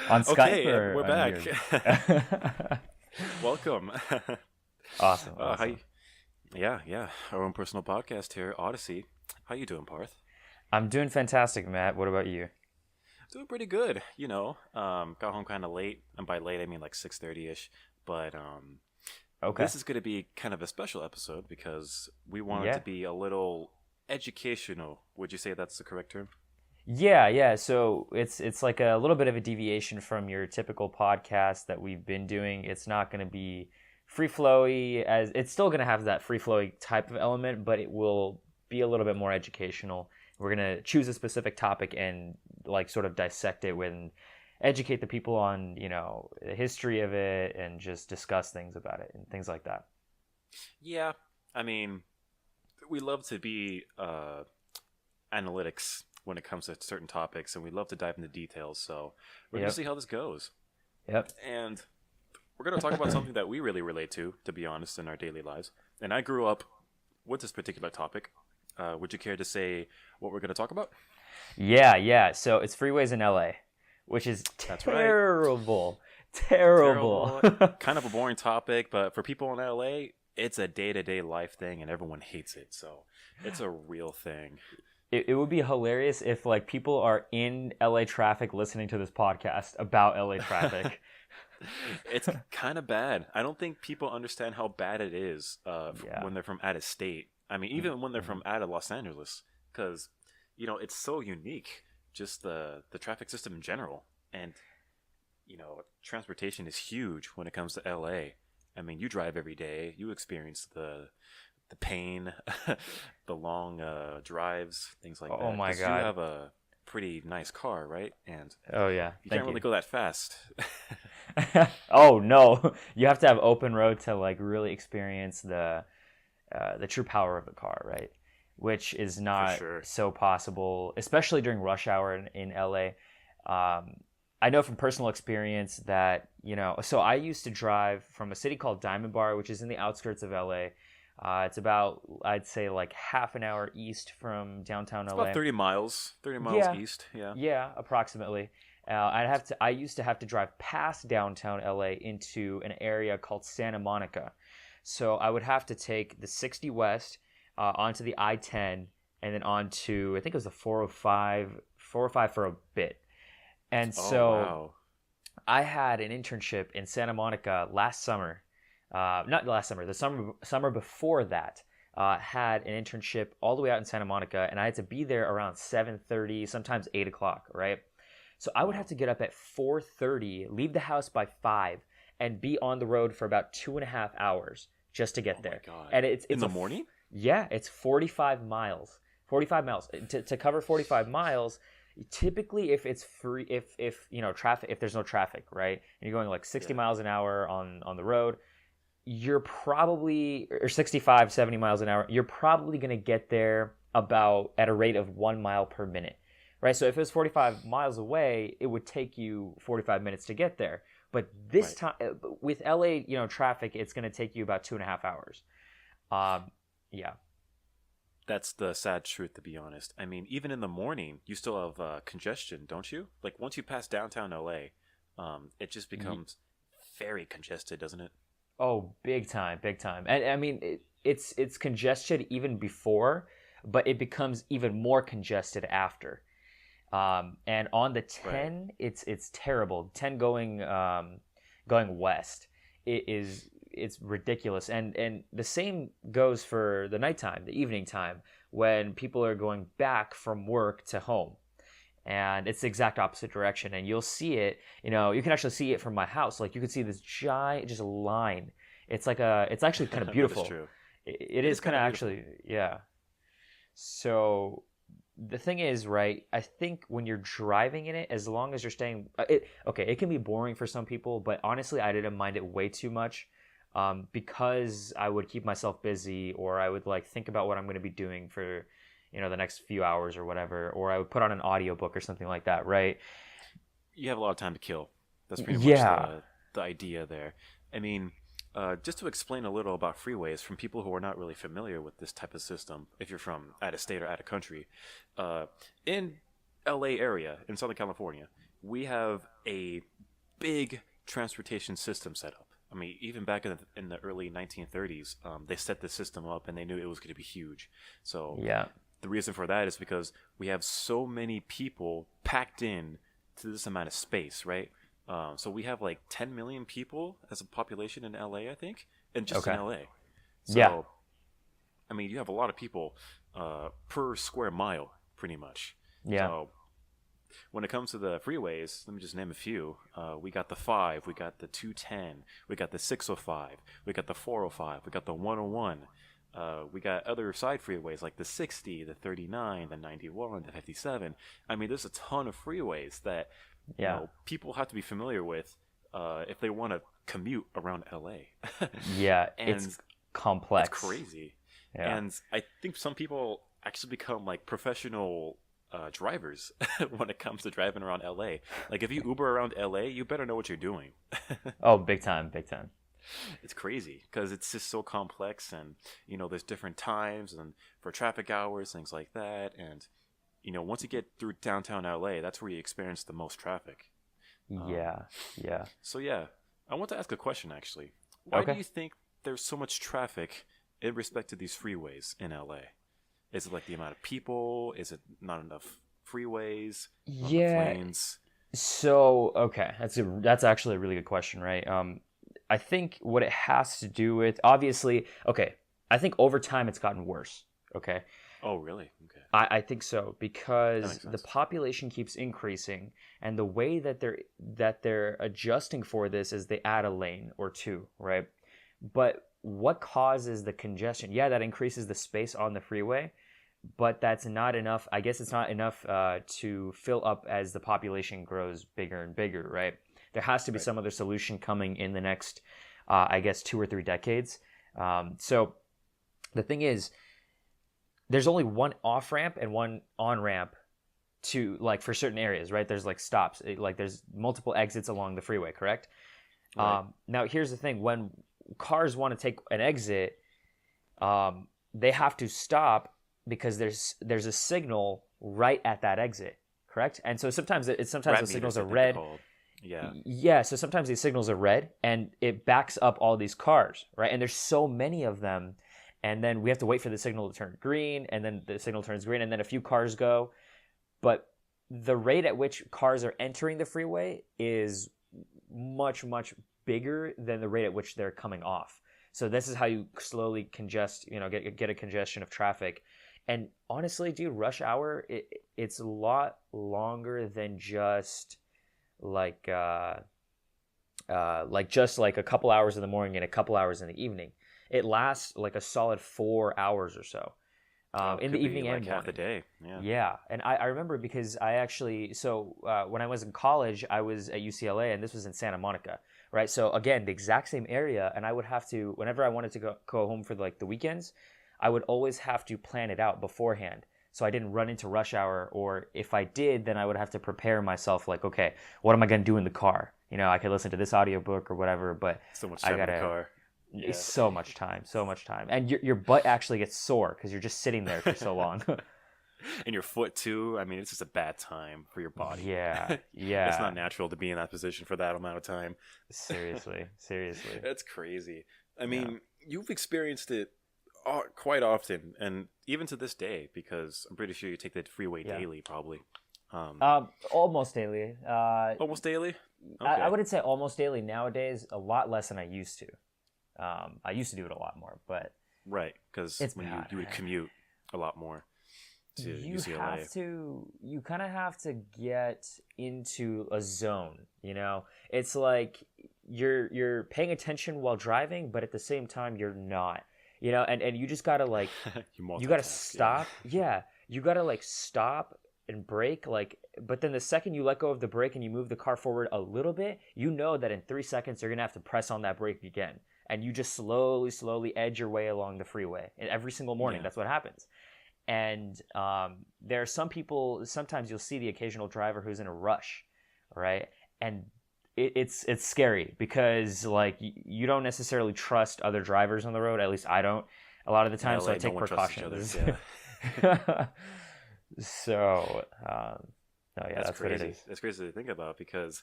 On Skype Okay, or we're on back. here? Welcome. Awesome, How awesome. you, yeah, yeah. Our own personal podcast here, Odyssey. How you doing, Parth? I'm doing fantastic, Matt. What about you? Doing pretty good. Got home kind of late, and by late I mean like 6:30 ish. But Okay. this is going to be kind of a special episode because we want it to Yeah. be a little educational. Would you say that's the correct term? Yeah, yeah. So it's like a little bit of a deviation from your typical podcast that we've been doing. It's not going to be free flowy as it's still going to have that free flowy type of element, but it will be a little bit more educational. We're going to choose a specific topic and like sort of dissect it and educate the people on, the history of it and just discuss things about it and things like that. Yeah, I mean, we love to be analytics when it comes to certain topics, and we love to dive into details. So we're going to Yep. see how this goes. Yep. And we're going to talk about something that we really relate to be honest, in our daily lives. And I grew up with this particular topic. Would you care to say what we're going to talk about? Yeah, yeah. So it's freeways in LA, which is That's right. terrible. Terrible. Terrible, kind of a boring topic, but for people in LA, it's a day-to-day life thing, and everyone hates it. So it's a real thing. It would be hilarious if like people are in LA traffic listening to this podcast about LA traffic. It's kind of bad. I don't think people understand how bad it is Yeah. when they're from out of state. I mean, even when they're Mhm. from out of Los Angeles, because it's so unique. Just the traffic system in general, and transportation is huge when it comes to LA. I mean, you drive every day. You experience the pain, the long drives, things like Oh that. my Because you God. have a pretty nice car, right? And Oh yeah. you can't Thank really you. go that fast. Oh no. You have to have open road to like really experience the true power of the car, right? Which is For not sure. so possible, especially during rush hour in LA. Um, I know from personal experience that, so I used to drive from a city called Diamond Bar, which is in the outskirts of LA. It's about, I'd say, like half an hour east from downtown It's about LA. 30 miles. 30 miles Yeah, east. Yeah. yeah, approximately. I used to have to drive past downtown LA into an area called Santa Monica. So I would have to take the 60 West onto the I-10 and then onto I think it was the 405 for a bit. And Oh so wow. I had an internship in Santa Monica last summer. Not last summer, the summer before that. Had an internship all the way out in Santa Monica, and I had to be there around 7:30, sometimes 8 o'clock, right? So I would have Wow. to get up at 4:30, leave the house by 5, and be on the road for about 2.5 hours just to Oh get my there. god. And In the morning? yeah, it's 45 miles. 45 miles to cover 45 miles. Typically, if it's free, if traffic, if there's no traffic, right, and you're going like 60 Yeah. miles an hour on the road, you're probably or 65, 70 miles an hour, you're probably going to get there about at a rate of 1 mile per minute, right? So if it was 45 miles away, it would take you 45 minutes to get there. But this Right. time with LA, traffic, it's going to take you about 2.5 hours. Um, yeah. That's the sad truth, to be honest. I mean, even in the morning, you still have congestion, don't you? Like once you pass downtown LA, it just becomes very congested, doesn't it? Oh, big time, big time. And I mean, it's congested even before, but it becomes even more congested after. And on the Right. 10, it's terrible. 10 going west, it's ridiculous. And the same goes for the nighttime, the evening time, when people are going back from work to home. And it's the exact opposite direction. And you'll see it, you can actually see it from my house. Like you can see this giant just line. It's actually kind of That is beautiful. true. It It is is kind kind of of beautiful. actually, yeah. So the thing is, right? I think when you're driving in it, as long as you're staying, okay, it can be boring for some people, but honestly, I didn't mind it way too much, because I would keep myself busy, or I would like think about what I'm going to be doing for, the next few hours or whatever, or I would put on an audiobook or something like that, right? You have a lot of time to kill. That's pretty much Yeah, the idea there. I mean, just to explain a little about freeways from people who are not really familiar with this type of system, if you're from out of state or out of country, in LA area in Southern California, we have a big transportation system set up. I mean, even back in the early 1930s, they set the system up and they knew it was going to be huge. So Yeah. the reason for that is because we have so many people packed in to this amount of space, right? So we have like 10 million people as a population in LA, I think, and just in Okay. LA. So, Yeah. I mean, you have a lot of people per square mile, pretty much. Yeah. So when it comes to the freeways, let me just name a few. We got the 5, we got the 210, we got the 605, we got the 405, we got the 101. We got other side freeways like the 60, the 39, the 91, the 57. I mean, there's a ton of freeways that Yeah. people have to be familiar with if they want to commute around LA. Yeah. And It's complex. it's crazy. Yeah. And I think some people actually become like professional drivers when it comes to driving around LA. Like if you Uber around LA, you better know what you're doing. Oh, big time, big time. It's crazy because it's just so complex, and there's different times and for traffic hours, things like that. And once you get through downtown LA, that's where you experience the most traffic. Yeah. Yeah. So yeah, I want to ask a question actually. Why do Okay. you think there's so much traffic in respect to these freeways in LA? Is it like the amount of people? Is it not enough freeways? Not enough Yeah. lanes? So, okay, that's actually a really good question, right? I think what it has to do with, obviously, okay, I think over time it's gotten worse. Okay, Oh, really? Okay. I think so That because makes the sense. population keeps increasing, and the way that they're adjusting for this is they add a lane or two, right? But what causes the congestion? Yeah, that increases the space on the freeway, but that's not enough. I guess it's not enough to fill up as the population grows bigger and bigger, right? There has to be Right. some other solution coming in the next, I guess, 2 or 3 decades. So the thing is, there's only one off ramp and one on ramp to like for certain areas, right? There's like stops, like there's multiple exits along the freeway, correct? Right. Now here's the thing: when cars want to take an exit, they have to stop because there's a signal right at that exit, correct? And so sometimes sometimes Rat the signals meters, I are think they're red. called. Yeah. Yeah, so sometimes these signals are red and it backs up all these cars, right? And there's so many of them. And then we have to wait for the signal to turn green, and then the signal turns green, and then a few cars go. But the rate at which cars are entering the freeway is much, much bigger than the rate at which they're coming off. So this is how you slowly congest, get a congestion of traffic. And honestly, dude, rush hour, it's a lot longer than just like just like a couple hours in the morning and a couple hours in the evening. It lasts like a solid 4 hours or so in the Could be evening like and half a morning. day. Yeah. Yeah, and I remember because I actually when I was in college, I was at UCLA, and this was in Santa Monica, right? So again, the exact same area, and I would have to whenever I wanted to go home for like the weekends, I would always have to plan it out beforehand, so I didn't run into rush hour, or if I did, then I would have to prepare myself like, okay, what am I going to do in the car? I could listen to this audiobook or whatever, but So much I time in gotta the car. Yeah. it's so much time, and your butt actually gets sore because you're just sitting there for so long. And your foot too. I mean, it's just a bad time for your body. Yeah, It's not yeah. natural to be in that position for that amount of time. Seriously, seriously. That's crazy. I Yeah. mean, you've experienced it quite often, and even to this day, because I'm pretty sure you take the freeway Yeah. daily, probably. Almost daily. Almost daily. Okay. I wouldn't say almost daily nowadays. A lot less than I used to. I used to do it a lot more, but Right, because it's when bad, you would man. commute a lot more to You UCLA. you kind of have to get into a zone. It's like you're paying attention while driving, but at the same time you're not. And you just gotta like you gotta multitask, stop. Yeah, you gotta like stop and brake. But then the second you let go of the brake and you move the car forward a little bit, you know that in 3 seconds you're gonna have to press on that brake again, and you just slowly edge your way along the freeway. And every single morning, Yeah. that's what happens. And there are some people. Sometimes you'll see the occasional driver who's in a rush, right? And it's scary because like you don't necessarily trust other drivers on the road. At least I don't. A lot of the In time, so LA, I take no one trusts each other. precautions. Yeah. So Oh yeah, That's that's what it crazy. is. That's crazy to think about because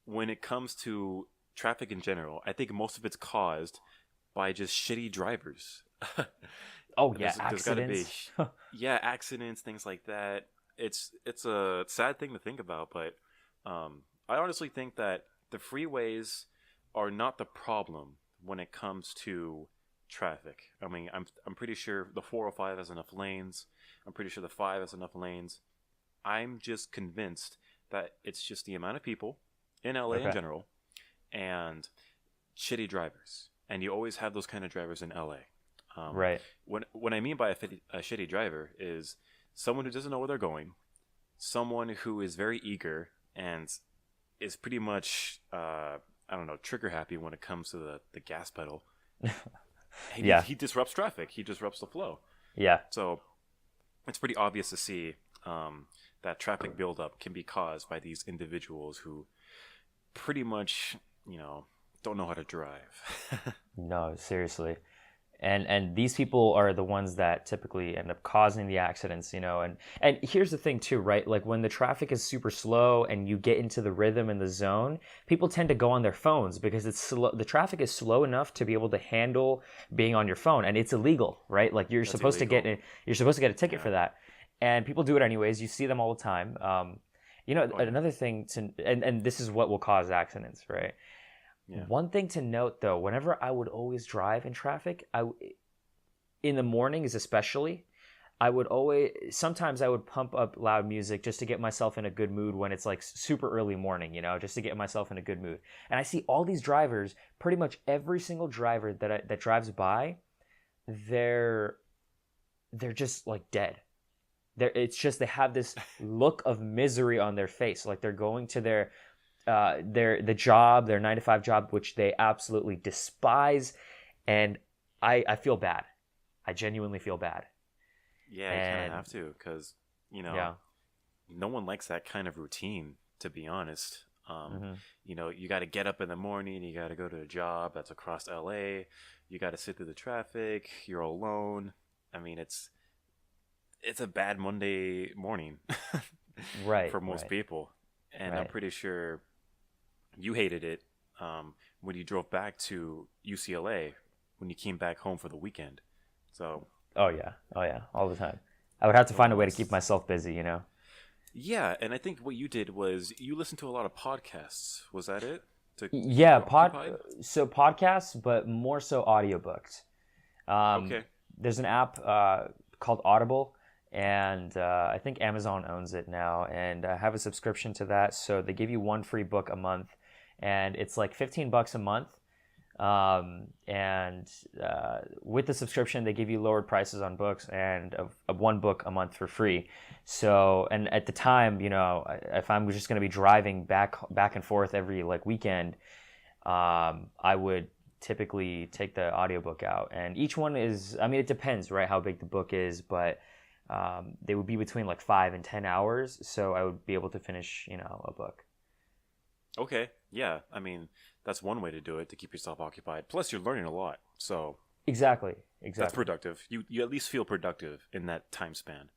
when it comes to traffic in general, I think most of it's caused by just shitty drivers. Oh yeah, There's got to be, accidents. yeah, accidents, things like that. It's a sad thing to think about, but I honestly think that the freeways are not the problem when it comes to traffic. I mean, I'm pretty sure the 405 has enough lanes. I'm pretty sure the 5 has enough lanes. I'm just convinced that it's just the amount of people in LA in Okay. general and shitty drivers. And you always have those kind of drivers in LA. Right. What I mean by a shitty driver is someone who doesn't know where they're going, someone who is very eager and is pretty much I don't know, trigger happy when it comes to the gas pedal. Yeah. He disrupts traffic. He disrupts the flow. Yeah. So it's pretty obvious to see that traffic buildup can be caused by these individuals who pretty much, don't know how to drive. No, seriously. And these people are the ones that typically end up causing the accidents, and here's the thing too, right? Like when the traffic is super slow and you get into the rhythm and the zone, people tend to go on their phones because it's slow. The traffic is slow enough to be able to handle being on your phone, and it's illegal, right? Like That's illegal. you're supposed to get a ticket Yeah. for that, and people do it anyways. You see them all the time. Oh yeah. Another thing and this is what will cause accidents, right? Yeah. One thing to note though, whenever I would always drive in traffic, in the mornings especially, sometimes I would pump up loud music just to get myself in a good mood when it's like super early morning, just to get myself in a good mood. And I see all these drivers, pretty much every single driver that drives by, they're just like dead. It's just they have this look of misery on their face, like they're going to their 9 to 5 job, which they absolutely despise, and I feel bad. I genuinely feel bad. Yeah, you kind of have to because, Yeah. no one likes that kind of routine, to be honest. Hmm. You got to get up in the morning, you got to go to a job that's across LA, you got to sit through the traffic, you're alone. I mean, it's a bad Monday morning Right, for most right, people. And I'm right. pretty sure you hated it when you drove back to UCLA when you came back home for the weekend. So, Oh yeah, all the time. I would have to find a way to keep what's myself busy. yeah, and I think what you did was you listened to a lot of podcasts. Was that it? To keep Yeah, you occupied? so podcasts, but more so audiobooks. Um, Okay. there's an app called Audible, and I think Amazon owns it now, and I have a subscription to that. So they give you one free book a month, and it's like $15 a month. And with the subscription, they give you lowered prices on books and of one book a month for free. So, and at the time, if I'm just going to be driving back and forth every like weekend, I would typically take the audiobook out. And each one is, I mean, it depends, right, how big the book is, but they would be between like 5 and 10 hours. So I would be able to finish, a book. Okay. Yeah. I mean, that's one way to do it to keep yourself occupied. Plus, you're learning a lot, so Exactly. that's Exactly. productive. You at least feel productive in that time span,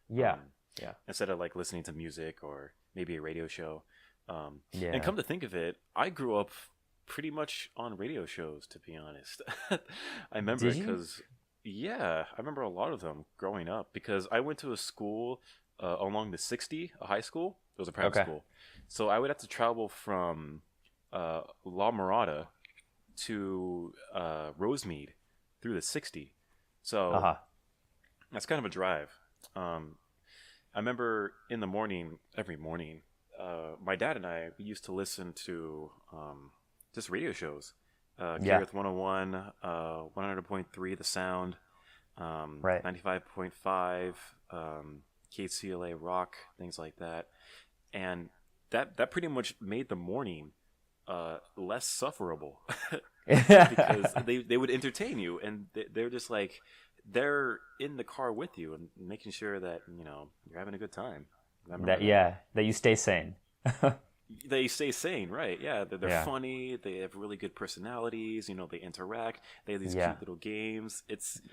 Yeah. Yeah. instead of like listening to music or maybe a radio show. And Yeah. come to think of it, I grew up pretty much on radio shows, to be honest. I remember Did it you? because, yeah, I remember a lot of them growing up because I went to a school along the 60, a high school. It was a private Okay. school. So I would have to travel from La Mirada to Rosemead through the 60. So Uh-huh. that's kind of a drive. I remember in the morning, every morning, my dad and I we used to listen to just radio shows. Yeah. Gareth 101, 100.3 The Sound, Right. 95.5, KCLA Rock, things like that. And that pretty much made the morning less sufferable because they would entertain you and they're just like they're in the car with you and making sure that you're having a good time. I remember that. That you stay sane. They stay sane, right? Yeah, they're Yeah. funny. They have really good personalities. They interact. They have these Yeah. cute little games.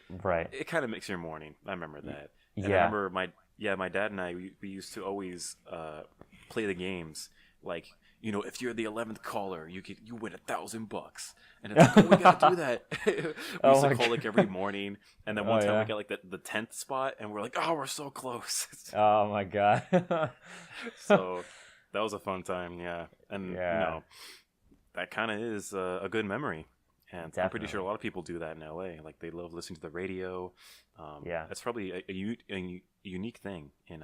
Right. It kind of makes your morning. I remember that. And I Yeah. remember my dad and I we used to always play the games like, if you're the 11th caller, you win $1,000, and it's like, oh, we gotta do that. We used to call like every morning, and then one time we got like the 10th spot, and we're like, oh, we're so close. Oh my god. So that was a fun time, yeah, and that kind of is a good memory, and Definitely. I'm pretty sure a lot of people do that in LA. Like they love listening to the radio. That's probably a unique thing in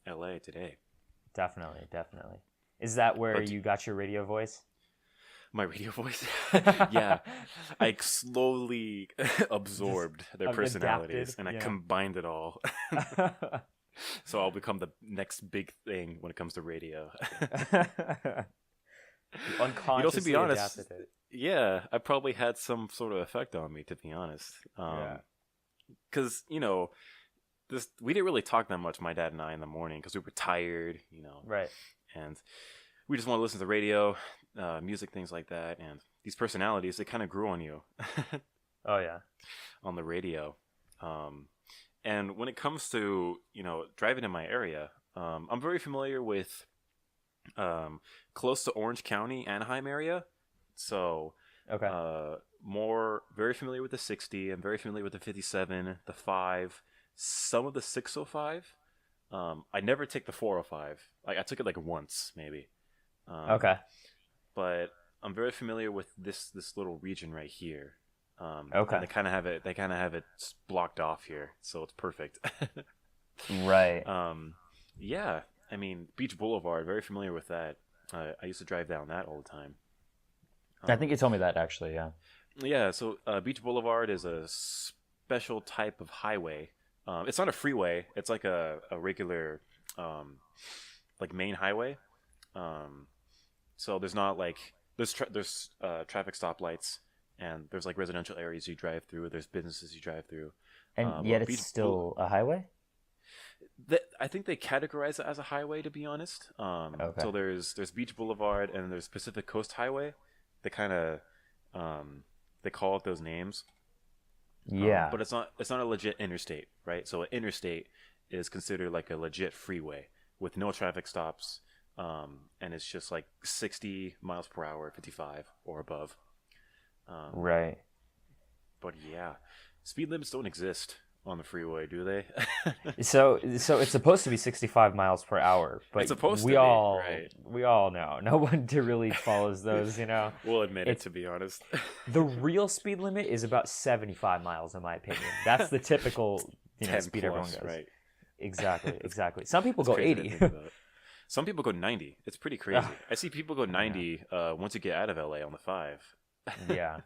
LA today. Definitely. Is that where you got your radio voice? My radio voice? Yeah. I slowly absorbed their personalities and I combined it all. So I'll become the next big thing when it comes to radio. Unconsciously to be honest, adapted it. Yeah, I probably had some sort of effect on me, to be honest. Because, we didn't really talk that much, my dad and I, in the morning because we were tired, Right. And we just want to listen to the radio, music, things like that. And these personalities, they kind of grew on you. Oh, yeah. On the radio. And when it comes to, driving in my area, I'm very familiar with close to Orange County, Anaheim area. So, okay. Very familiar with the 60. I'm very familiar with the 57, the 5, some of the 605. I never take the 405. I took it like once, maybe. Okay. But I'm very familiar with this little region right here. Okay. They kind of have it blocked off here, so it's perfect. Right. Yeah. I mean, Beach Boulevard. Very familiar with that. I used to drive down that all the time. I think you told me that actually. Yeah. Yeah. So Beach Boulevard is a special type of highway. It's not a freeway. It's like a regular, like main highway. So there's not like there's traffic stoplights, and there's like residential areas you drive through. There's businesses you drive through, and yet it's still a highway. I think they categorize it as a highway, to be honest. Okay. So there's Beach Boulevard and there's Pacific Coast Highway. They kind of they call it those names. Yeah. But it's not a legit interstate, right? So an interstate is considered like a legit freeway with no traffic stops, and it's just like 60 miles per hour, 55 or above. Right. But yeah, speed limits don't exist on the freeway, do they? So it's supposed to be 65 miles per hour, but it's supposed to be, right? We all know no one really follows those. We'll admit it, to be honest. The real speed limit is about 75 miles, in my opinion. That's the typical speed plus, everyone goes. Right? Exactly. Some people go 80. Some people go 90. It's pretty crazy. I see people go 90 once you get out of LA on the 5. Yeah.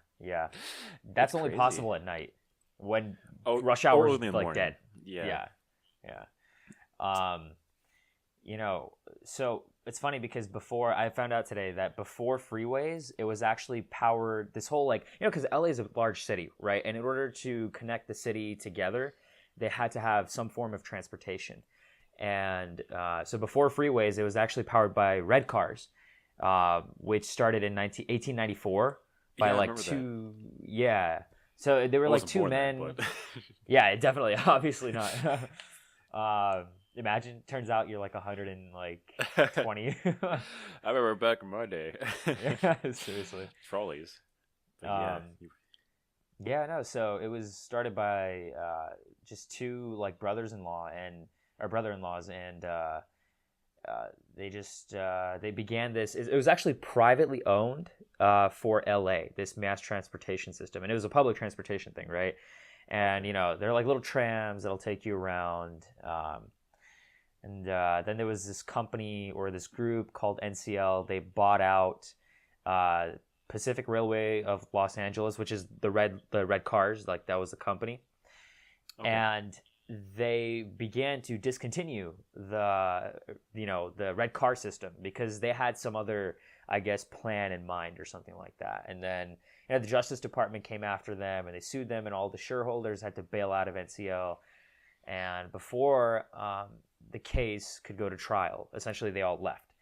That's only crazy. possible at night when rush hour is like morning. dead. Yeah. So it's funny because I found out today that before freeways, it was actually powered, this whole because LA is a large city, right? And in order to connect the city together, they had to have some form of transportation. And so before freeways, it was actually powered by red cars, which started in 1894 by two. That. Yeah. So they were like two men. Then, but... Yeah, definitely. Obviously not. Imagine, turns out you're like 120. I remember back in my day. Yeah, seriously. Trolleys. So it was started by just two brother-in-laws, and they began this. It was actually privately owned for LA, this mass transportation system, and it was a public transportation thing, right? And they're like little trams that'll take you around. And then there was this company or this group called NCL. They bought out Pacific Railway of Los Angeles, which is the red cars. Like that was the company, and they began to discontinue the red car system because they had some other, I guess, plan in mind or something like that. And then the Justice Department came after them and they sued them, and all the shareholders had to bail out of NCL. And before the case could go to trial, essentially they all left.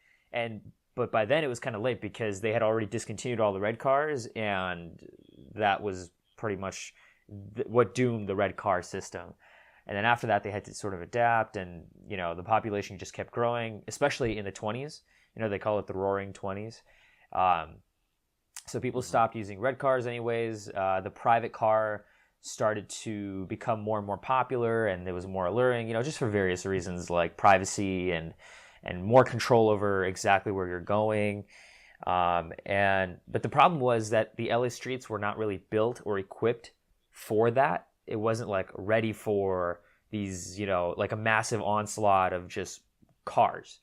But by then it was kind of late because they had already discontinued all the red cars, and that was pretty much what doomed the red car system. And then after that, they had to sort of adapt, and the population just kept growing, especially in the 20s. They call it the Roaring 20s. So people stopped using red cars anyways. The private car started to become more and more popular, and it was more alluring, just for various reasons like privacy and more control over exactly where you're going. But the problem was that the LA streets were not really built or equipped for that. It wasn't like ready for these, like a massive onslaught of just cars.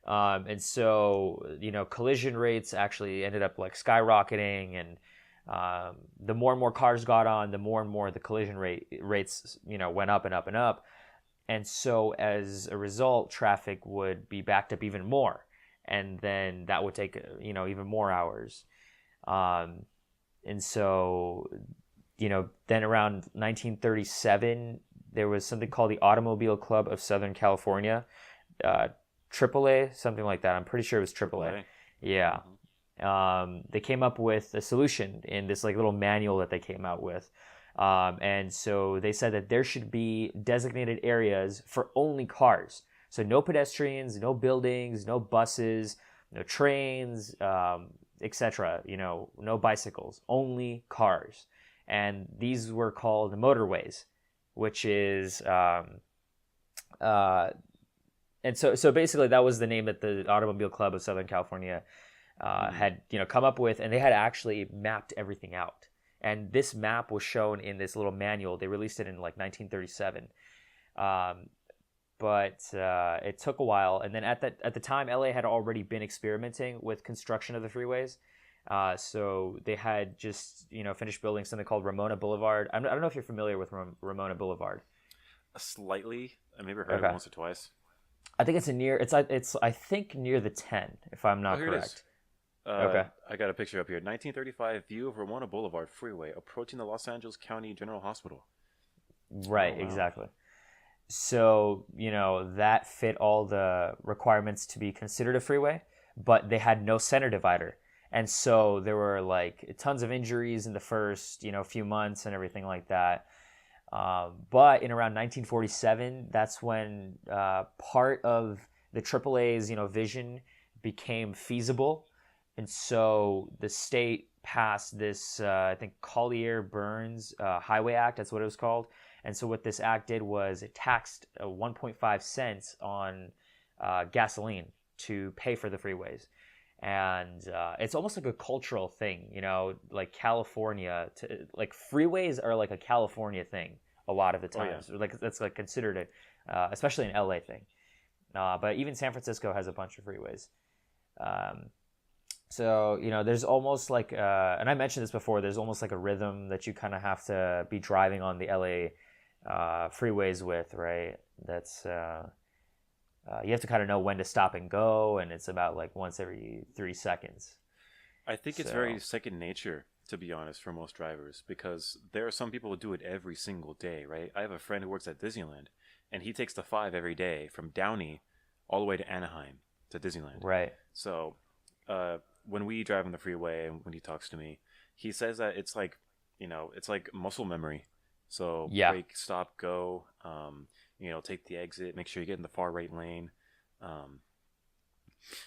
And so, collision rates actually ended up like skyrocketing, and the more and more cars got on, the more and more the collision rates, went up and up and up. And so as a result, traffic would be backed up even more. And then that would take, even more hours. And so, then around 1937, there was something called the Automobile Club of Southern California, AAA, something like that. I'm pretty sure it was AAA. Right. Yeah. They came up with a solution in this like little manual that they came out with. And so they said that there should be designated areas for only cars. So no pedestrians, no buildings, no buses, no trains, etc. No bicycles, only cars. And these were called motorways, which is and so basically that was the name that the Automobile Club of Southern California had come up with, and they had actually mapped everything out. And this map was shown in this little manual. They released it in like 1937. But it took a while, and then at the time, LA had already been experimenting with construction of the freeways. So they had just finished building something called Ramona Boulevard. I don't know if you're familiar with Ramona Boulevard. Slightly, I maybe heard it once or twice. I think it's I think near the 10, if I'm not correct. Okay. I got a picture up here. 1935 view of Ramona Boulevard freeway approaching the Los Angeles County General Hospital. Right, oh, wow. Exactly. So, that fit all the requirements to be considered a freeway, but they had no center divider. And so there were like tons of injuries in the first, few months and everything like that. But in around 1947, that's when part of the AAA's, vision became feasible. And so the state passed this, I think, Collier-Burns Highway Act. That's what it was called. And so what this act did was it taxed 1.5 cents on gasoline to pay for the freeways. And it's almost like a cultural thing, like California, like freeways are like a California thing a lot of the times. Oh, yeah. Like that's like considered especially an LA thing. But even San Francisco has a bunch of freeways. So, there's almost like, and I mentioned this before, there's almost like a rhythm that you kind of have to be driving on the LA freeways with, right? That's, you have to kind of know when to stop and go, and it's about like once every 3 seconds. I think it's very second nature, to be honest, for most drivers, because there are some people who do it every single day, right? I have a friend who works at Disneyland, and he takes the 5 every day from Downey all the way to Anaheim to Disneyland. Right. So, when we drive on the freeway and when he talks to me, he says that it's like, it's like muscle memory. So brake, stop, go, take the exit, make sure you get in the far right lane.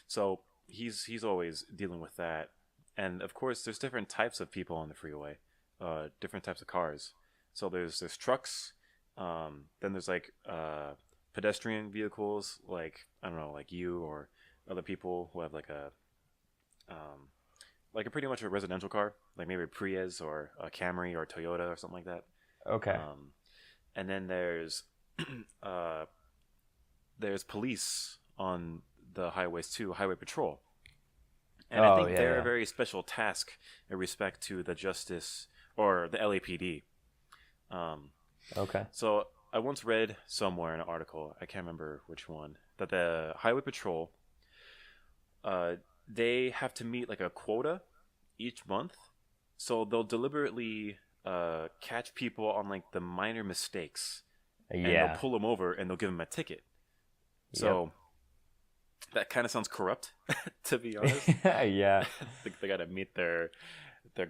So he's always dealing with that. And of course there's different types of people on the freeway, different types of cars. So there's trucks, then there's like pedestrian vehicles, like, I don't know, like you or other people who have like a pretty much a residential car, like maybe a Prius or a Camry or a Toyota or something like that. Okay. And then there's police on the highways too, highway patrol. And I think they're a very special task in respect to the justice or the LAPD. Okay. So I once read somewhere in an article, I can't remember which one, that the highway patrol, they have to meet like a quota each month. So they'll deliberately catch people on like the minor mistakes. And they'll pull them over and they'll give them a ticket. So that kind of sounds corrupt, to be honest. Yeah. They got to meet their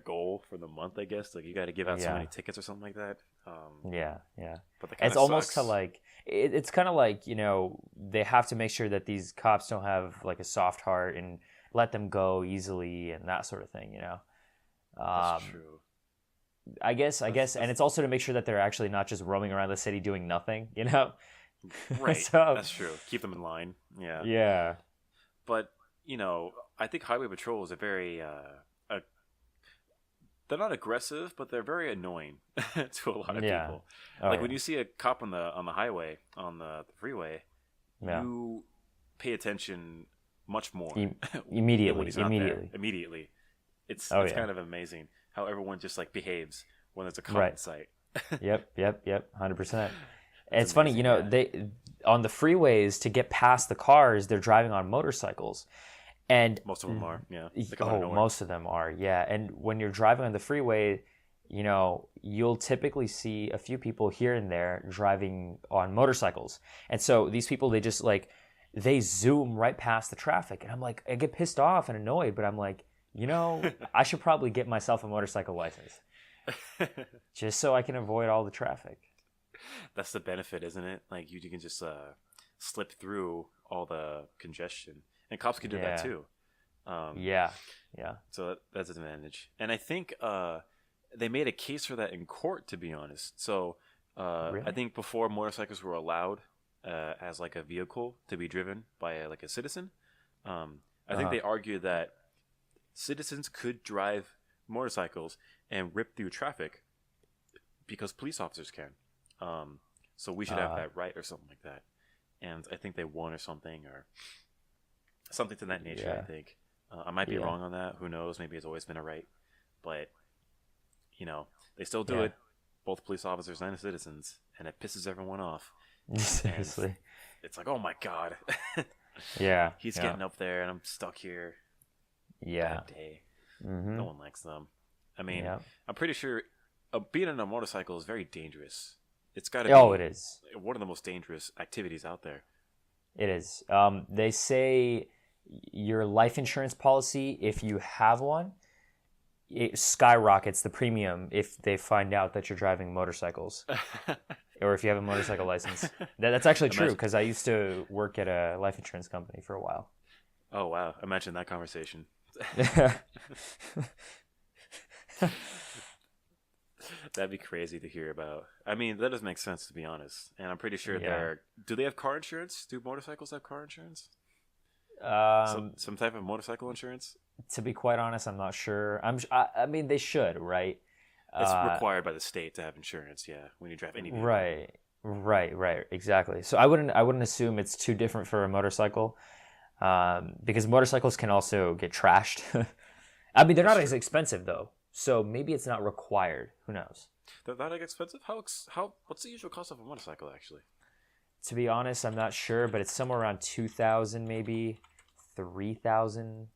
goal for the month, I guess. Like you got to give out so many tickets or something like that. Yeah, yeah. But that kind It's of almost sucks. to like it's kind of like, they have to make sure that these cops don't have like a soft heart and let them go easily and that sort of thing. That's Um, true. I guess, and it's also to make sure that they're actually not just roaming around the city doing nothing. Right. So That's true. Keep them in line. Yeah. yeah, But I think highway patrol is a very they're not aggressive, but they're very annoying to a lot of yeah, people. oh Like yeah, when you see a cop on the highway on the freeway, yeah. you pay attention much more Im- than when immediately, he's not there. immediately. Immediately, it's Oh it's yeah, kind of amazing how everyone just like behaves when there's a cop in right. sight. Yep. 100%. It's It's funny, amazing, yeah. they on the freeways to get past the cars, they're driving on motorcycles. And Most of them are, yeah. They come out of nowhere. most of them are, yeah. And when you're driving on the freeway, you'll typically see a few people here and there driving on motorcycles. And so these people, they just like, they zoom right past the traffic. And I'm like, I get pissed off and annoyed, but I'm like, I should probably get myself a motorcycle license just so I can avoid all the traffic. That's the benefit, isn't it? Like you can just slip through all the congestion, and cops can do that Yeah. too. Yeah. Yeah. So that's an advantage. And I think they made a case for that in court, to be honest. So I Really? think before motorcycles were allowed as like a vehicle to be driven by like a citizen, I think Uh-huh. they argued that citizens could drive motorcycles and rip through traffic because police officers can. So we should have that right or something like that. And I think they won or something to that nature. Yeah. I think I might be Yeah. wrong on that. Who knows? Maybe it's always been a right, but they still do Yeah. it. Both police officers and citizens, and it pisses everyone off. Seriously. It's like, oh my god, Yeah. he's yeah. getting up there, and I'm stuck here. Yeah. Bad day. Mm-hmm. No one likes them. I mean, Yeah. I'm pretty sure being on a motorcycle is very dangerous. It's got to Oh, be it is. one of the most dangerous activities out there. It is. They say your life insurance policy, if you have one, it skyrockets the premium if they find out that you're driving motorcycles or if you have a motorcycle license. That's actually true Imagine- because I used to work at a life insurance company for a while. Oh wow! Imagine that conversation. That'd be crazy to hear about. I mean, that does make sense, to be honest. And I'm pretty sure Yeah. Do they have car insurance? Do motorcycles have car insurance? Um, Some type of motorcycle insurance? to be quite honest, I'm not sure. I mean, they should, right? It's required by the state to have insurance. Yeah, when you drive any vehicle. Right. Exactly. So I wouldn't assume it's too different for a motorcycle, because motorcycles can also get trashed. I mean, they're not as expensive though, so maybe it's not required. Who knows? They're that expensive? What's the usual cost of a motorcycle actually? To be honest, I'm not sure, but it's somewhere around 2,000, maybe 3,000,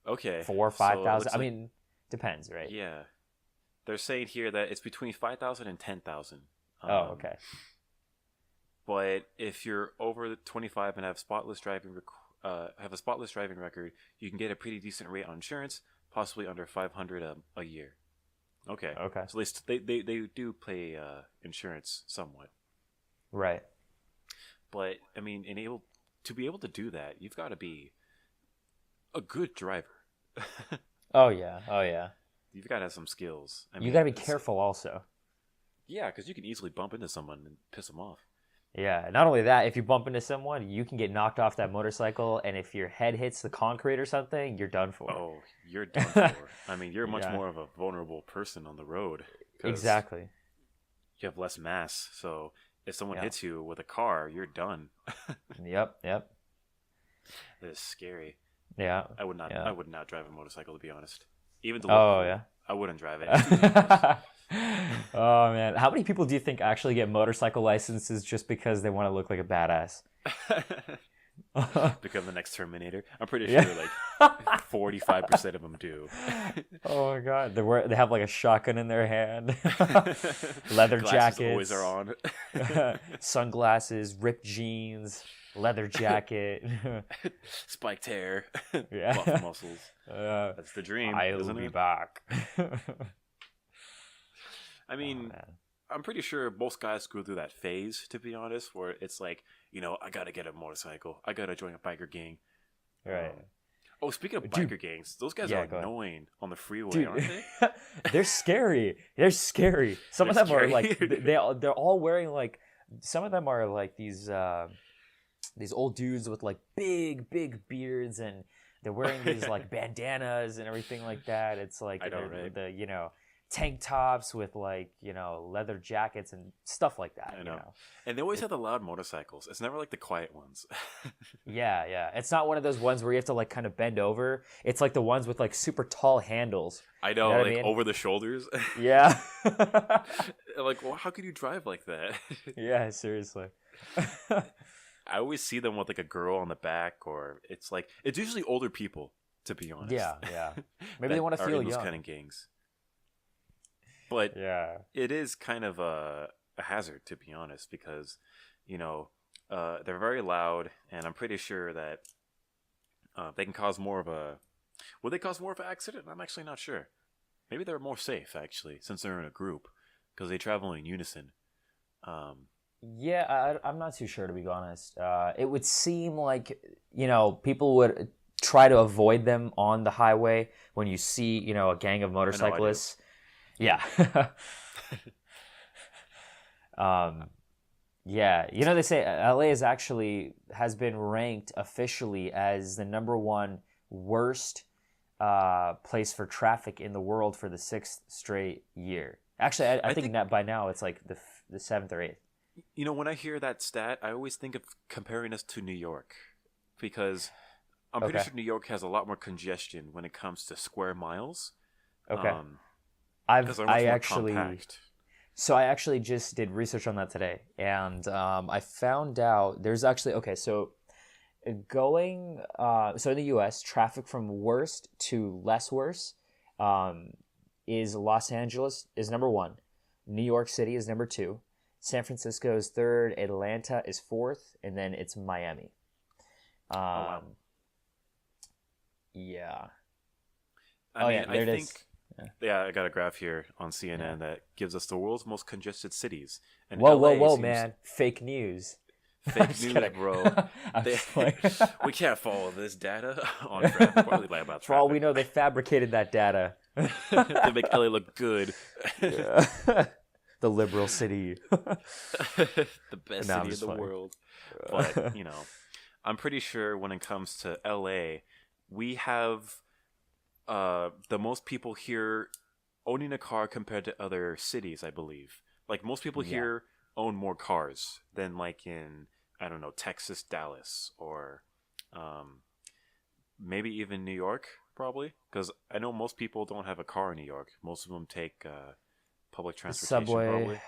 Okay, 4 or so it 5,000. looks I like- mean, depends, right? yeah, they're saying here that it's between 5,000 and 10,000. Oh, okay. But if you're over the 25 and have a spotless driving record, you can get a pretty decent rate on insurance, possibly under 500 a year. Okay. Okay. So they do pay insurance somewhat. Right. But I mean, to be able to do that, you've got to be a good driver. Oh yeah. You've got to have some skills. I You mean, got to be it's- careful also. Yeah, because you can easily bump into someone and piss them off. Yeah, not only that, if you bump into someone, you can get knocked off that motorcycle, and if your head hits the concrete or something, you're done for. Oh, you're done for. I mean, you're much Yeah. more of a vulnerable person on the road. 'Cause Exactly. You have less mass, so if someone Yeah. hits you with a car, you're done. Yep. That is scary. Yeah. I would not. Yeah. I would not drive a motorcycle, to be honest. Even to Oh, look yeah. cool, I wouldn't drive it. It's too dangerous. Oh man, how many people do you think actually get motorcycle licenses just because they want to look like a badass? Become the next Terminator. I'm pretty Yeah. sure like 45% of them do. Oh my god, they have like a shotgun in their hand, leather Glasses jackets, always are on. sunglasses, ripped jeans, leather jacket. Spiked hair, Yeah. buff muscles. Uh, That's the dream, I'll isn't be it? back. I Oh mean, man. I'm pretty sure most guys go through that phase, to be honest, where it's like, I gotta get a motorcycle. I gotta join a biker gang. Right. Oh, speaking of Dude. biker gangs, those guys Yeah. are Go ahead. annoying on the freeway, Dude, aren't they? they're scary. They're scary. Some They're of them are scary. like they're all wearing like some of them are like these old dudes with like big beards, and they're wearing these like bandanas and everything like that. It's like I know, they're right? the tank tops with like leather jackets and stuff like that. I know. And they always have the loud motorcycles. It's never like the quiet ones. Yeah. It's not one of those ones where you have to like kind of bend over. It's like the ones with like super tall handles. I know, You know what like I mean? over the shoulders. Yeah. Like, well, how could you drive like that? Yeah, seriously. I always see them with like a girl on the back, or it's usually older people, to be honest. Yeah. Maybe that they want to are feel in those young. kind of gangs. But Yeah. it is kind of a hazard, to be honest, because they're very loud, and I'm pretty sure that they can cause more of a. Will they cause more of an accident? I'm actually not sure. Maybe they're more safe actually, since they're in a group, because they travel in unison. Yeah, I'm not too sure, to be honest. It would seem like people would try to avoid them on the highway when you see a gang of motorcyclists. Yeah. Yeah. They say LA has been ranked officially as the number one worst place for traffic in the world for the 6th straight year. Actually, I think that by now it's like the 7th or 8th. When I hear that stat, I always think of comparing us to New York, because I'm pretty sure New York has a lot more congestion when it comes to square miles. Okay. Because they're much more actually compact. So I actually just did research on that today, and I found out there's actually so in the U.S., traffic from worst to less worse is Los Angeles is number 1, New York City is number 2, San Francisco is 3rd, Atlanta is 4th, and then it's Miami. Wow. Yeah. I there it think. is. Yeah, I got a graph here on CNN that gives us the world's most congested cities. And Whoa, LA whoa, seems man! Fake news. Fake news, kidding. bro. We can't follow this data on traffic. Probably lie about For all traffic. we know, they fabricated that data. They make LA look good. Yeah. The liberal city. The best No, I'm city in just the funny. world. But, I'm pretty sure when it comes to LA, we have the most people here owning a car compared to other cities, I believe. Like, most people here own more cars than like in, I don't know, Texas, Dallas, or maybe even New York, probably. Because I know most people don't have a car in New York. Most of them take public transportation, Subway. probably.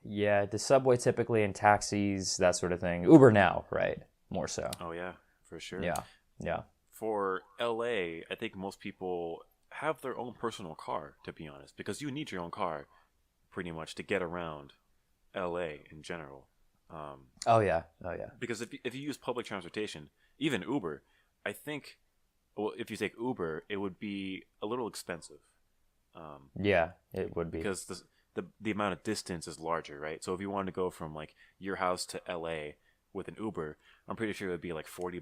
Yeah, the subway typically, and taxis, that sort of thing. Uber now, right? More so. Oh, yeah, for sure. Yeah. For LA, I think most people have their own personal car, to be honest, because you need your own car pretty much to get around LA in general. Oh yeah. Because if you use public transportation, even Uber, I think, well, if you take Uber, it would be a little expensive. Yeah, it would be. Because the amount of distance is larger, right? So if you wanted to go from like your house to LA with an Uber, I'm pretty sure it would be like $40.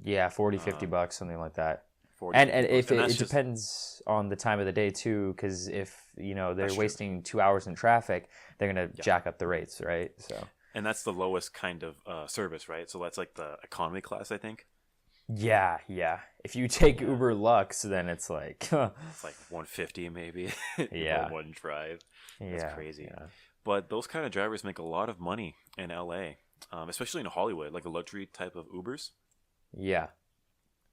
Yeah, 40, $50, something like that. 40, And $50. if it depends on the time of the day too, because if they're That's wasting 2 hours in traffic, they're gonna jack up the rates, right? So. And that's the lowest kind of service, right? So that's like the economy class, I think. Yeah. If you take Uber Lux, then it's like It's like 150 maybe. Yeah. For one drive. That's crazy. Yeah. But those kind of drivers make a lot of money in LA, especially in Hollywood, like a luxury type of Ubers. Yeah.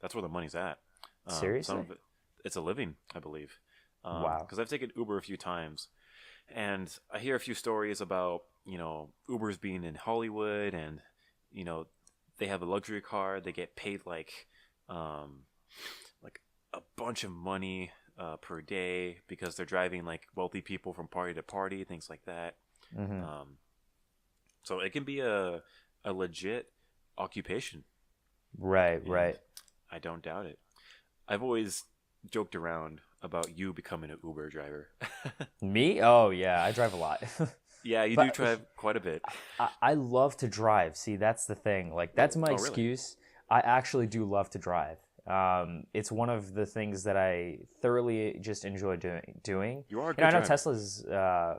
That's where the money's at. Seriously? It's a living, I believe. Wow. Because I've taken Uber a few times, and I hear a few stories about Ubers being in Hollywood, and they have a luxury car. They get paid like a bunch of money per day because they're driving like wealthy people from party to party, things like that. Mm-hmm. So it can be a legit occupation. Right. I don't doubt it. I've always joked around about you becoming an Uber driver. Me? Oh yeah, I drive a lot. Yeah, you do But drive quite a bit. I love to drive. See, that's the thing. Like, that's my Oh, really? excuse. I actually do love to drive. It's one of the things that I thoroughly just enjoy doing. You are a You know, good I know driver. Tesla's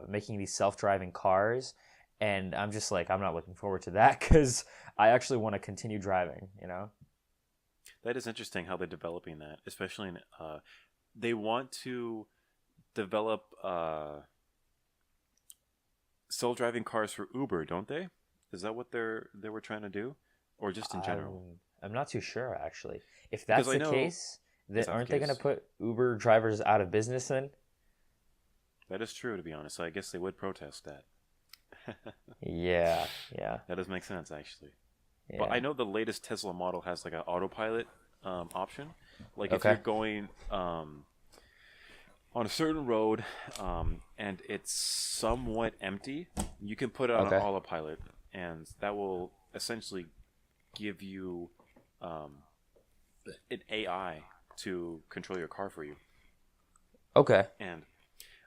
making these self-driving cars, and I'm just like, I'm not looking forward to that because I actually want to continue driving. You know? That is interesting how they're developing that, especially in they want to develop self-driving cars for Uber, don't they? Is that what they were trying to do, or just in general? I'm not too sure actually. If Because that's I the know case, then is that the aren't they going to case? put Uber drivers out of business then? That is true, to be honest. So I guess they would protest that. Yeah, yeah, That does make sense, actually. But I yeah. know the latest Tesla model has like an autopilot option. Like if you're Okay, going on a certain road and it's somewhat empty, you can put it on an okay, autopilot, and that will essentially give you um, an AI to control your car for you. okay. And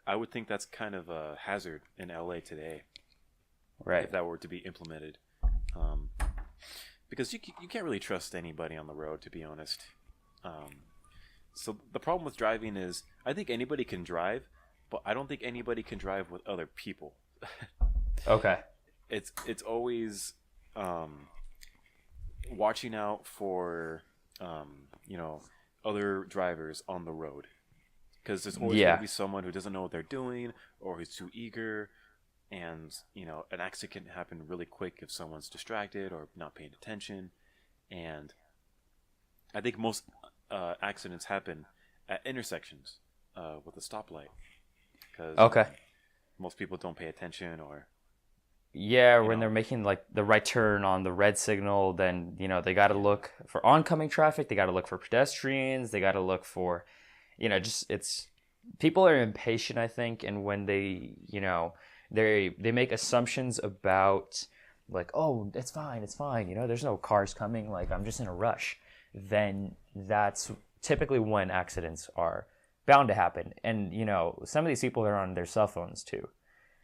I would think that's kind of a hazard in LA today Right. if that were to be implemented. Um, because you can't really trust anybody on the road, to be honest. Um, so the problem with driving is I think anybody can drive, but I don't think anybody can drive with other people. Okay. It's always um, watching out for you know, other drivers on the road, because there's always going to Yeah. be someone who doesn't know what they're doing or who's too eager, and you know, an accident can happen really quick if someone's distracted or not paying attention. And I think most accidents happen at intersections with a stoplight, because Okay. most people don't pay attention, or Yeah, you when they're know, making like the right turn on the red signal, then they got to yeah, look for oncoming traffic. They got to look for pedestrians. They got to look for, just it's people are impatient, I think, and when they make assumptions about like, oh, it's fine. There's no cars coming. Like I'm just in a rush. Then that's typically when accidents are bound to happen. And some of these people are on their cell phones too.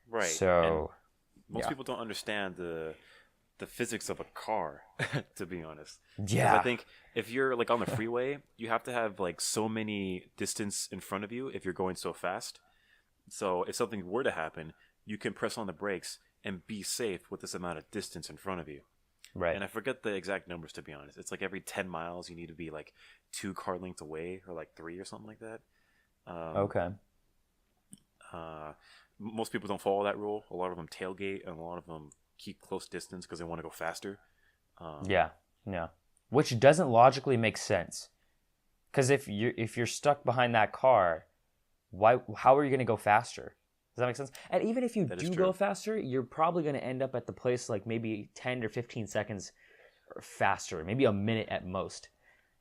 right. And So most yeah, people don't understand the physics of a car, to be honest. Because I yeah, think if you're like on the freeway, you have to have like so many distance in front of you if you're going so fast. So if something were to happen, you can press on the brakes and be safe with this amount of distance in front of you. right. And I forget the exact numbers, to be honest. It's like every 10 miles you need to be like 2 car lengths away, or like 3 or something like that. Um, Okay. uh, Most people don't follow that rule. A lot of them tailgate, and a lot of them keep close distance because they want to go faster. Um, Yeah, yeah. Which doesn't logically make sense. Because if you're stuck behind that car, how are you going to go faster? Does that make sense? And even if you that is do go true. faster, you're probably going to end up at the place like maybe 10 or 15 seconds faster, maybe a minute at most.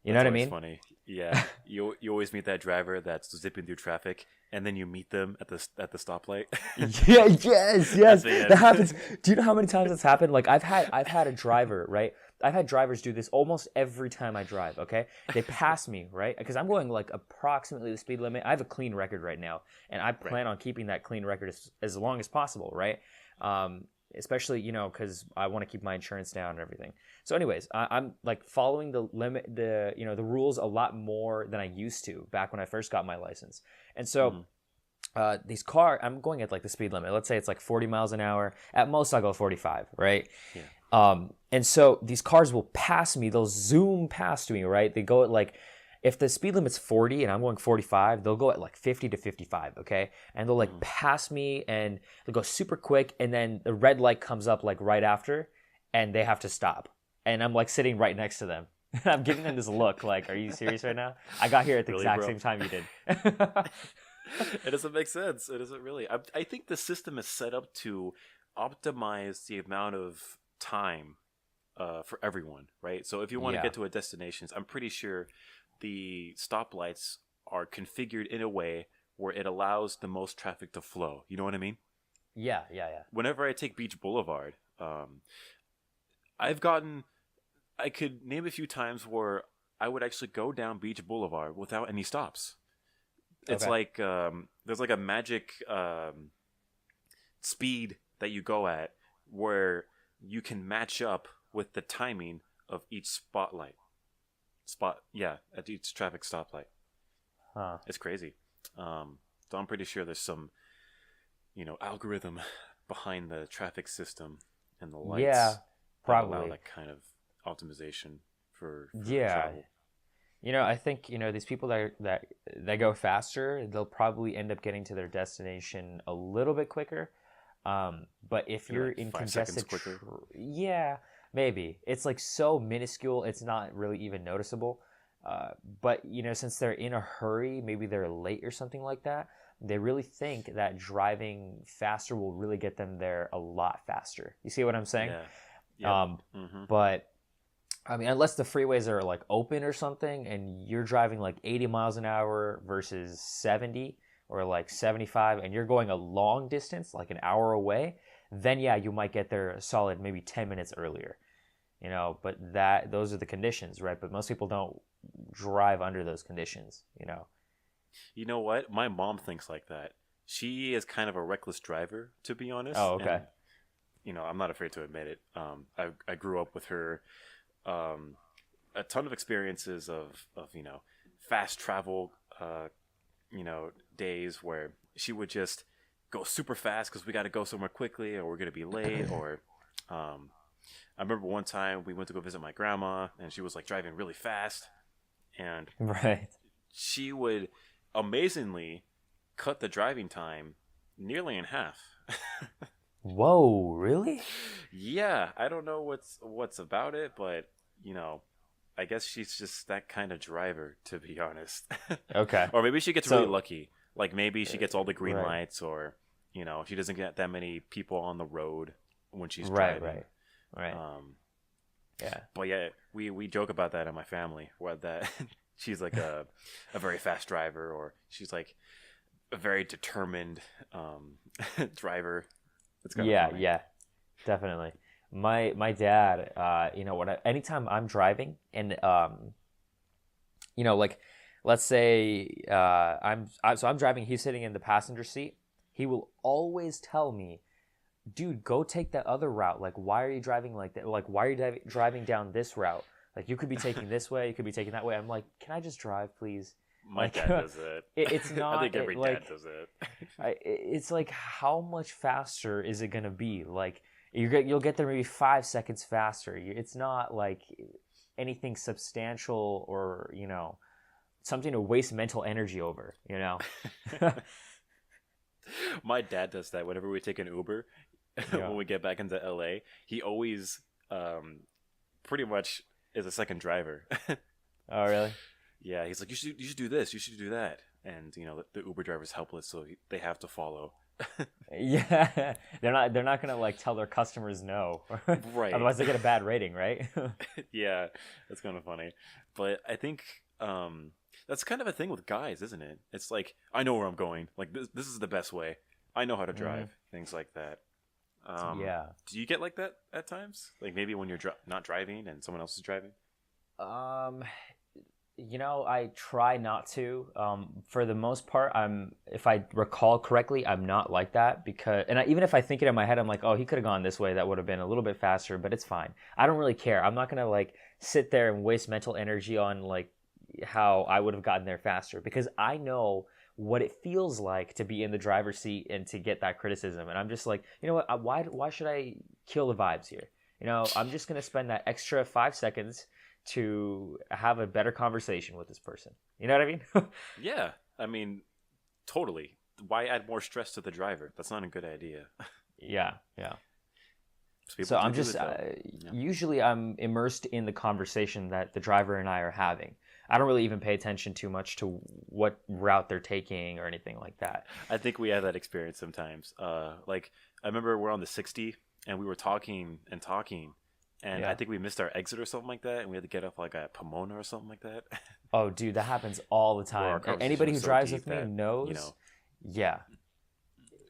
You know That's what I always mean? funny. Yeah, you always meet that driver that's zipping through traffic, and then you meet them at the stoplight Yeah, yes, at yes. the That end. happens. Do you know how many times that's happened? Like I've had a driver, right? I've had drivers do this almost every time I drive, okay? They pass me, right? Because I'm going like approximately the speed limit. I have a clean record right now, and I Right. plan on keeping that clean record as long as possible, right? Especially, because I want to keep my insurance down and everything. So anyways, I'm like following the limit, the rules a lot more than I used to back when I first got my license. And so Hmm. I'm going at like the speed limit. Let's say it's like 40 miles an hour. At most, I'll go 45, right? Yeah. And so these cars will pass me. They'll zoom past me, right? They go at like, if the speed limit's 40 and I'm going 45, they'll go at like 50 to 55, okay? And they'll like Hmm. pass me and they'll go super quick. And then the red light comes up like right after and they have to stop. And I'm like sitting right next to them. I'm giving them this look like, are you serious right now? I got here at the Really, exact bro? same time you did. It doesn't make sense. It doesn't really. I think the system is set up to optimize the amount of time for everyone, right? So if you want to Yeah. get to a destination, I'm pretty sure the stoplights are configured in a way where it allows the most traffic to flow. You know what I mean? Yeah, yeah, yeah. Whenever I take Beach Boulevard, I could name a few times where I would actually go down Beach Boulevard without any stops, It's Okay. like there's like a magic speed that you go at where you can match up with the timing of each at each traffic stoplight. Huh. It's crazy. So I'm pretty sure there's some algorithm behind the traffic system and the Yeah, lights that allow probably. that kind of optimization for Yeah. travel. I think, these people that go faster, they'll probably end up getting to their destination a little bit quicker. But if Maybe you're like in 5 seconds congested, quicker. yeah, maybe it's like so minuscule, it's not really even noticeable. But since they're in a hurry, maybe they're late or something like that. They really think that driving faster will really get them there a lot faster. You see what I'm saying? Yeah. Yep. Um, Mm-hmm. but I mean, unless the freeways are like open or something and you're driving like 80 miles an hour versus 70 or like 75 and you're going a long distance, like an hour away, then yeah, you might get there a solid maybe 10 minutes earlier. But those are the conditions, right? But most people don't drive under those conditions. You know what? My mom thinks like that. She is kind of a reckless driver, to be honest, Oh, okay. and I'm not afraid to admit it. I grew up with her. Um, a ton of experiences of fast travel. Days where she would just go super fast because we got to go somewhere quickly, or we're gonna be late, or I remember one time we went to go visit my grandma, and she was like driving really fast, and Right. she would amazingly cut the driving time nearly in half. Whoa, really? Yeah, I don't know what's about it, but I guess she's just that kind of driver, to be honest. Okay. Or maybe she gets really So, lucky. Like maybe she gets all the green right. lights, or she doesn't get that many people on the road when she's Right, driving. right. Um, Yeah. but yeah, we joke about that in my family, where that she's like a very fast driver, or she's like a very determined driver. It's kind of Yeah, funny. yeah. Definitely. My dad, anytime I'm driving and like let's say I'm driving, he's sitting in the passenger seat, he will always tell me, "Dude, go take that other route. Like why are you driving like that? Like why are you driving down this route? Like you could be taking this way, you could be taking that way." I'm like, "Can I just drive, please?" My Like dad does it. it's I not think every dad like does it. it's like how much faster is it gonna be? Like you'll get there maybe 5 seconds faster. It's not like anything substantial or something to waste mental energy over. My dad does that whenever we take an Uber. Yeah. When we get back into LA, he always pretty much is a second driver. Oh, really? Yeah, he's like, you should do this, you should do that, and the Uber driver's helpless, so they have to follow. Yeah, they're not gonna like tell their customers no, Right. otherwise they get a bad rating, right? Yeah, that's kind of funny, but I think that's kind of a thing with guys, isn't it? It's like, I know where I'm going. Like this is the best way. I know how to Hmm. drive. Things like that. Yeah. Do you get like that at times? Like maybe when you're not driving and someone else is driving? Um, I try not to. For the most part, if I recall correctly, I'm not like that even if I think it in my head, I'm like, oh, he could have gone this way. That would have been a little bit faster, but it's fine. I don't really care. I'm not gonna like sit there and waste mental energy on like how I would have gotten there faster because I know what it feels like to be in the driver's seat and to get that criticism. And I'm just like, you know what? Why should I kill the vibes here? I'm just gonna spend that extra 5 seconds to have a better conversation with this person. You know what I mean? Yeah, I mean, totally. Why add more stress to the driver? That's not a good idea. Yeah, yeah. People So I'm do just it though. Yeah. usually I'm immersed in the conversation that the driver and I are having. I don't really even pay attention too much to what route they're taking or anything like that. I think we have that experience sometimes. Like I remember we're on the 60 and we were talking and talking, and I Yeah. think we missed our exit or something like that, and we had to get off like at Pomona or something like that, Oh, dude, that happens all the where our time. conversation Anybody was who so drives deep with me that knows. Yeah,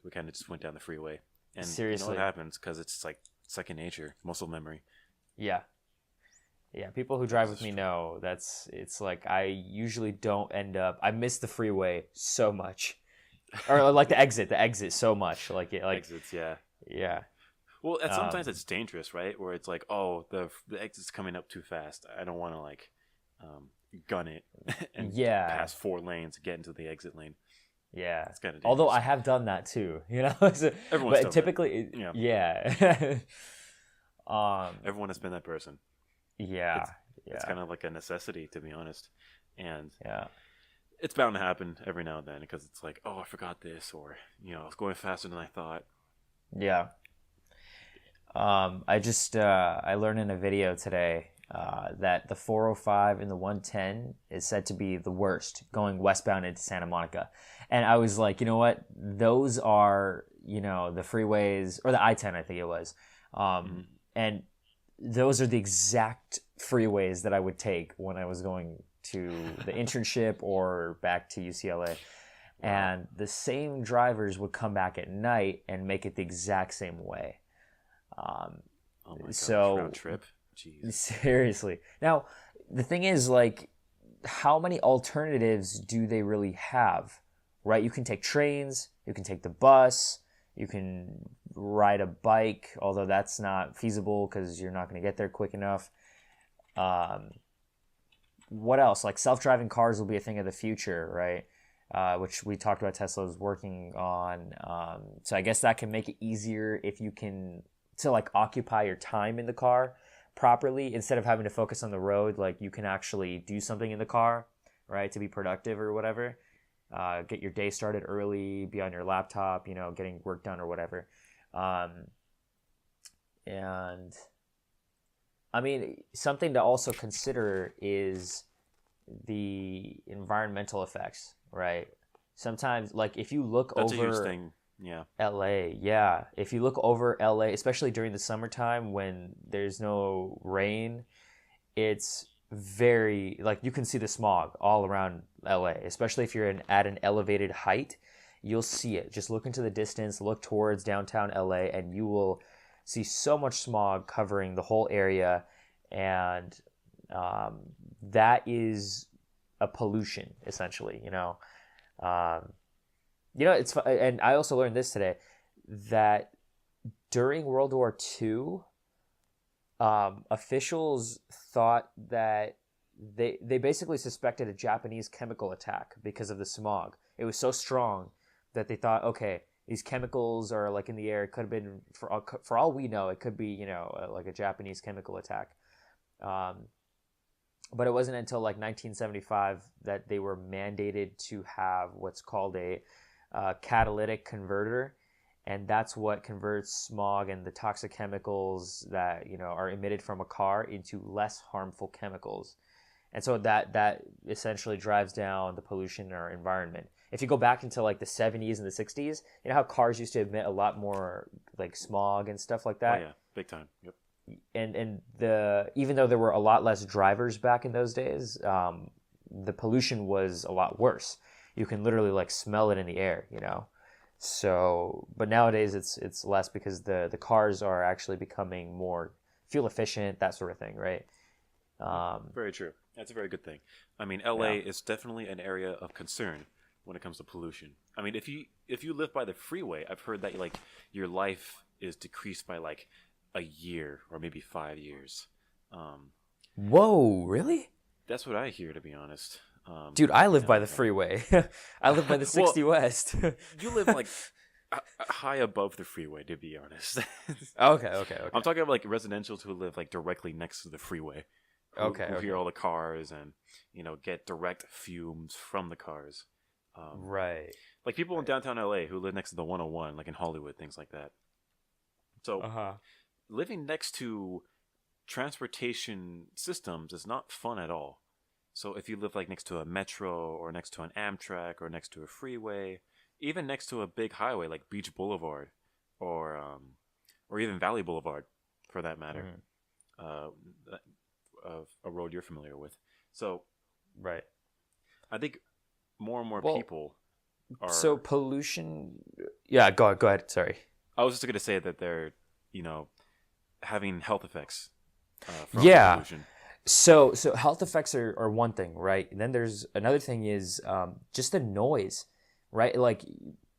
we kind of just went down the freeway, and it seriously. happens because it's like second nature, muscle memory. Yeah. Yeah, people who drive with me know it's like I usually don't end up. I miss the freeway so much, or like the exit so much. Like Exits, yeah. yeah. Well, sometimes it's dangerous, right? Where it's like, oh, the exit's coming up too fast. I don't want to like gun it and pass 4 lanes to get into the exit lane. Yeah, it's kind of dangerous. Although I have done that too, So, Everyone's but typically, yeah. Everyone has been that person. Yeah, it's kind of like a necessity, to be honest, and yeah, it's bound to happen every now and then because it's like, oh, I forgot this, or I was going faster than I thought. Yeah. I learned in a video today that the 405 and the 110 is said to be the worst going westbound into Santa Monica. And I was like, you know what? Those are, the freeways, or the I-10, I think it was. And those are the exact freeways that I would take when I was going to the internship or back to UCLA. And the same drivers would come back at night and make it the exact same way. Oh my gosh, so round trip. Jeez. Seriously. Now, the thing is, like, how many alternatives do they really have? Right? You can take trains, you can take the bus, you can ride a bike, although that's not feasible because you're not going to get there quick enough. What else? Like, self-driving cars will be a thing of the future, right? Which we talked about Tesla's working on. So I guess that can make it easier if you can to like occupy your time in the car properly instead of having to focus on the road. Like you can actually do something in the car, right, to be productive or whatever. Get your day started early, be on your laptop, getting work done or whatever. And I mean, something to also consider is the environmental effects, right? Sometimes, like if you look That's over a huge thing. Yeah. LA, yeah. If you look over LA, especially during the summertime when there's no rain, it's very, like you can see the smog all around LA, especially if you're at an elevated height. You'll see it. Just look into the distance, look towards downtown LA, and you will see so much smog covering the whole area. And that is a pollution, essentially, it's and I also learned this today that during World War II, officials thought that they basically suspected a Japanese chemical attack because of the smog. It was so strong that they thought, okay, these chemicals are like in the air. It could have been, for all we know, it could be like a Japanese chemical attack. But it wasn't until like 1975 that they were mandated to have what's called a catalytic converter, and that's what converts smog and the toxic chemicals that are emitted from a car into less harmful chemicals. And so that essentially drives down the pollution in our environment. If you go back into like the 70s and the 60s, how cars used to emit a lot more like smog and stuff like that. Oh yeah, big time. Yep. And even though there were a lot less drivers back in those days, the pollution was a lot worse. You can literally like smell it in the air, So, but nowadays it's less because the cars are actually becoming more fuel efficient, that sort of thing, right? Very true. That's a very good thing. I mean, LA is definitely an area of concern when it comes to pollution. I mean, if you live by the freeway, I've heard that like your life is decreased by like a year or maybe 5 years. Whoa, really? That's what I hear, to be honest. Dude, I live by the freeway. I live by the 60 West. You live like high above the freeway, to be honest. Okay. I'm talking about like residentials who live like directly next to the freeway. Who hear all the cars and get direct fumes from the cars. Right. Like people in downtown LA who live next to the 101, like in Hollywood, things like that. So living next to transportation systems is not fun at all. So if you live like next to a metro or next to an Amtrak or next to a freeway, even next to a big highway like Beach Boulevard or even Valley Boulevard, for that matter, of a road you're familiar with. So, right. I think more and more people are. So pollution. Yeah, go ahead. Sorry. I was just going to say that they're, having health effects from pollution. So health effects are one thing, right? And then there's another thing is just the noise, right? Like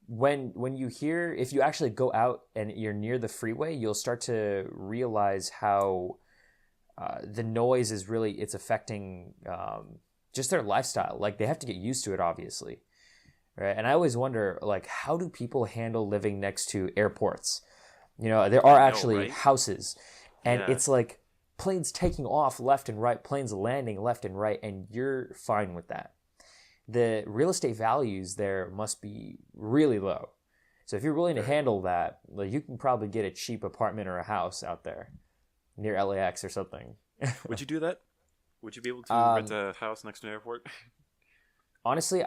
when you hear, if you actually go out and you're near the freeway, you'll start to realize how the noise is really, it's affecting just their lifestyle. Like they have to get used to it, obviously, right? And I always wonder, like, how do people handle living next to airports? You know, there are I know, actually right? houses, and Yeah. it's like planes taking off left and right, planes landing left and right, and you're fine with that. The real estate values there must be really low. So if you're willing to Very low. handle that, like, you can probably get a cheap apartment or a house out there near LAX or something. Would you do that? Would you be able to rent um, a house next to an airport? Honestly,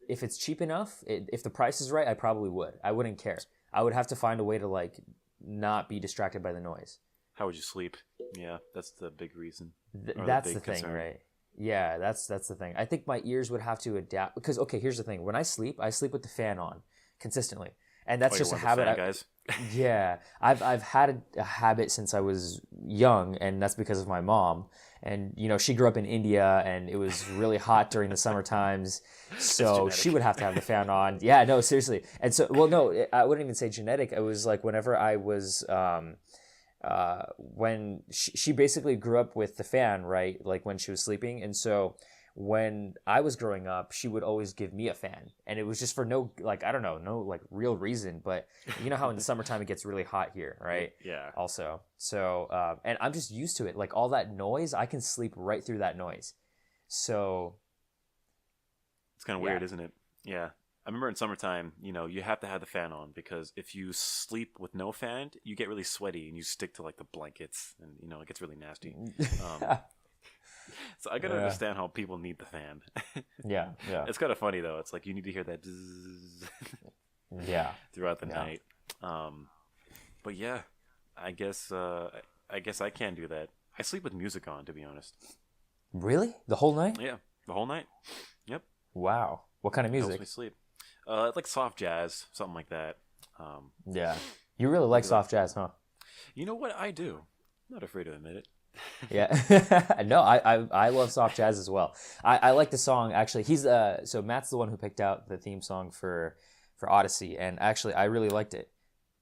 if it's cheap enough, if the price is right, I probably would. I wouldn't care. I would have to find a way to like not be distracted by the noise. How would you sleep? Yeah, that's the big reason. Or That's the big thing, concern. right? Yeah, that's the thing. I think my ears would have to adapt because okay, here's the thing. When I sleep with the fan on consistently, and Oh, that's you're just a one of the habit. fan guys? Yeah, I've had a habit since I was young, and that's because of my mom. And you know, she grew up in India, and it was really hot during the summer times, It's so she genetic. would have to have the fan on. Yeah, no, seriously. And so, well, no, I wouldn't even say genetic. It was like whenever I was when she basically grew up with the fan, right? Like when she was sleeping. And so when I was growing up, she would always give me a fan. And it was just for no, like, I don't know, no like real reason. But you know how in the summertime it gets really hot here, right? Yeah. Also. So, and I'm just used to it. Like all that noise, I can sleep right through that noise. So, It's kind of yeah. weird, isn't it? Yeah. I remember in summertime, you have to have the fan on because if you sleep with no fan, you get really sweaty and you stick to like the blankets and it gets really nasty. Um, so I gotta Yeah. understand how people need the fan. Yeah. Yeah. It's kind of funny though. It's like you need to hear that bzzz Yeah. throughout the Yeah. night. Um, but yeah, I guess I can do that. I sleep with music on, to be honest. Really? The whole night? Yeah, the whole night. Yep, Wow. What kind of it helps music? me sleep. Like soft jazz, something like that. Um, Yeah. You really like maybe like soft jazz, huh? you know what I do. I'm not afraid to admit it. Yeah. No, I love soft jazz as well. I like the song actually. He's so Matt's the one who picked out the theme song for Odyssey, and actually I really liked it.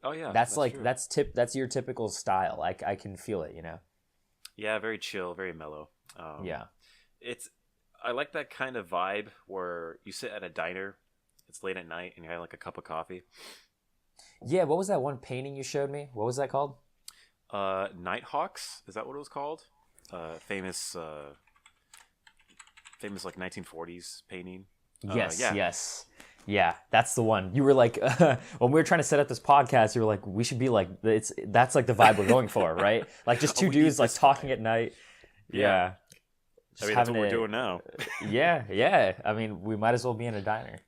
Oh yeah, That's that's like true. that's your typical style. I can feel it, you know. Yeah, very chill, very mellow. Yeah. It's I like that kind of vibe where you sit at a diner. It's late at night and you have like a cup of coffee. Yeah, what was that one painting you showed me? What was that called? Nighthawks, is that what it was called? Famous famous like 1940s painting. Yes, Yeah. yes. Yeah, that's the one. You were like when we were trying to set up this podcast, you were like we should be like that's like the vibe we're going for, right? Like just two We need dudes like this talking vibe. at night. Yeah. Yeah. I Just mean, that's what having we're a- doing now. Yeah, yeah. I mean, we might as well be in a diner.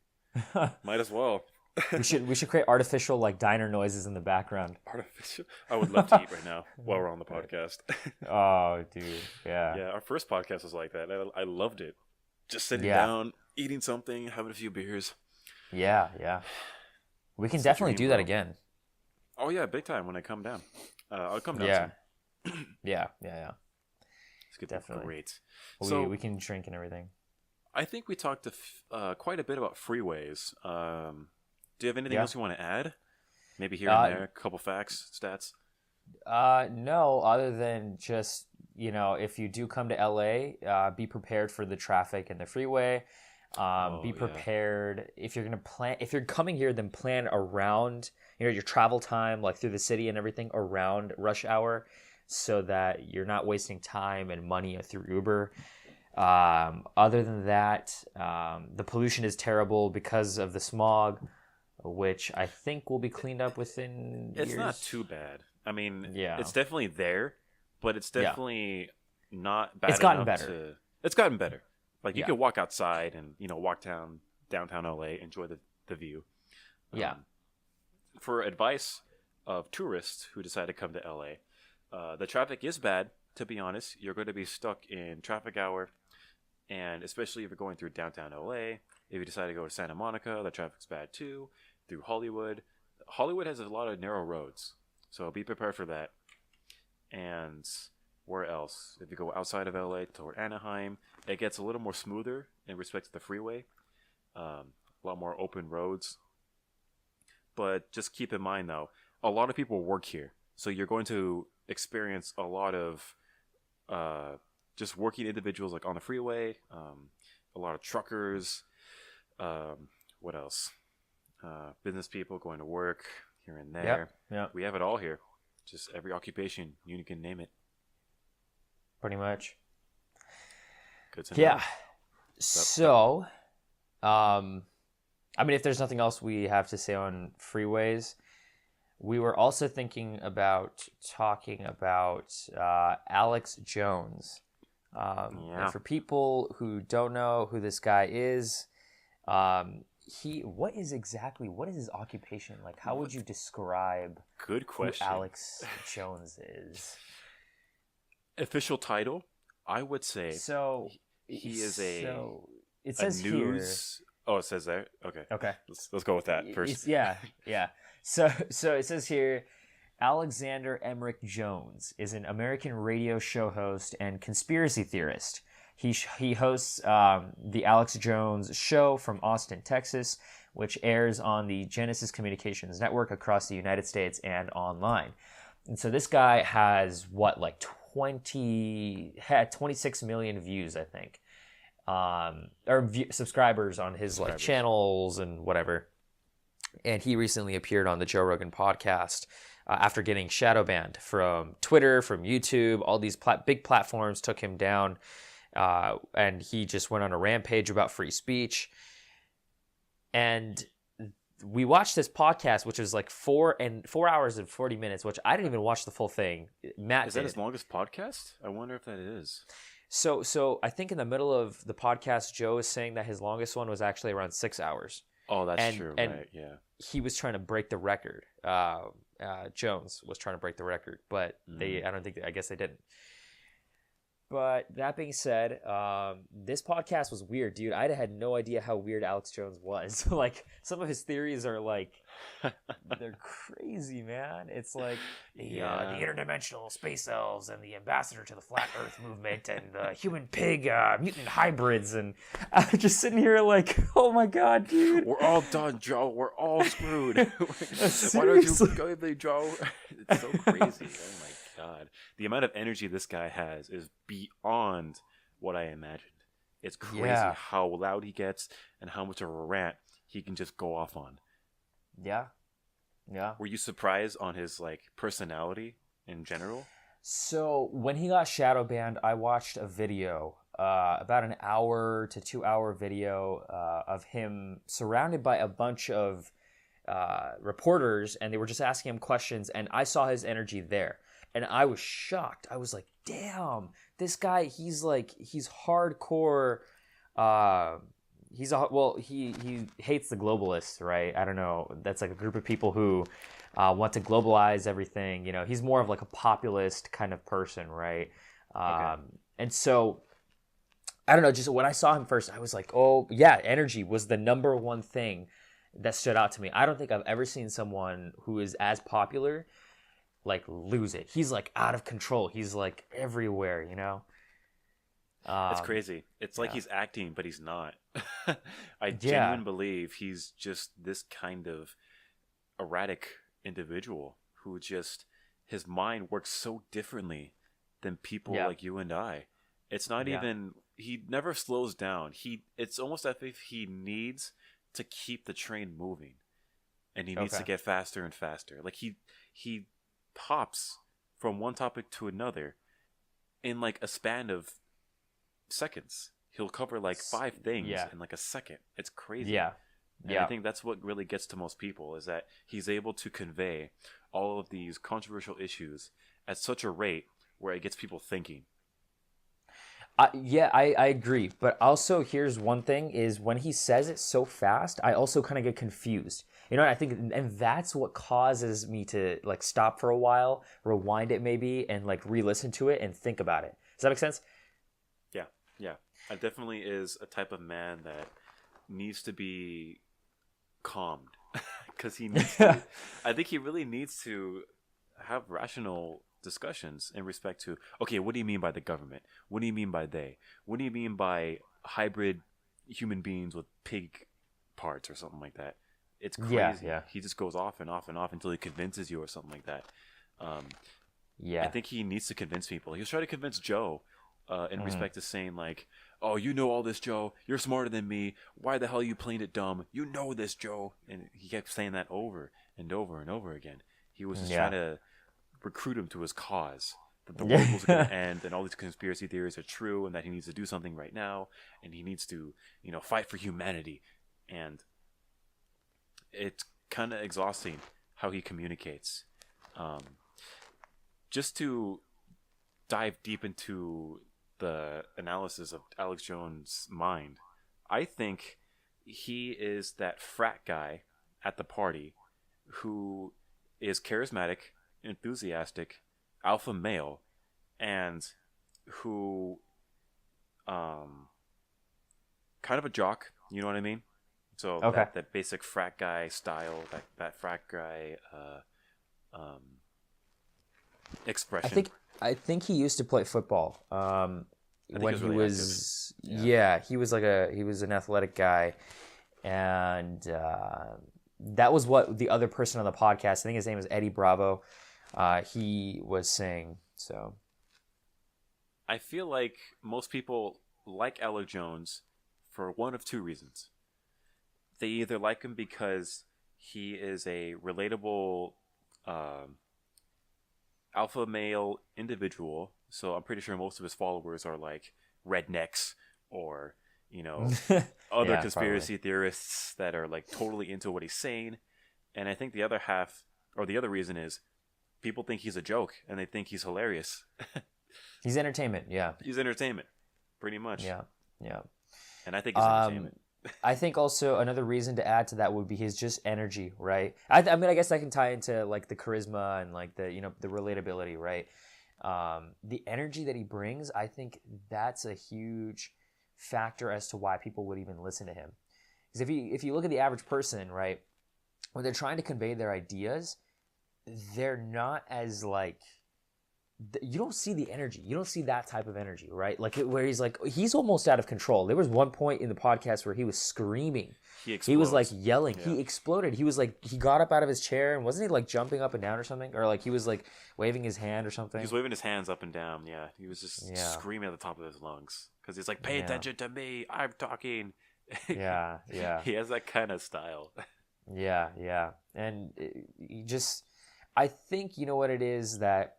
Might as well. We should create artificial like diner noises in the background. Artificial. I would love to eat right now while we're on the podcast. Oh, dude. Yeah. Yeah, our first podcast was like that. I loved it. Just sitting Yeah. down, eating something, having a few beers. Yeah, yeah. We can It's a definitely dream, do that bro. again. Oh yeah, big time when I come down. I'll come down Yeah. soon. Yeah, yeah, It's gonna Definitely. be great. yeah. So We can drink and everything. I think we talked quite a bit about freeways. Do you have anything Yeah. else you want to add? Maybe here Uh, and there, a couple facts, stats. No, other than just, if you do come to LA, be prepared for the traffic and the freeway. Be Yeah. prepared if you're coming here, then plan around, your travel time, like through the city and everything around rush hour so that you're not wasting time and money through Uber. Other than that, the pollution is terrible because of the smog, which I think will be cleaned up within It's years. not too bad. I mean, Yeah. it's definitely there, but it's Yeah. definitely not bad It's gotten enough better. It's gotten better. Like you Yeah. can walk outside and walk downtown LA, enjoy the view. Yeah. For advice of tourists who decide to come to LA, the traffic is bad. To be honest, you're going to be stuck in traffic hour, and especially if you're going through downtown LA. If you decide to go to Santa Monica, the traffic's bad too. Through Hollywood, Hollywood has a lot of narrow roads, so be prepared for that. And Where else? If you go outside of LA toward Anaheim, it gets a little more smoother in respect to the freeway. A lot more open roads. But just keep in mind, though, a lot of people work here. So you're going to experience a lot of just working individuals like on the freeway, a lot of truckers, what else? Business people going to work here and there. Yeah. We have it all here. Just every occupation, you can name it. Pretty much. Good to know. Yeah. So, I mean, if there's nothing else we have to say on Freeways, we were also thinking about talking about Alex Jones. And for people who don't know who this guy is, what is his occupation? Like, how would you describe Good question. who Alex Jones is? Official title, I would say. So he is it says news. Here. Oh, it says there. Okay. Let's go with that first. Yeah. So it says here, Alexander Emmerich Jones is an American radio show host and conspiracy theorist. He hosts the Alex Jones Show from Austin, Texas, which airs on the Genesis Communications Network across the United States and online. And so this guy has 26 million views, I think, subscribers on his like channels and whatever. And he recently appeared on the Joe Rogan podcast after getting shadow banned from Twitter, from YouTube. All these big platforms took him down, and he just went on a rampage about free speech. And we watched this podcast, which was like 4 hours and 40 minutes, which I didn't even watch the full thing. Matt, is that his longest podcast? I wonder if that is. So I think in the middle of the podcast, Joe is saying that his longest one was actually around 6 hours. Oh, that's true. Right? Yeah. He was trying to break the record. Jones was trying to break the record, but I guess they didn't. But that being said, this podcast was weird, dude. I had no idea how weird Alex Jones was. Like, some of his theories are like, they're crazy, man. It's like the interdimensional space elves and the ambassador to the flat earth movement and the human pig mutant hybrids. And I'm just sitting here like, oh my God, dude. We're all done, Joe. We're all screwed. Why don't you go with me, Joe? It's so crazy. Oh my God. The amount of energy this guy has is beyond what I imagined. It's crazy how loud he gets and how much of a rant he can just go off on. Yeah. Were you surprised on his like personality in general? So when he got shadow banned, I watched a video, about an hour to 2 hour video of him surrounded by a bunch of reporters, and they were just asking him questions, and I saw his energy there. And I was shocked. I was like, damn, this guy, he's hardcore. He hates the globalists, right? I don't know. That's like a group of people who want to globalize everything. You know, he's more of like a populist kind of person, right? Okay. And so, I don't know, just when I saw him first, I was like, oh, yeah, energy was the number one thing that stood out to me. I don't think I've ever seen someone who is as popular like lose it. He's like out of control. He's like everywhere, you know? It's crazy. It's like he's acting, but he's not. I genuinely believe he's just this kind of erratic individual who just, his mind works so differently than people like you and I. It's not even, he never slows down. It's almost as if he needs to keep the train moving, and he needs to get faster and faster. Like he hops from one topic to another in like a span of seconds. He'll cover like 5 things in like a second. It's crazy. And I think that's what really gets to most people, is that he's able to convey all of these controversial issues at such a rate where it gets people thinking. I agree. But also, here's one thing, is when he says it so fast, I also kind of get confused. You know, I think, and that's what causes me to like stop for a while, rewind it maybe, and like re-listen to it and think about it. Does that make sense? Yeah. I definitely is a type of man that needs to be calmed, because he needs to, I think he really needs to have rational discussions in respect to, okay, what do you mean by the government? What do you mean by they? What do you mean by hybrid human beings with pig parts or something like that? It's crazy. Yeah. He just goes off and off and off until he convinces you or something like that. Yeah. I think he needs to convince people. He was trying to convince Joe in respect to saying like, oh, you know all this, Joe. You're smarter than me. Why the hell are you playing it dumb? You know this, Joe. And he kept saying that over and over and over again. He was just trying to recruit him to his cause. That the world was going to end and all these conspiracy theories are true and that he needs to do something right now and he needs to, fight for humanity. And it's kind of exhausting how he communicates. Just to dive deep into the analysis of Alex Jones' mind, I think he is that frat guy at the party who is charismatic, enthusiastic, alpha male, and who kind of a jock, you know what I mean? So that basic frat guy style, that frat guy expression. I think he used to play football. When he was he was an athletic guy, and that was what the other person on the podcast, I think his name is Eddie Bravo, he was saying. So I feel like most people like Alex Jones for one of two reasons. They either like him because he is a relatable alpha male individual, so I'm pretty sure most of his followers are like rednecks or other conspiracy theorists that are like totally into what he's saying. And I think the other half, or the other reason, is people think he's a joke and they think he's hilarious. He's entertainment. He's entertainment, pretty much. Yeah And I think he's entertainment. I think also another reason to add to that would be his just energy, right? I mean, I guess that can tie into like the charisma and like the the relatability, right? The energy that he brings, I think that's a huge factor as to why people would even listen to him. Because if you look at the average person, right, when they're trying to convey their ideas, they're not as like, you don't see the energy. You don't see that type of energy, right? Like where he's almost out of control. There was one point in the podcast where he was screaming. He was like yelling. Yeah. He exploded. He was like, he got up out of his chair and wasn't he like jumping up and down or something? Or like he was like waving his hand or something. He was waving his hands up and down. Yeah. He was just screaming at the top of his lungs because he's like, pay attention to me. I'm talking. Yeah. He has that kind of style. Yeah. And I think, you know what it is, that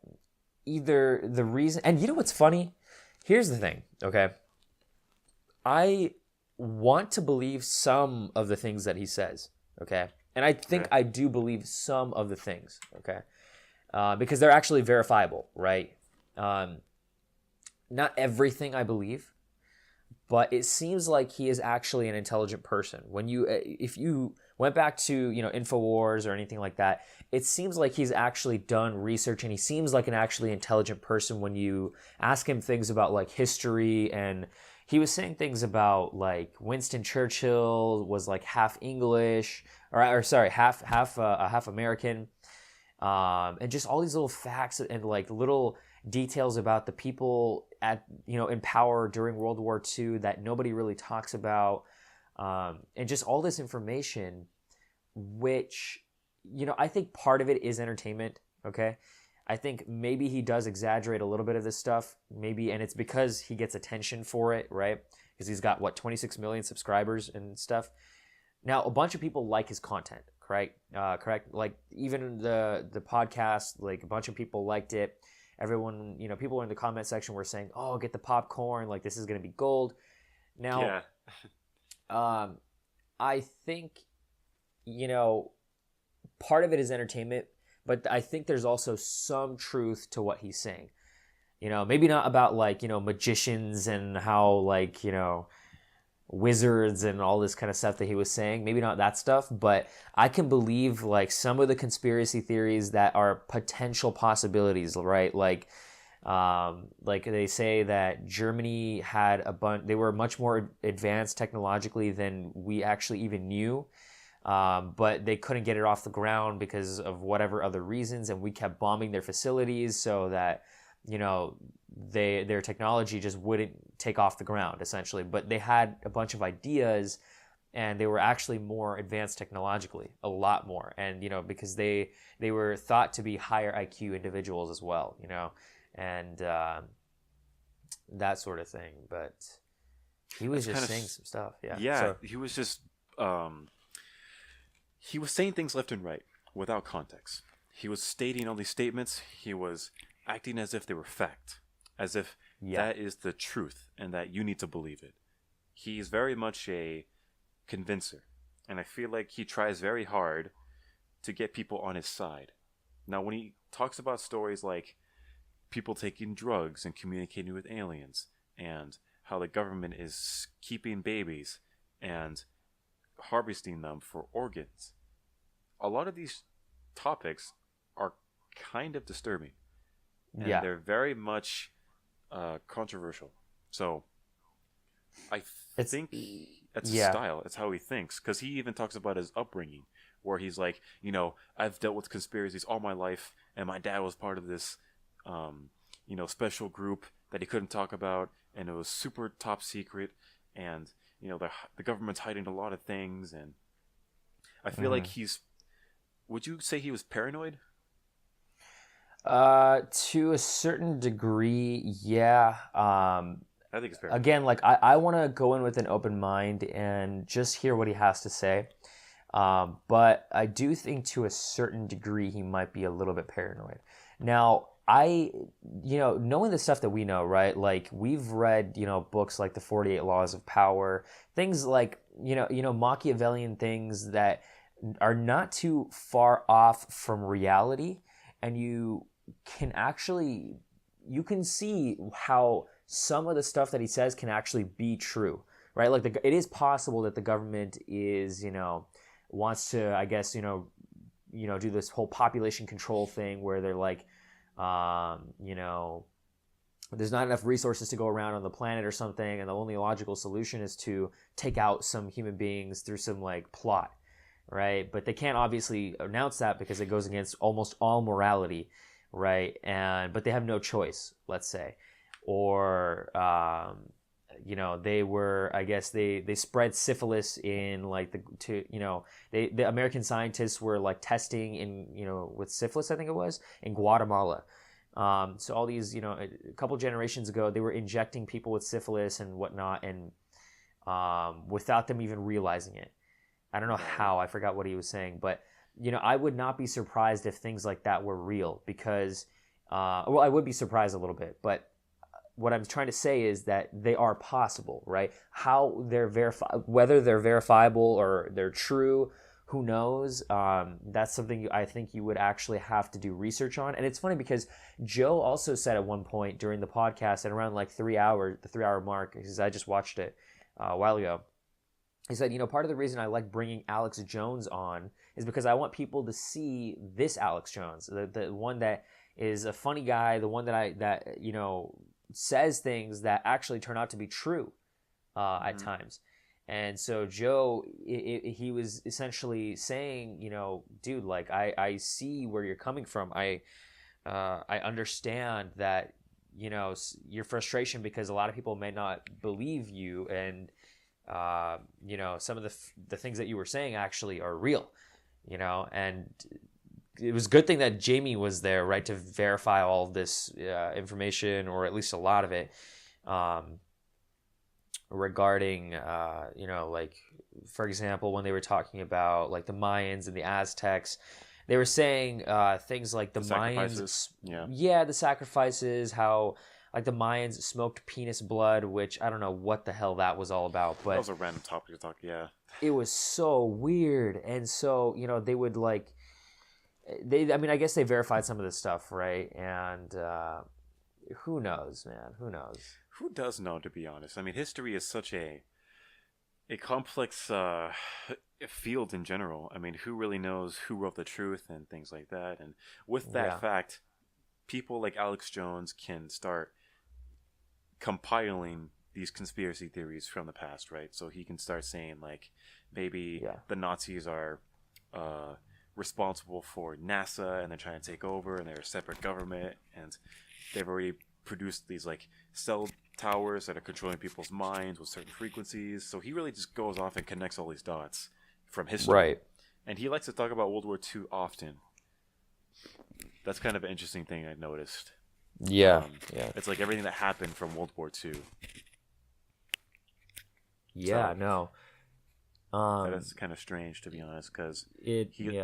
either the reason, and you know what's funny? Here's the thing, okay? I want to believe some of the things that he says, okay? And I think I do believe some of the things, okay? Because they're actually verifiable, right? Not everything I believe, but it seems like he is actually an intelligent person. If you went back to, InfoWars or anything like that, it seems like he's actually done research and he seems like an actually intelligent person when you ask him things about like history. And he was saying things about like Winston Churchill was like half English or sorry, half American. And just all these little facts and like little details about the people in power during World War II that nobody really talks about. And just all this information, which, I think part of it is entertainment, okay? I think maybe he does exaggerate a little bit of this stuff, maybe, and it's because he gets attention for it, right? Because he's got, 26 million subscribers and stuff. Now, a bunch of people like his content, correct? Like, even the podcast, like, a bunch of people liked it. Everyone, people in the comment section were saying, oh, get the popcorn, like, this is going to be gold. Now, I think, part of it is entertainment, but I think there's also some truth to what he's saying. Maybe not about like, magicians and how like, wizards and all this kind of stuff that he was saying. Maybe not that stuff, but I can believe like some of the conspiracy theories that are potential possibilities, right? Like they say that Germany had they were much more advanced technologically than we actually even knew. but they couldn't get it off the ground because of whatever other reasons, and we kept bombing their facilities so that their technology just wouldn't take off the ground, essentially. But they had a bunch of ideas, and they were actually more advanced technologically, a lot more, and because they were thought to be higher IQ individuals as well, and that sort of thing. But he was just saying some stuff. Yeah, he was just he was saying things left and right without context. He was stating all these statements. He was acting as if they were fact, as if that is the truth and that you need to believe it. He's very much a convincer, and I feel like he tries very hard to get people on his side. Now, when he talks about stories like people taking drugs and communicating with aliens, and how the government is keeping babies and harvesting them for organs, a lot of these topics are kind of disturbing, and they're very much controversial. So I think that's his style. It's how he thinks, because he even talks about his upbringing, where he's like, I've dealt with conspiracies all my life, and my dad was part of this special group that he couldn't talk about, and it was super top secret, and the government's hiding a lot of things. And I feel like would you say he was paranoid? To a certain degree, yeah. I think it's paranoid. Again, like I want to go in with an open mind and just hear what he has to say. But I do think to a certain degree he might be a little bit paranoid. Now, knowing the stuff that we know, right? Like we've read, books like the 48 Laws of Power, things like, Machiavellian things that are not too far off from reality. And you can see how some of the stuff that he says can actually be true, right? Like it is possible that the government is, wants to, I guess, do this whole population control thing where they're like, there's not enough resources to go around on the planet or something, and the only logical solution is to take out some human beings through some like plot, right? But they can't obviously announce that because it goes against almost all morality, right? But they have no choice, let's say. Or they were, I guess they spread syphilis in like the American scientists were like testing in with syphilis, I think it was, in Guatemala. So all these a couple generations ago, they were injecting people with syphilis and whatnot, and without them even realizing it. I don't know how, I forgot what he was saying, but I would not be surprised if things like that were real, because I would be surprised a little bit, but what I'm trying to say is that they are possible, right? How they're whether they're verifiable or they're true, who knows? That's something I think you would actually have to do research on. And it's funny because Joe also said at one point during the podcast, at around like the 3-hour mark, because I just watched it a while ago, he said, part of the reason I like bringing Alex Jones on is because I want people to see this Alex Jones, the one that is a funny guy, the one that says things that actually turn out to be true at times. And so Joe, he was essentially saying, dude, like I see where you're coming from. I understand that, your frustration because a lot of people may not believe you, and some of the things that you were saying actually are real, and it was a good thing that Jamie was there, right, to verify all of this information, or at least a lot of it, regarding, like, for example, when they were talking about, like, the Mayans and the Aztecs, they were saying things like the Mayans... the sacrifices, how, like, the Mayans smoked penis blood, which I don't know what the hell that was all about, but... That was a random topic to talk, It was so weird, and so, they would, like... I guess they verified some of this stuff, right? And who knows, man? Who knows? Who does know, to be honest? I mean, history is such a complex field in general. I mean, who really knows who wrote the truth and things like that? And with that fact, people like Alex Jones can start compiling these conspiracy theories from the past, right? So he can start saying like maybe Yeah. the Nazis are responsible for NASA and they're trying to take over and they're a separate government and they've already produced these like cell towers that are controlling people's minds with certain frequencies. So he really just goes off and connects all these dots from history. Right. And he likes to talk about World War II often. That's kind of an interesting thing I noticed. Yeah. It's like everything that happened from World War II. Yeah, So, no. that's kind of strange, to be honest, because he he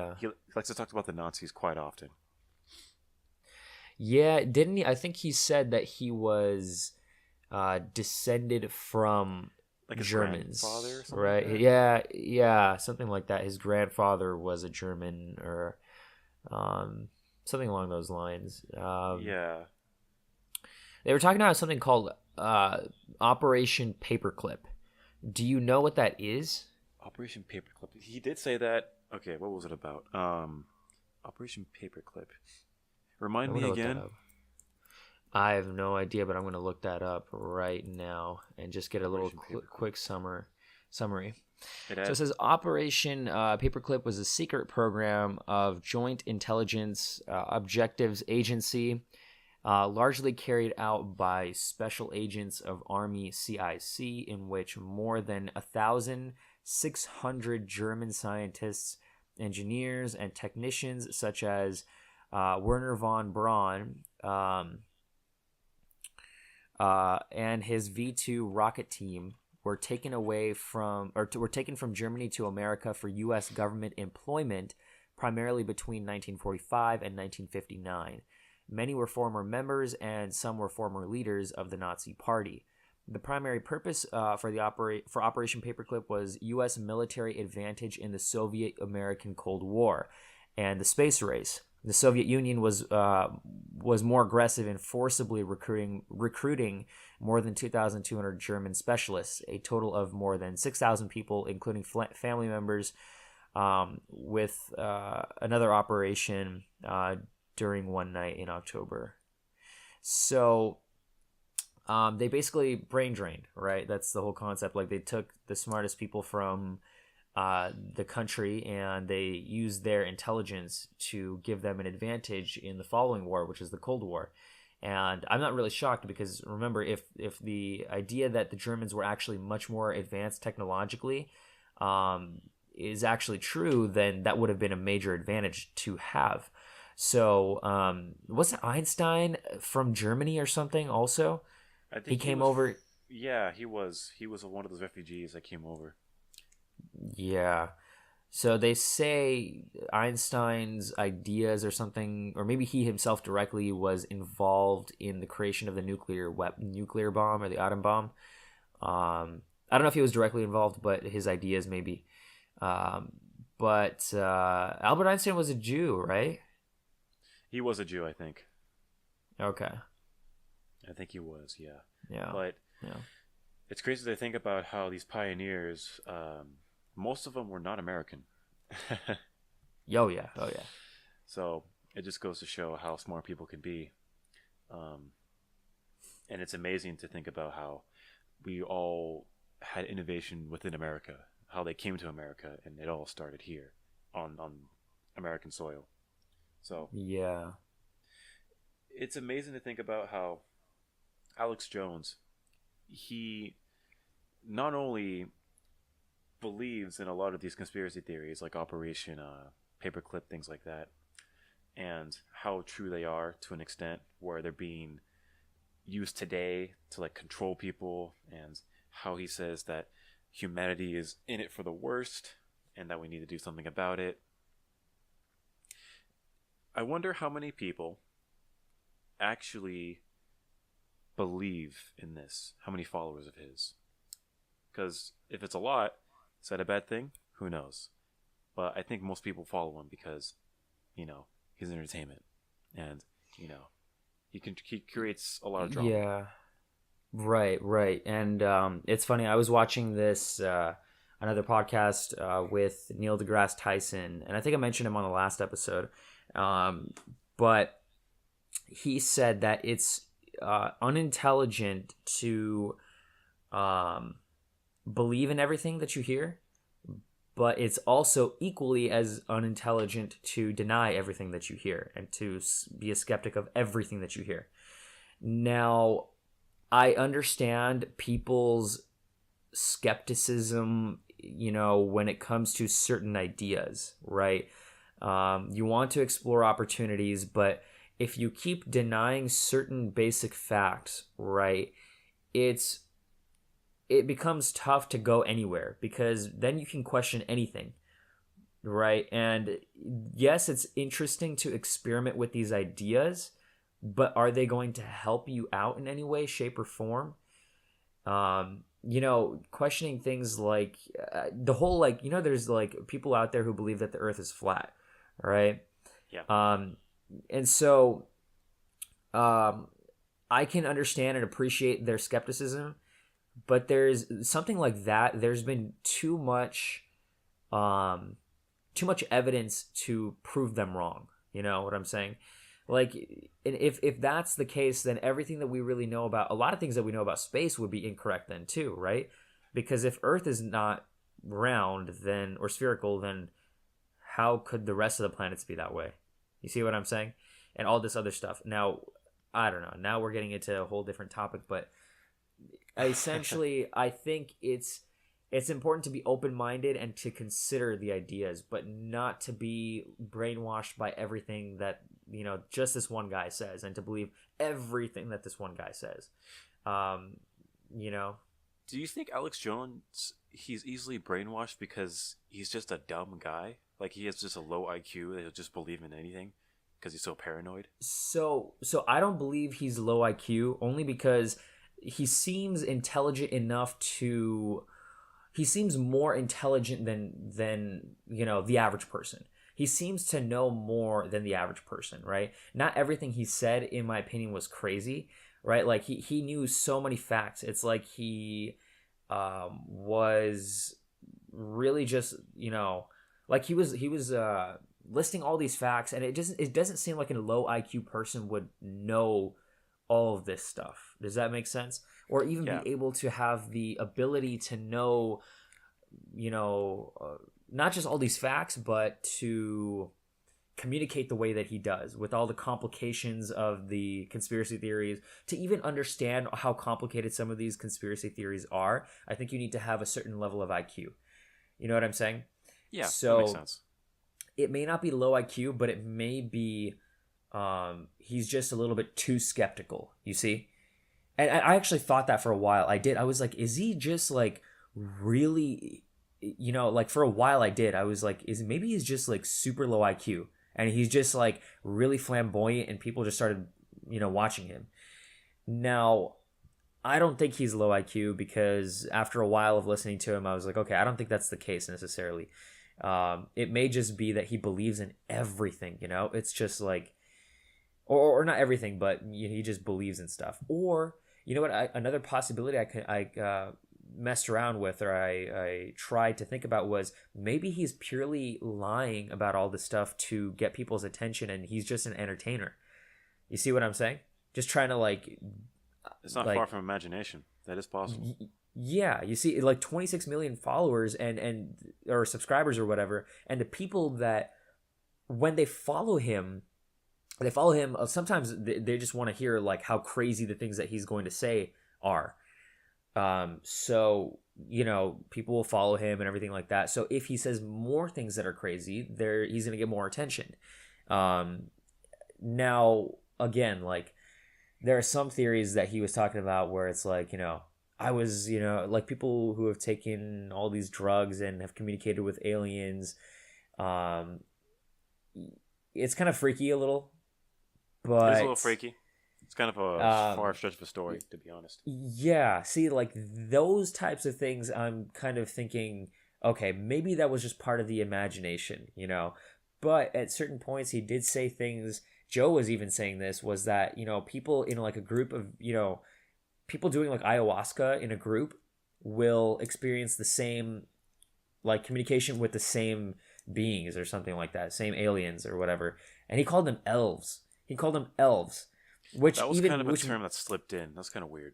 likes to talk about the Nazis quite often. Yeah, didn't he? I think he said that he was descended from Like his Germans, grandfather or something right? like that? Yeah, something like that. His grandfather was a German, or something along those lines. Yeah. They were talking about something called Operation Paperclip. Do you know what that is? Operation Paperclip. He did say that. Okay, what was it about? Operation Paperclip. Remind I'm me gonna look that again. up. I have no idea, but I'm going to look that up right now and just get a little quick summary. So it says Operation Paperclip was a secret program of Joint Intelligence Objectives Agency, largely carried out by special agents of Army CIC, in which more than 1,600 German scientists, engineers, and technicians such as Werner von Braun and his V-2 rocket team were taken from Germany to America for U.S. government employment, primarily between 1945 and 1959. Many were former members, and some were former leaders of the Nazi Party. The primary purpose for Operation Paperclip was U.S. military advantage in the Soviet-American Cold War and the space race. The Soviet Union was more aggressive in forcibly recruiting more than 2,200 German specialists, a total of more than 6,000 people, including family members, with another operation during one night in October. So they basically brain drained, right? That's the whole concept. Like, they took the smartest people from the country and they used their intelligence to give them an advantage in the following war, which is the Cold War. And I'm not really shocked, because remember, if the idea that the Germans were actually much more advanced technologically is actually true, then that would have been a major advantage to have. So wasn't Einstein from Germany or something also? I think he came over. Yeah, he was one of those refugees that came over. Yeah. So they say Einstein's ideas or something, or maybe he himself directly was involved in the creation of the nuclear bomb or the atom bomb. I don't know if he was directly involved, but his ideas maybe. But Albert Einstein was a Jew, right? He was a Jew, I think. Okay. I think he was, yeah. Yeah. But yeah. It's crazy to think about how these pioneers, most of them were not American. Oh yeah. So it just goes to show how smart people can be. And it's amazing to think about how we all had innovation within America, how they came to America, and it all started here on American soil. So yeah, it's amazing to think about how Alex Jones, he not only believes in a lot of these conspiracy theories like Operation Paperclip, things like that, and how true they are to an extent, where they're being used today to like control people, and how he says that humanity is in it for the worst and that we need to do something about it. I wonder how many people actually believe in this, how many followers of his. Because if it's a lot, is that a bad thing? Who knows? But I think most people follow him because, he's entertainment, and he creates a lot of drama. Yeah, right. And it's funny. I was watching this another podcast with Neil deGrasse Tyson, and I think I mentioned him on the last episode. But he said that it's unintelligent to um, believe in everything that you hear, but it's also equally as unintelligent to deny everything that you hear and to be a skeptic of everything that you hear. Now, I understand people's skepticism, when it comes to certain ideas, right? You want to explore opportunities, but if you keep denying certain basic facts, right, it becomes tough to go anywhere because then you can question anything, right? And yes, it's interesting to experiment with these ideas, but are they going to help you out in any way, shape, or form? Questioning things like the whole, there's like people out there who believe that the earth is flat, right? Yeah. And so I can understand and appreciate their skepticism, but there's something like that. There's been too much evidence to prove them wrong. You know what I'm saying? Like, and if that's the case, then everything that we really know about, a lot of things that we know about space would be incorrect then too, right? Because if Earth is not round then or spherical, then how could the rest of the planets be that way? You see what I'm saying? And all this other stuff. Now, I don't know. Now we're getting into a whole different topic, but essentially, I think it's important to be open-minded and to consider the ideas, but not to be brainwashed by everything that, just this one guy says, and to believe everything that this one guy says. Do you think Alex Jones, he's easily brainwashed because he's just a dumb guy? Like, he has just a low IQ that he'll just believe in anything because he's so paranoid? So I don't believe he's low IQ, only because he seems intelligent enough to... He seems more intelligent than the average person. He seems to know more than the average person, right? Not everything he said, in my opinion, was crazy, right? Like, he knew so many facts. It's like he was really just, like he was listing all these facts, and it doesn't seem like a low IQ person would know all of this stuff. Does that make sense? Or even be able to have the ability to know, not just all these facts, but to communicate the way that he does with all the complications of the conspiracy theories, to even understand how complicated some of these conspiracy theories are. I think you need to have a certain level of IQ. You know what I'm saying? Yeah, so that makes sense. It may not be low IQ, but it may be he's just a little bit too skeptical, you see? And I actually thought that for a while. I was like, is he just like really, like for a while I did. I was like, maybe he's just like super low IQ and he's just like really flamboyant and people just started, watching him. Now, I don't think he's low IQ because after a while of listening to him, I was like, okay, I don't think that's the case necessarily. It may just be that he believes in everything, It's just like, or not everything, but he just believes in stuff. Or you know what? Another possibility I messed around with, or I tried to think about, was maybe he's purely lying about all this stuff to get people's attention, and he's just an entertainer. You see what I'm saying? Just trying to like. It's not far from imagination. That is possible. Yeah, you see, like 26 million followers and or subscribers or whatever, and the people that when they follow him. Sometimes they just want to hear like how crazy the things that he's going to say are. So people will follow him and everything like that. So if he says more things that are crazy, he's going to get more attention. Now again, like there are some theories that he was talking about where it's like, I was, like people who have taken all these drugs and have communicated with aliens. It's kind of freaky a little. But it's a little freaky. It's kind of a far stretch of a story, to be honest. Yeah, see, like those types of things, I'm kind of thinking, okay, maybe that was just part of the imagination, But at certain points, he did say things. Joe was even saying this, was that, people in like a group of, people doing like ayahuasca in a group will experience the same, like communication with the same beings or something like that, same aliens or whatever. And he called them elves. Which that was even, kind of a term that slipped in. That's kind of weird.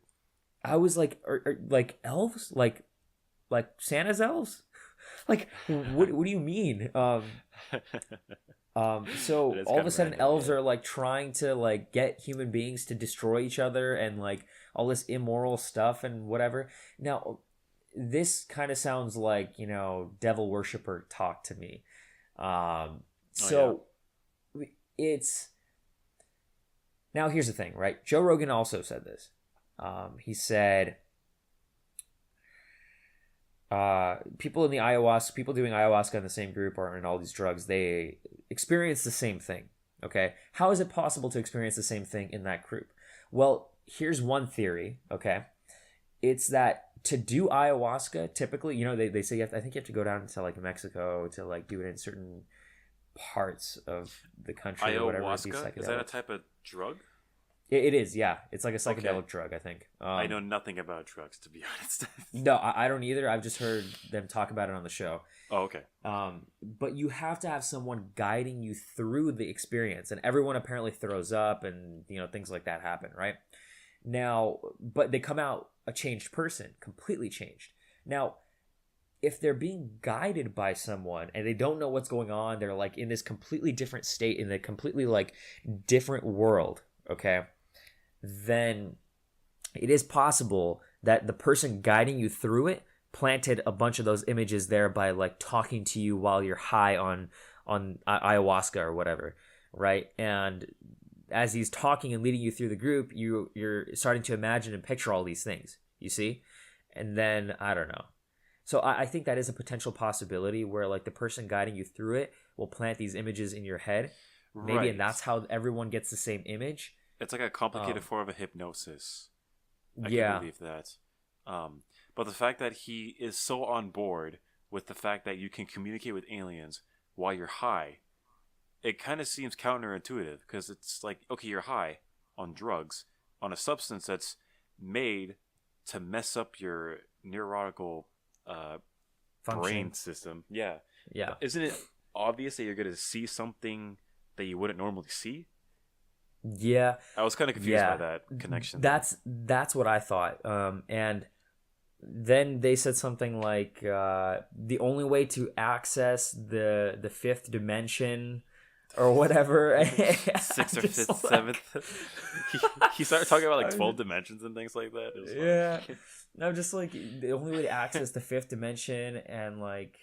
I was like, like elves, like Santa's elves, like what do you mean? That So is all of kind a of sudden, random, elves yeah. are like trying to like get human beings to destroy each other and like all this immoral stuff and whatever. Now, this kind of sounds like devil worshiper talk to me. Um, Oh yeah. so it's now here's the thing, right? Joe Rogan also said this. He said people in the ayahuasca, people doing ayahuasca in the same group or in all these drugs, they experience the same thing. Okay, how is it possible to experience the same thing in that group? Well, here's one theory. Okay, it's that to do ayahuasca, typically, they say I think you have to go down to like Mexico to like do it in certain parts of the country or whatever with these Ayahuasca, is that a psychedelics. type of drug? It is, yeah. It's like a Okay. psychedelic drug, I think. I know nothing about drugs, to be honest. No, I don't either. I've just heard them talk about it on the show. Oh, okay. But you have to have someone guiding you through the experience, and everyone apparently throws up, and things like that happen, right? Now, but they come out a changed person, completely changed. Now, if they're being guided by someone and they don't know what's going on, they're like in this completely different state, in a completely like different world, okay? Then it is possible that the person guiding you through it planted a bunch of those images there by like talking to you while you're high on ayahuasca or whatever, right? And as he's talking and leading you through the group, you're starting to imagine and picture all these things, you see? And then I don't know. So I think that is a potential possibility where like the person guiding you through it will plant these images in your head, maybe, and Right. that's how everyone gets the same image. It's like a complicated um form of hypnosis. I can yeah. believe that. But the fact that he is so on board with the fact that you can communicate with aliens while you're high, it kind of seems counterintuitive because it's like, okay, you're high on drugs, on a substance that's made to mess up your neurological Function. brain system. Yeah. Yeah. Isn't it obvious that you're going to see something that you wouldn't normally see? Yeah. I was kind of confused by Yeah. that connection there. That's what I thought. And then they said something like the only way to access the fifth dimension or whatever. I'm Sixth or just fifth, like, seventh. he started talking about like I'm 12 dimensions and things like that. It was yeah. funny. I'm just like the only way to access the fifth dimension and like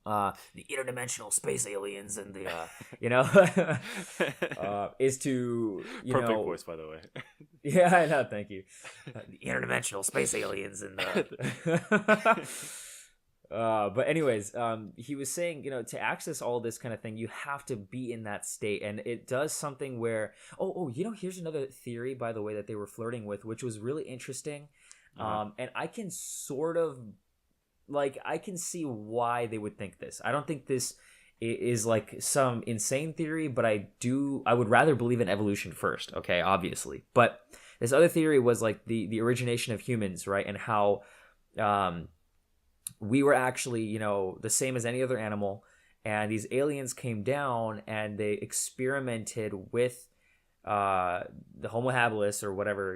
the interdimensional space aliens and the is to Perfect voice, by the way. yeah, I know, thank you. The interdimensional space aliens and the but anyways, he was saying, to access all this kind of thing, you have to be in that state, and it does something where, here's another theory, by the way, that they were flirting with, which was really interesting. And I can sort of like I can see why they would think this. I don't think this is like some insane theory, but I would rather believe in evolution first, okay, obviously. But this other theory was like the origination of humans, right? And how we were actually, the same as any other animal, and these aliens came down and they experimented with the Homo habilis or whatever,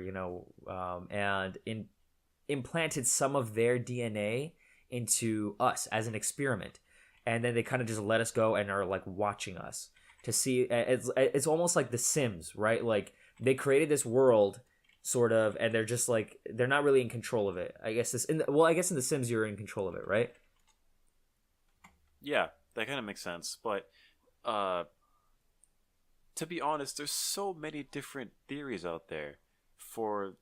and implanted some of their DNA into us as an experiment, and then they kind of just let us go and are like watching us to see. It's almost like The Sims, right? Like they created this world sort of, and they're just like they're not really in control of it. I guess in The Sims you're in control of it, right? Yeah, that kind of makes sense. But to be honest, there's so many different theories out there for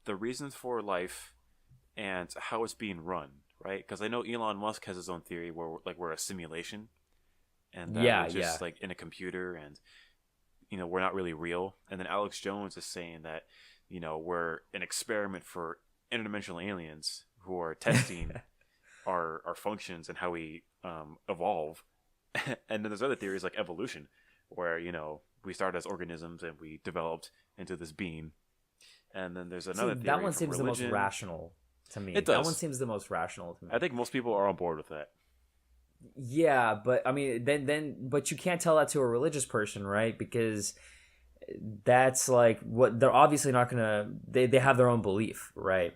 the reasons for life and how it's being run, right? Because I know Elon Musk has his own theory where we're a simulation and that we're Yeah, yeah. just like in a computer and we're not really real. And then Alex Jones is saying that we're an experiment for interdimensional aliens who are testing our functions and how we evolve. And then there's other theories like evolution where we started as organisms and we developed into this being. And then there's another See, theory that one from seems religion. the most rational to me. It That one does. seems the most rational to me. I think most people are on board with that. Yeah, but I mean, but you can't tell that to a religious person, right? Because that's like what they're obviously not gonna. They have their own belief, right?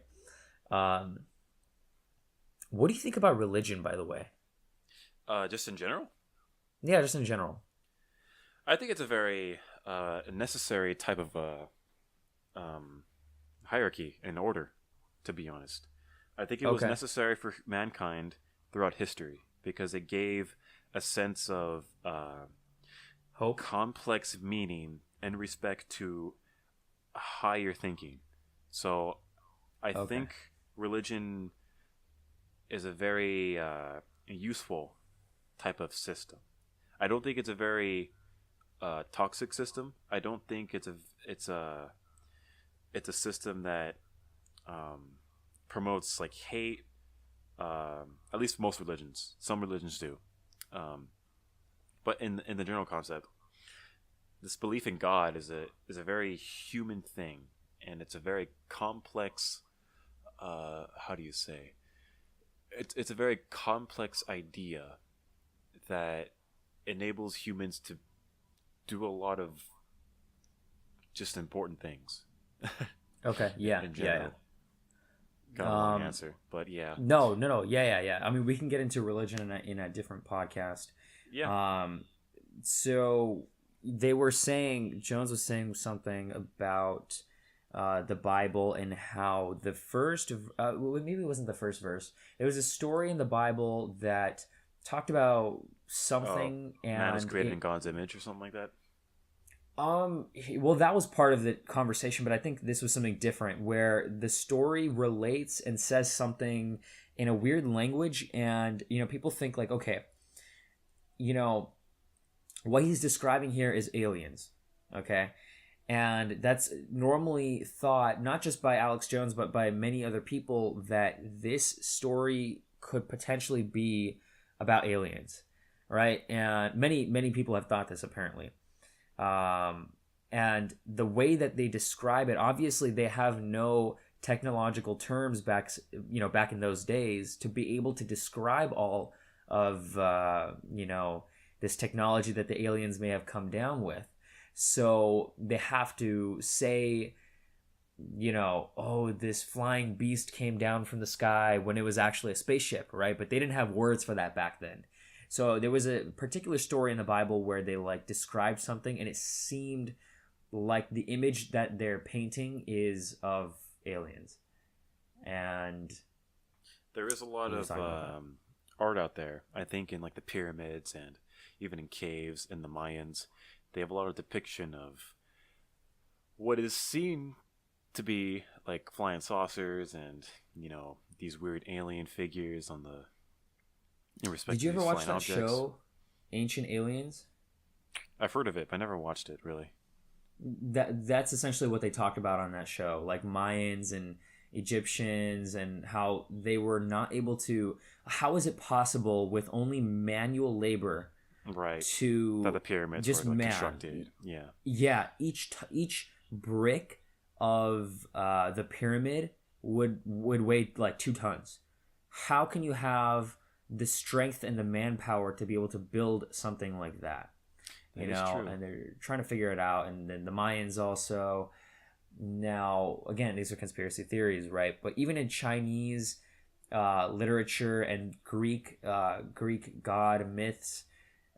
Um, what do you think about religion, by the way? Just in general, Yeah, just in general. I think it's a very necessary type of um, hierarchy and order. To be honest, I think it was Okay. necessary for mankind throughout history because it gave a sense of Hope. complex meaning and respect to higher thinking. So I Okay. think religion is a very useful type of system. I don't think it's a very toxic system. I don't think it's a system that um, promotes like hate. At least most religions. Some religions do, um, but in the general concept, this belief in God is a very human thing, and it's a very complex. How do you say? It's a very complex idea that enables humans to do a lot of just important things Okay. Yeah. in Yeah. general. Kind of a Yeah. long answer, but yeah, No. No. No. Yeah. Yeah. Yeah. I mean, we can get into religion in a different podcast. yeah. Um. So they were saying Jones was saying something about the Bible and how the first well, maybe it wasn't the first verse. It was a story in the Bible that talked about Oh, something man is and created in it God's image or something like that. well, that was part of the conversation, but I think this was something different where the story relates and says something in a weird language, and people think like, okay, you know, what he's describing here is aliens, okay, and that's normally thought not just by Alex Jones but by many other people that this story could potentially be about aliens, right? And many people have thought this apparently. um, and the way that they describe it, obviously they have no technological terms back in those days to be able to describe all of this technology that the aliens may have come down with. So they have to say, oh, this flying beast came down from the sky when it was actually a spaceship, right? But they didn't have words for that back then. So there was a particular story in the Bible where they like described something and it seemed like the image that they're painting is of aliens. And There is a lot he was of talking about that. art out there. I think in like the pyramids and even in caves in the Mayans, they have a lot of depiction of what is seen to be like flying saucers and these weird alien figures on the in respect Did to you ever these watch flying that objects. show, Ancient Aliens? I've heard of it, but I never watched it really. That's essentially what they talked about on that show, like Mayans and Egyptians and how they were not able to. How is it possible with only manual labor Right. That the to pyramids were just like man? constructed. Yeah. Yeah, each brick of the pyramid would weigh like 2 tons. How can you have the strength and the manpower to be able to build something like that? That is true. And they're trying to figure it out. And then the Mayans also. Now, again, these are conspiracy theories, right? But even in Chinese literature and Greek god myths,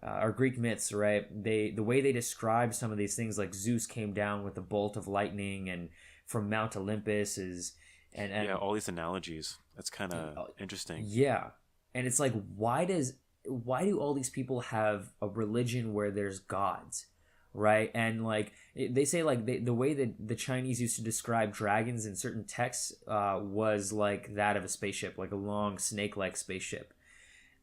or Greek myths, right? The way they describe some of these things, like Zeus came down with a bolt of lightning, and from Mount Olympus is, Yeah, and all these analogies. That's kind of uh, interesting. yeah, and it's like, why do all these people have a religion where there's gods, right? And like they say, like the way that the Chinese used to describe dragons in certain texts was like that of a spaceship, like a long snake-like spaceship.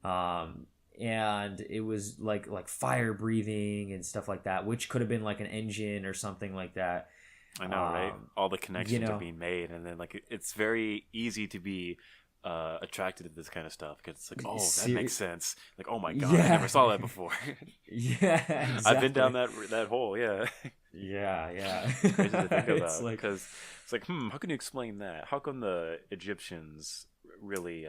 Um, and it was like fire breathing and stuff like that, which could have been like an engine or something like that. I know, right? Um, All the you connections are know, being made, and then like it's very easy to be attracted to this kind of stuff because it's like, oh, that makes sense. Like, oh my god, I never yeah, saw that before. yeah, I've been down exactly. that hole. Yeah, Yeah, yeah. it's crazy to think It's about like, because it's like, how can you explain that? How come the Egyptians really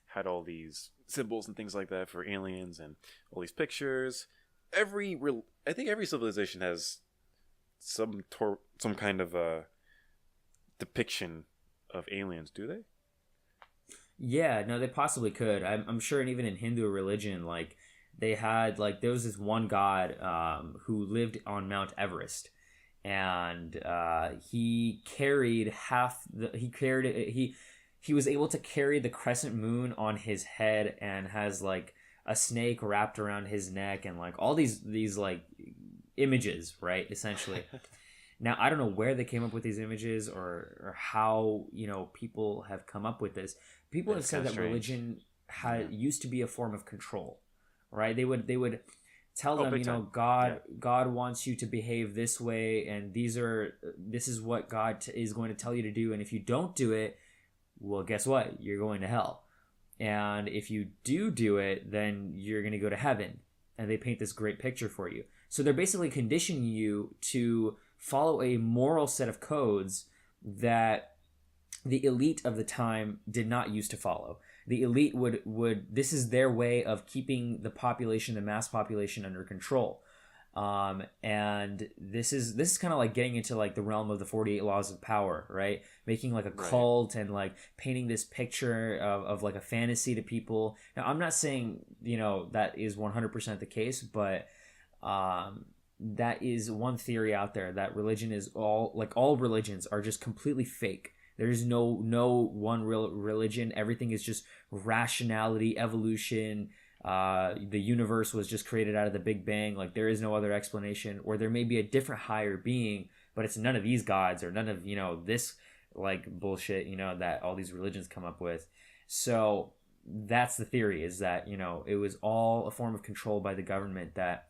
had all these symbols and things like that for aliens and all these pictures? I think every civilization has some kind of depiction of aliens, do they? Yeah, no, they possibly could. I'm sure, and even in Hindu religion, like they had like there was this one god who lived on Mount Everest, and he carried he was able to carry the crescent moon on his head and has like a snake wrapped around his neck and like all these like images, right? Essentially. Now, I don't know where they came up with these images or how, people have come up with this. People have It's said kind of that strange. religion Yeah. used to be a form of control, right? They would tell Oh, them, big time. God wants you to behave this way, and this is what God is going to tell you to do, and if you don't do it, well, guess what? You're going to hell. And if you do it, then you're going to go to heaven. And they paint this great picture for you. So they're basically conditioning you to follow a moral set of codes that the elite of the time did not used to follow. The elite would this is their way of keeping the mass population under control. And this is kind of like getting into like the realm of the 48 laws of power, right? Making like a Right. cult and like painting this picture of like a fantasy to people. Now, I'm not saying, that is 100% the case, but that is one theory out there, that religion is all religions are just completely fake. There's no one real religion. Everything is just rationality, evolution. The universe was just created out of the Big Bang. Like there is no other explanation, or there may be a different higher being, but it's none of these gods or none of this like bullshit that all these religions come up with. So that's the theory, is that it was all a form of control by the government, that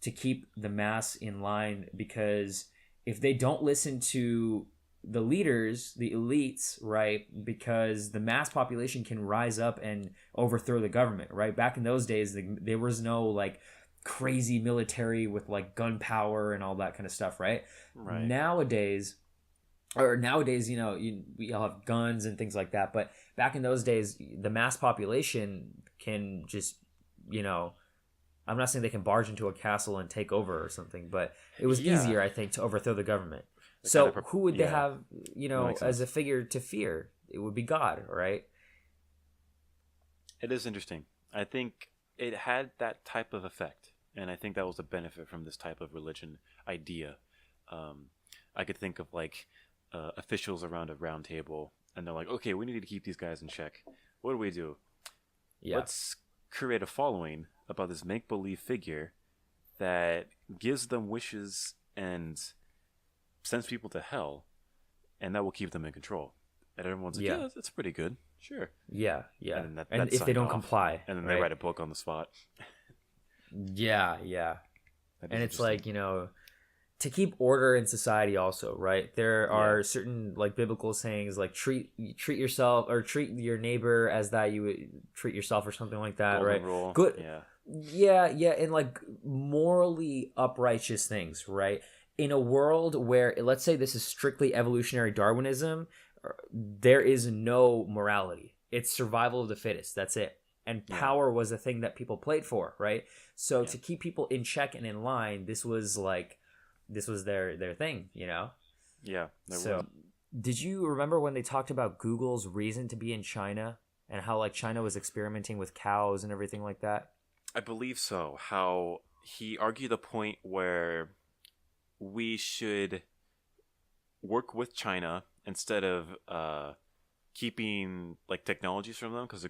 to keep the mass in line, because if they don't listen to the leaders, the elites, right, because the mass population can rise up and overthrow the government, right? Back in those days, there was no like crazy military with like gunpowder and all that kind of stuff, right? Right. Nowadays, we all have guns and things like that, but back in those days, the mass population can just, I'm not saying they can barge into a castle and take over or something, but it was Yeah. easier, I think, to overthrow the government. They So kinda who would they yeah. have, That makes as a sense. figure to fear? It would be God, right? It is interesting. I think it had that type of effect, and I think that was a benefit from this type of religion idea. I could think of like officials around a round table, and they're like, "Okay, we need to keep these guys in check. What do? Yeah. Let's create a following about this make-believe figure that gives them wishes and sends people to hell, and that will keep them in control." And everyone's like, Yeah. "Yeah, that's pretty good. Sure." Yeah. And then And that's if they signed don't off. comply, And then right? they write a book on the spot. Yeah. That is And it's interesting. like, to keep order in society also, right? There are Yeah. certain like biblical sayings like treat yourself, or treat your neighbor as that you would treat yourself, or something like that, Golden right? rule. Good. Yeah. Yeah, and like morally uprighteous things, right? In a world where, let's say this is strictly evolutionary Darwinism, there is no morality. It's survival of the fittest. That's it. And Yeah. power was a thing that people played for, right? So Yeah. to keep people in check and in line, this was their thing, Yeah. There So was. did you remember when they talked about Google's reason to be in China, and how like China was experimenting with cows and everything like that? I believe so. How he argued the point where we should work with China instead of keeping like technologies from them, because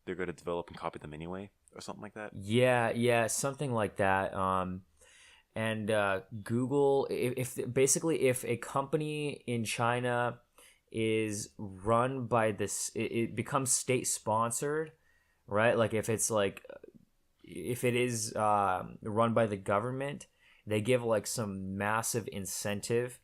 they're gonna develop and copy them anyway, or something like that. Yeah, something like that. And Google, if a company in China is run by this, it becomes state sponsored, right? Like if it is run by the government, they give like some massive incentive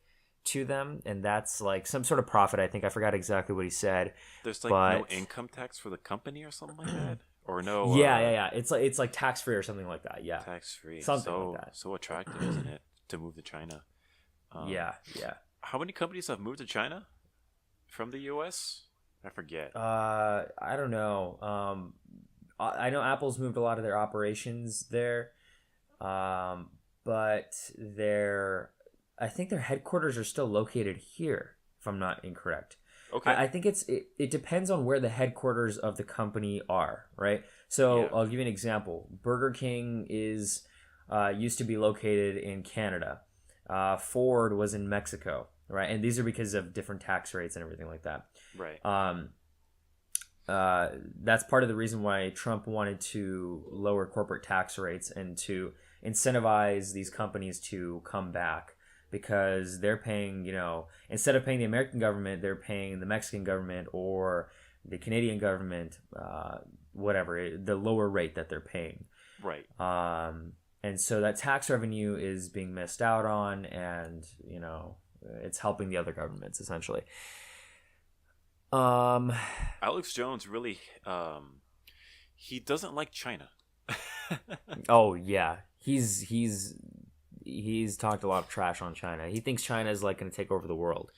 to them, and that's like some sort of profit. I think I forgot exactly what he said. There's like no But income tax for the company or something like that, or no. yeah. It's like tax free or something like that. Yeah, Tax free. something So like that. so attractive, isn't it, to move to China? Yeah. How many companies have moved to China from the U.S.? I forget. I don't know. I know Apple's moved a lot of their operations there, but I think their headquarters are still located here, if I'm not incorrect. Okay. I think it depends on where the headquarters of the company are, right? So Yeah. I'll give you an example. Burger King is used to be located in Canada. Ford was in Mexico, right? And these are because of different tax rates and everything like that. Right. That's part of the reason why Trump wanted to lower corporate tax rates and to incentivize these companies to come back, because they're paying, instead of paying the American government, they're paying the Mexican government or the Canadian government, whatever, the lower rate that they're paying. Right. And so that tax revenue is being missed out on, and, it's helping the other governments essentially. Alex Jones really, he doesn't like China. Oh yeah, he's talked a lot of trash on China. He thinks China is like going to take over the world.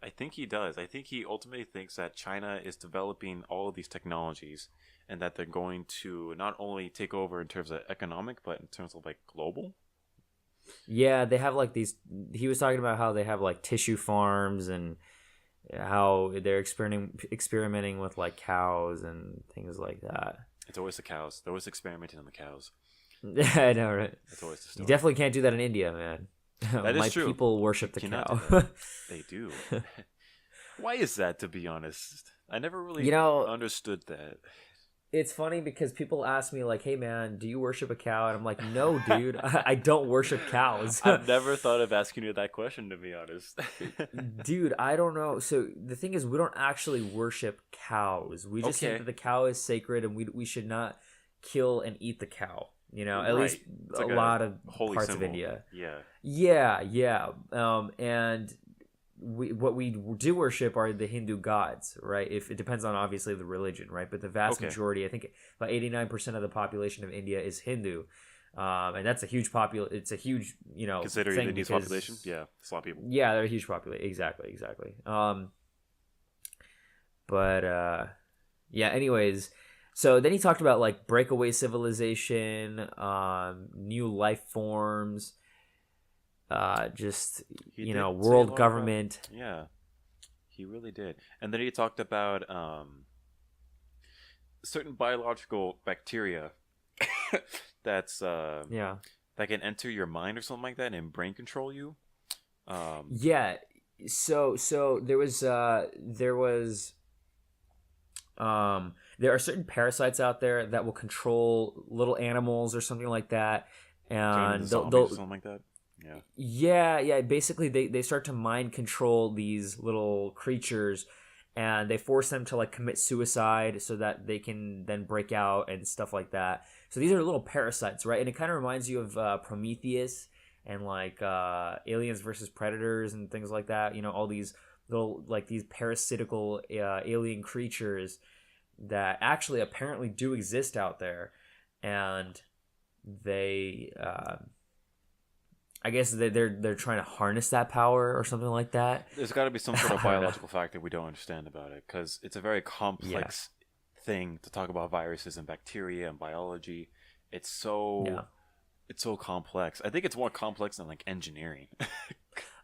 I think he does. I think he ultimately thinks that China is developing all of these technologies and that they're going to not only take over in terms of economic, but in terms of like global. Yeah, they have like these. He was talking about how they have like tissue farms and how they're experimenting with like cows and things like that. It's always the cows. They're always experimenting on the cows. I know, right? That's always the story. You definitely can't do that in India, man. That is My true. people worship the Cannot cow. do that. They do. Why is that, to be honest? I never really understood that. It's funny because people ask me like, "Hey man, do you worship a cow?" And I'm like, "No, dude, I don't worship cows." I've never thought of asking you that question, to be honest. Dude, I don't know. So the thing is, we don't actually worship cows. We just think that the cow is sacred, and we should not kill and eat the cow. At least like a lot of parts symbol. of India. Yeah. And what we do worship are the Hindu gods, right? If it depends on obviously the religion, right? But the vast majority, I think about 89% of the population of India is Hindu, and that's a huge It's a huge, considering India's population. Yeah, it's a lot of people. Yeah, they're a huge population. Exactly. Yeah. Anyways. So then he talked about like breakaway civilization, new life forms, world government. Yeah, he really did. And then he talked about certain biological bacteria that can enter your mind or something like that and brain control you. Yeah. So there are certain parasites out there that will control little animals or something like that, and they'll something like that. Yeah. Basically, they start to mind control these little creatures, and they force them to like commit suicide so that they can then break out and stuff like that. So these are little parasites, right? And it kind of reminds you of Prometheus and like Aliens versus Predators and things like that. All these little like these parasitical alien creatures that actually apparently do exist out there, and they I guess they're trying to harness that power or something like that. There's got to be some sort of biological factor we don't understand about it, because it's a very complex thing to talk about viruses and bacteria and biology. It's so complex. I think it's more complex than like engineering.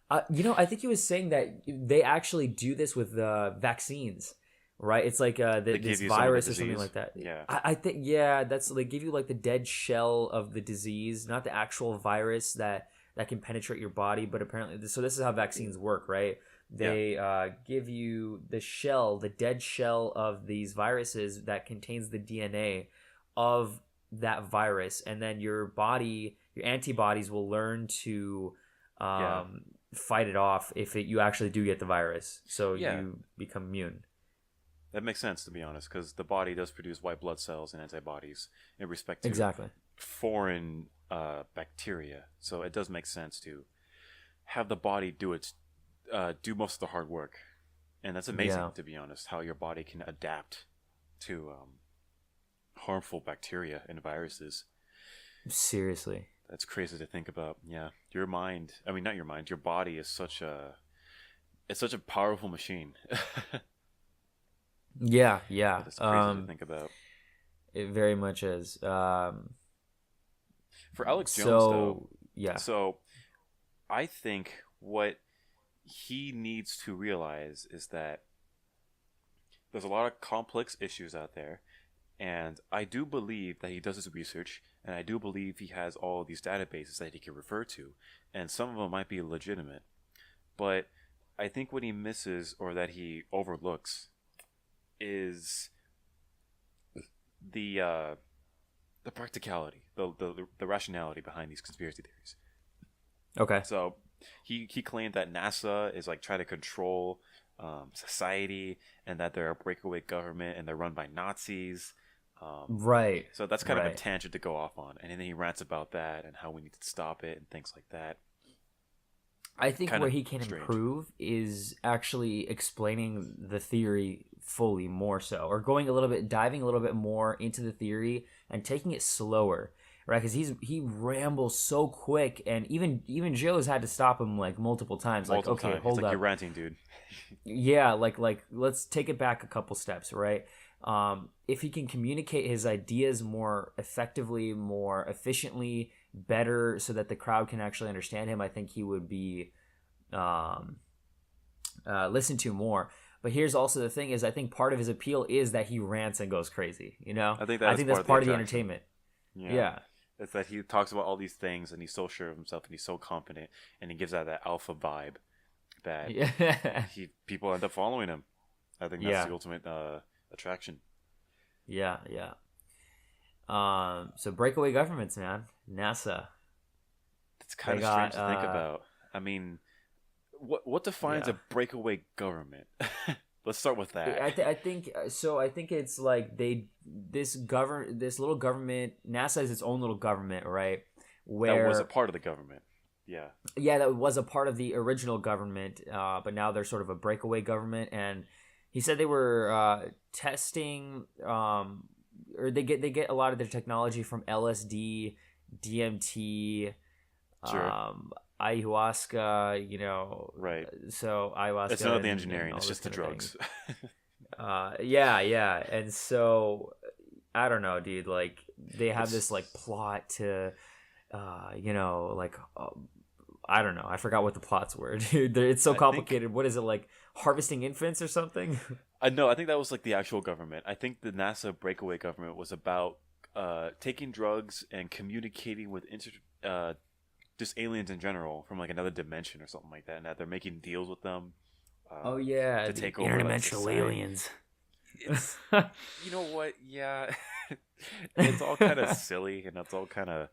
I think he was saying that they actually do this with vaccines, right? It's like this virus or something like that. Yeah. I think, that's, they give you like the dead shell of the disease, not the actual virus that can penetrate your body. But apparently, so this is how vaccines work, right? They give you the dead shell of these viruses that contains the DNA of that virus. And then your antibodies will learn to fight it off if you actually do get the virus, so you become immune. That makes sense, to be honest, because the body does produce white blood cells and antibodies in respect to foreign bacteria. So it does make sense to have the body do most of the hard work, and that's amazing, to be honest, how your body can adapt to harmful bacteria and viruses. Seriously. That's crazy to think about. Yeah. Your mind, I mean, not your mind, your body is such a powerful machine. Yeah. It's crazy to think about. It very much is. For Alex Jones, though. Yeah. So I think what he needs to realize is that there's a lot of complex issues out there, and I do believe that he does his research, and I do believe he has all of these databases that he can refer to, and some of them might be legitimate. But I think what he misses or that he overlooks is the practicality, the rationality behind these conspiracy theories. Okay. So he claimed that NASA is like trying to control society, and that they're a breakaway government and they're run by Nazis. Right. So that's kind of a tangent to go off on, and then he rants about that and how we need to stop it and things like that. I think Kind where of he can strange. improve is actually explaining the theory fully more so, or diving a little bit more into the theory and taking it slower, right? Because he rambles so quick, and even Joe's had to stop him like multiple times. Multiple like, okay, times. hold It's like, up, you're ranting, dude. yeah, like let's take it back a couple steps, right? If he can communicate his ideas more effectively, more efficiently, better, so that the crowd can actually understand him, I think he would be listened to more. But here's also the thing: is I think part of his appeal is that he rants and goes crazy. You know, I think that's part of the entertainment. Yeah. It's that he talks about all these things and he's so sure of himself and he's so confident, and he gives out that alpha vibe that people end up following him. I think that's the ultimate attraction. Yeah. So breakaway governments, man. NASA. It's kind of strange to think about. I mean, what defines a breakaway government? Let's start with that. I think so. I think it's like this little government. NASA is its own little government, right? That was a part of the government. Yeah, that was a part of the original government, but now they're sort of a breakaway government. And he said they were testing, or they get a lot of their technology from LSD, DMT, sure. ayahuasca. You know, right? So ayahuasca. It's not the engineering; it's just the drugs. Yeah, and so I don't know, dude. Like they have this like plot to, like. I don't know. I forgot what the plots were, dude. It's so complicated. What is it, like harvesting infants or something? No, I think that was like the actual government. I think the NASA breakaway government was about taking drugs and communicating with just aliens in general from like another dimension or something like that, and that they're making deals with them. To take over interdimensional aliens. It's, you know what? Yeah, it's all kind of silly and it's all kind of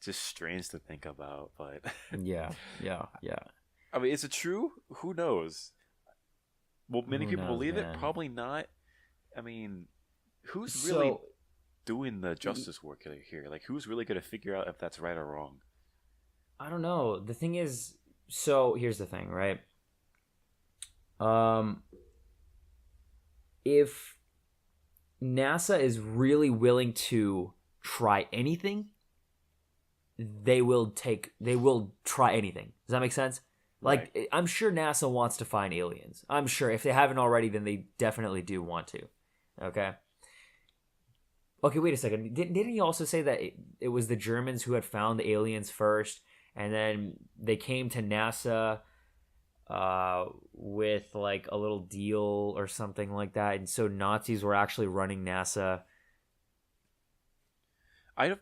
just strange to think about, but yeah. I mean, is it true? Who knows? Well, many people believe it. Probably not. I mean, who's really doing the justice work here? Like, who's really going to figure out if that's right or wrong? I don't know. The thing is, so here's the thing, right? If NASA is really willing to try anything, they will try anything. Does that make sense? Like, right. I'm sure NASA wants to find aliens. I'm sure if they haven't already, then they definitely do want to. Okay, wait a second. Didn't he also say that it was the Germans who had found the aliens first, and then they came to NASA with like a little deal or something like that, and so Nazis were actually running NASA? I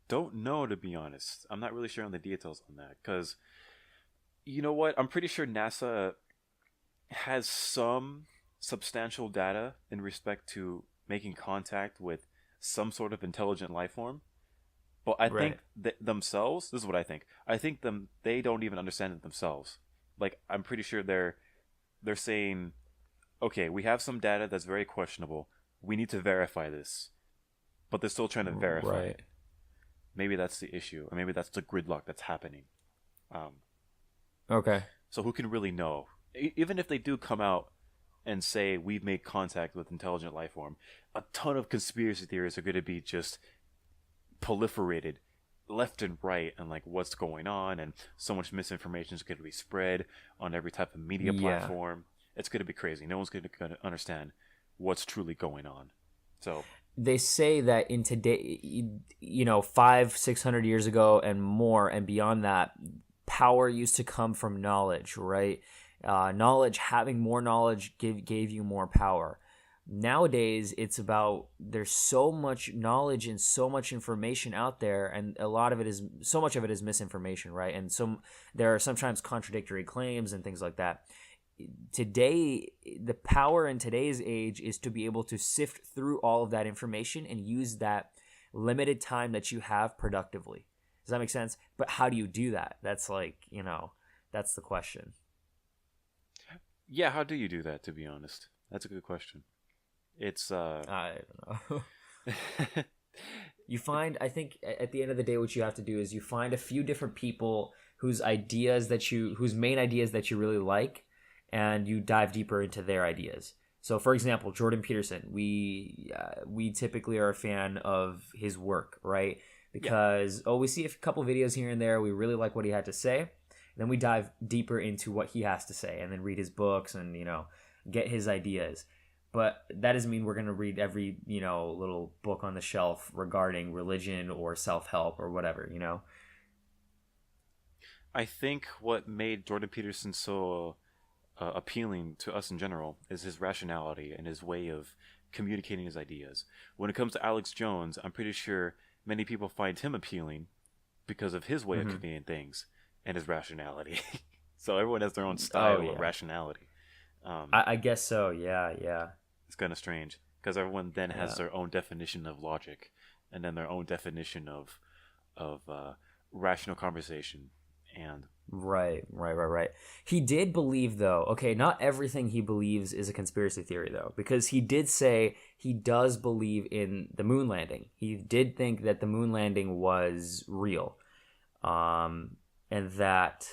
don't know, to be honest. I'm not really sure on the details on that, because you know what? I'm pretty sure NASA has some substantial data in respect to making contact with some sort of intelligent life form. But I think that themselves, this is what I think. I think they don't even understand it themselves. Like, I'm pretty sure they're saying, okay, we have some data that's very questionable. We need to verify this. But they're still trying to verify it. Maybe that's the issue, or maybe that's the gridlock that's happening. Okay. So who can really know? Even if they do come out and say we've made contact with intelligent life form, a ton of conspiracy theories are going to be just proliferated left and right, and like what's going on, and so much misinformation is going to be spread on every type of media platform. It's going to be crazy. No one's going to understand what's truly going on. So they say that in today, 500-600 years ago and more and beyond that, power used to come from knowledge, right? Knowledge, having more knowledge gave you more power. Nowadays, it's about there's so much knowledge and so much information out there, and so much of it is misinformation, right? And there are sometimes contradictory claims and things like that. Today, the power in today's age is to be able to sift through all of that information and use that limited time that you have productively. Does that make sense? But how do you do that? That's that's the question. Yeah, how do you do that, to be honest? That's a good question. It's I don't know. I think at the end of the day, what you have to do is you find a few different people whose main ideas that you really like, and you dive deeper into their ideas. So, for example, Jordan Peterson, we typically are a fan of his work, right? Because we see a couple videos here and there, we really like what he had to say, then we dive deeper into what he has to say, and then read his books and get his ideas. But that doesn't mean we're going to read every little book on the shelf regarding religion or self-help or whatever. I think what made Jordan Peterson so appealing to us in general is his rationality and his way of communicating his ideas. When it comes to Alex Jones, I'm pretty sure many people find him appealing because of his way of conveying things and his rationality. So everyone has their own style of rationality. I guess so. Yeah. It's kind of strange because everyone then has their own definition of logic, and then their own definition of rational conversation. And right. He did believe, though. Okay, not everything he believes is a conspiracy theory, though, because he did say he does believe in the moon landing. He did think that the moon landing was real, and that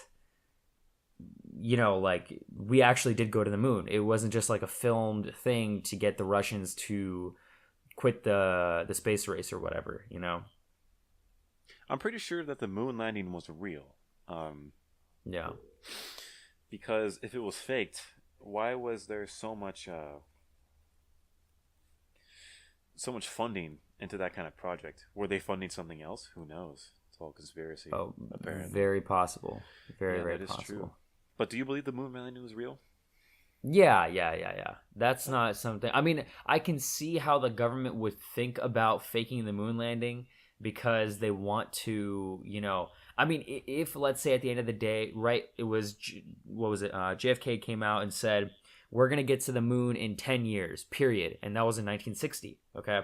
we actually did go to the moon. It wasn't just like a filmed thing to get the Russians to quit the space race or whatever. I'm pretty sure that the moon landing was real. Yeah. Because if it was faked, why was there so much funding into that kind of project? Were they funding something else? Who knows? It's all conspiracy. Oh, apparently. Very possible. Very that possible. Is true. But do you believe the moon landing was real? Yeah. That's not something. I mean, I can see how the government would think about faking the moon landing because they want to, I mean, if let's say at the end of the day, right, it was, what was it? JFK came out and said, we're going to get to the moon in 10 years, period. And that was in 1960. Okay.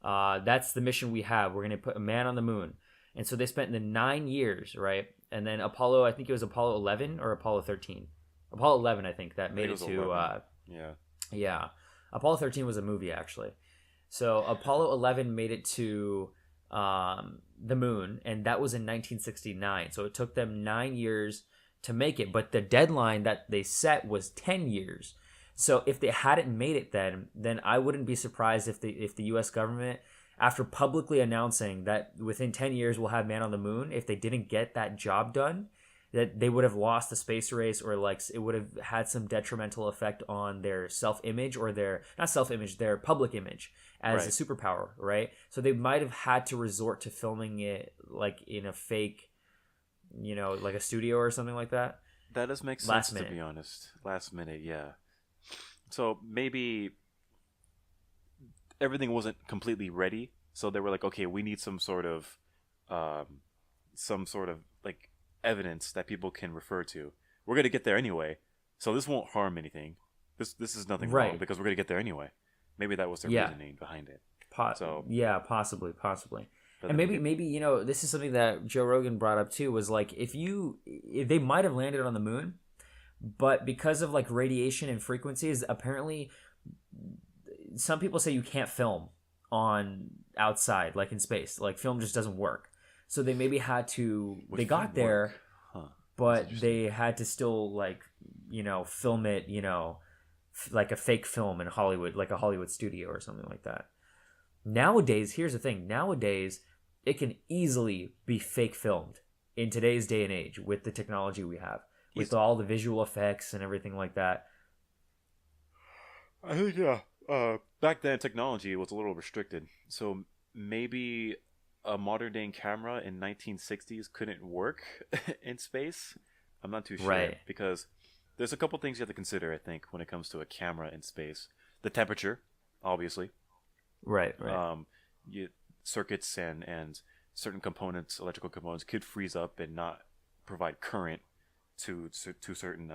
That's the mission we have. We're going to put a man on the moon. And so they spent the 9 years, right? And then Apollo, I think it was Apollo 11 or Apollo 13. Apollo 11, I think, that made it to... Yeah. Apollo 13 was a movie, actually. So Apollo 11 made it to the moon, and that was in 1969. So it took them 9 years to make it. But the deadline that they set was 10 years. So if they hadn't made it then I wouldn't be surprised if the U.S. government, after publicly announcing that within 10 years we'll have man on the moon, if they didn't get that job done, that they would have lost the space race, or it would have had some detrimental effect on their self-image, or their public image as a superpower, right? So they might have had to resort to filming it in a fake, like a studio or something like that. That does make sense, to be honest. Last minute, yeah. So maybe everything wasn't completely ready, so they were like, okay, we need some sort of like evidence that people can refer to. We're gonna get there anyway, so this won't harm anything. This is nothing wrong because we're gonna get there anyway. Maybe that was their reasoning behind it. Possibly. And maybe this is something that Joe Rogan brought up too, was like if they might have landed on the moon, but because of like radiation and frequencies, apparently some people say you can't film on outside, like in space. Like film just doesn't work. So they maybe had to. They got there, but they had to still film it. Like a fake film in Hollywood, like a Hollywood studio or something like that. Nowadays, here's the thing. Nowadays, it can easily be fake filmed in today's day and age with the technology we have, with all the visual effects and everything like that. I think back then technology was a little restricted, so maybe a modern day camera in 1960s couldn't work in space, I'm not too sure. Right. Because there's a couple things you have to consider, I think, when it comes to a camera in space. The temperature, obviously. Right. You, circuits and certain components, electrical components, could freeze up and not provide current to certain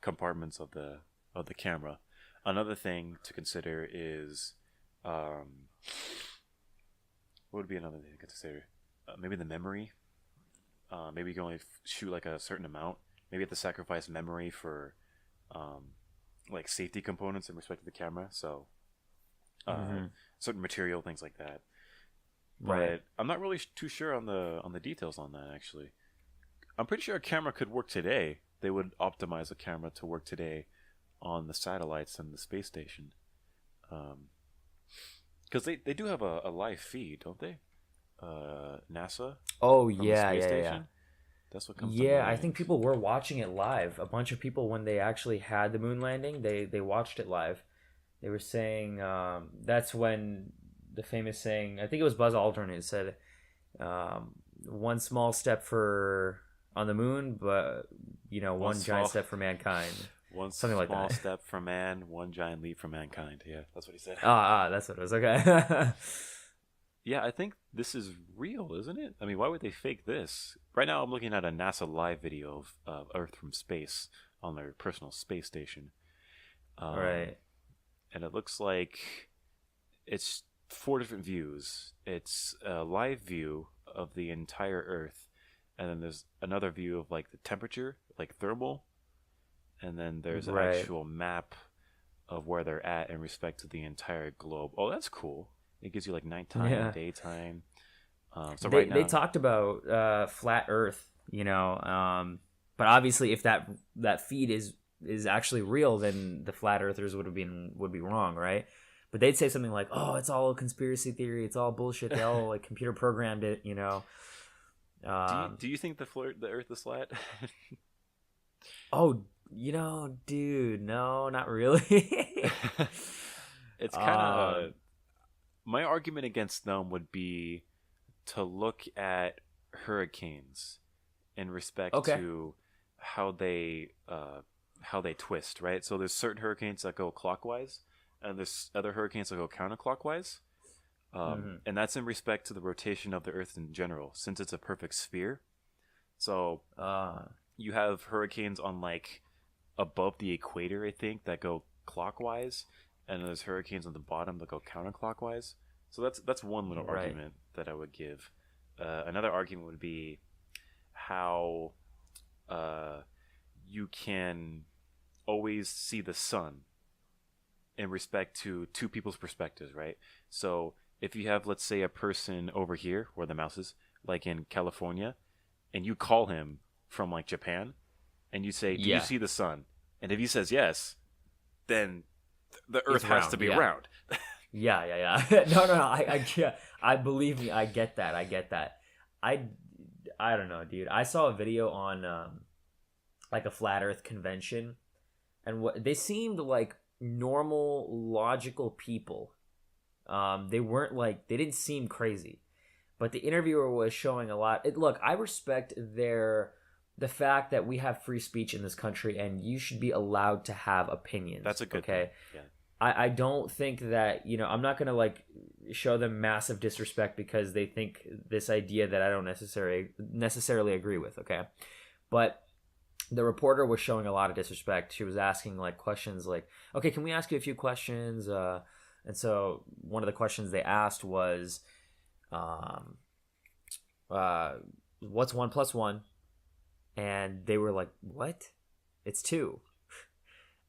compartments of the camera. Another thing to consider is what would be another thing to consider? Maybe the memory. Maybe you can only shoot like a certain amount. Maybe you have to sacrifice memory for like safety components in respect to the camera. So certain material, things like that. But Right. I'm not really too sure on the details on that actually. I'm pretty sure a camera could work today. They would optimize a camera to work today on the satellites and the space station. Because they do have a live feed, don't they? NASA Oh from the yeah, space yeah, station. yeah. That's what comes to Yeah, I mind. think people were watching it live. A bunch of people, when they actually had the moon landing, they watched it live. They were saying that's when the famous saying, I think it was Buzz Aldrin who said, "One small step for on the moon, but one giant step for mankind." One Something like small that. step for man, one giant leap for mankind. Yeah, that's what he said. That's what it was. Okay. Yeah, I think this is real, isn't it? I mean, why would they fake this? Right now, I'm looking at a NASA live video of Earth from space on their personal space station. Right. And it looks like it's 4 different views. It's a live view of the entire Earth, and then there's another view of like the temperature, like thermal, and then there's an Right. actual map of where they're at in respect to the entire globe. Oh, that's cool. It gives you like nighttime, Yeah. daytime. So They right they now, talked about flat Earth, but obviously if that feed is actually real, then the flat earthers would be wrong, right? But they'd say something like, "Oh, it's all a conspiracy theory. It's all bullshit. They all like computer programmed it." do you think the Earth is flat? Oh, dude, no, not really. It's kind um, of my argument against them would be to look at hurricanes in respect okay. to how they twist, right? So there's certain hurricanes that go clockwise, and there's other hurricanes that go counterclockwise, Hmm. and that's in respect to the rotation of the Earth in general, since it's a perfect sphere. So Uh, you have hurricanes on like above the equator, I think, that go clockwise, and there's hurricanes on the bottom that go counterclockwise. So that's one little right. argument that I would give. Another argument would be how you can always see the sun in respect to two people's perspectives, right? So if you have, let's say, a person over here where the mouse is, like in California, and you call him from like Japan, and you say, "Do you Yeah, see the sun?" And if he says yes, then the Earth it's has to round. be Yeah. round. Yeah. No. I believe me. I get that. I, I don't know, dude. I saw a video on like a flat Earth convention, and what they seemed like normal, logical people. They didn't seem crazy, but the interviewer was showing a lot. Look, I respect the fact that we have free speech in this country, and you should be allowed to have opinions. That's a good okay? thing. Yeah. I don't think that I'm not gonna like show them massive disrespect because they think this idea that I don't necessarily agree with. Okay, but the reporter was showing a lot of disrespect. She was asking like questions like, "Okay, can we ask you a few questions?" And so one of the questions they asked was, um, "What's 1 plus 1?" And they were like, "What? It's 2."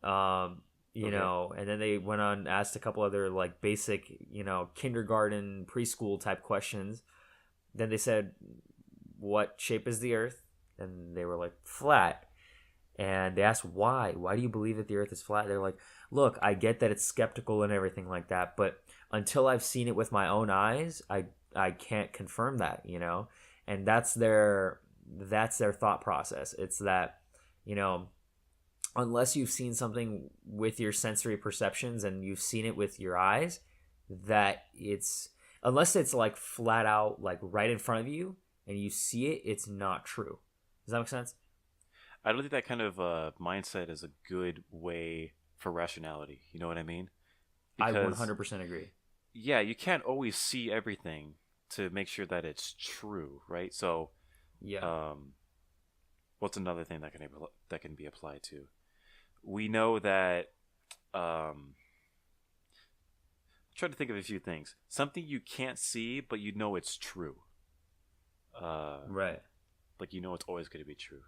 Okay. And then they went on and asked a couple other like basic, kindergarten, preschool type questions. Then they said, "What shape is the Earth?" And they were like, "Flat." And they asked why. Why do you believe that the Earth is flat? They're like, "Look, I get that it's skeptical and everything like that, but until I've seen it with my own eyes, I can't confirm that." And that's their thought process. It's that, unless you've seen something with your sensory perceptions and you've seen it with your eyes, that it's unless it's like flat out like right in front of you and you see it, it's not true. Does that make sense? I don't think that kind of mindset is a good way for rationality. You know what I mean? I Because 100% agree. yeah, you can't always see everything to make sure that it's true, right? So, Yeah. what's another thing that can be applied to? We know that. Try to think of a few things. Something you can't see, but you know it's true. Right. Like you know it's always going to be true.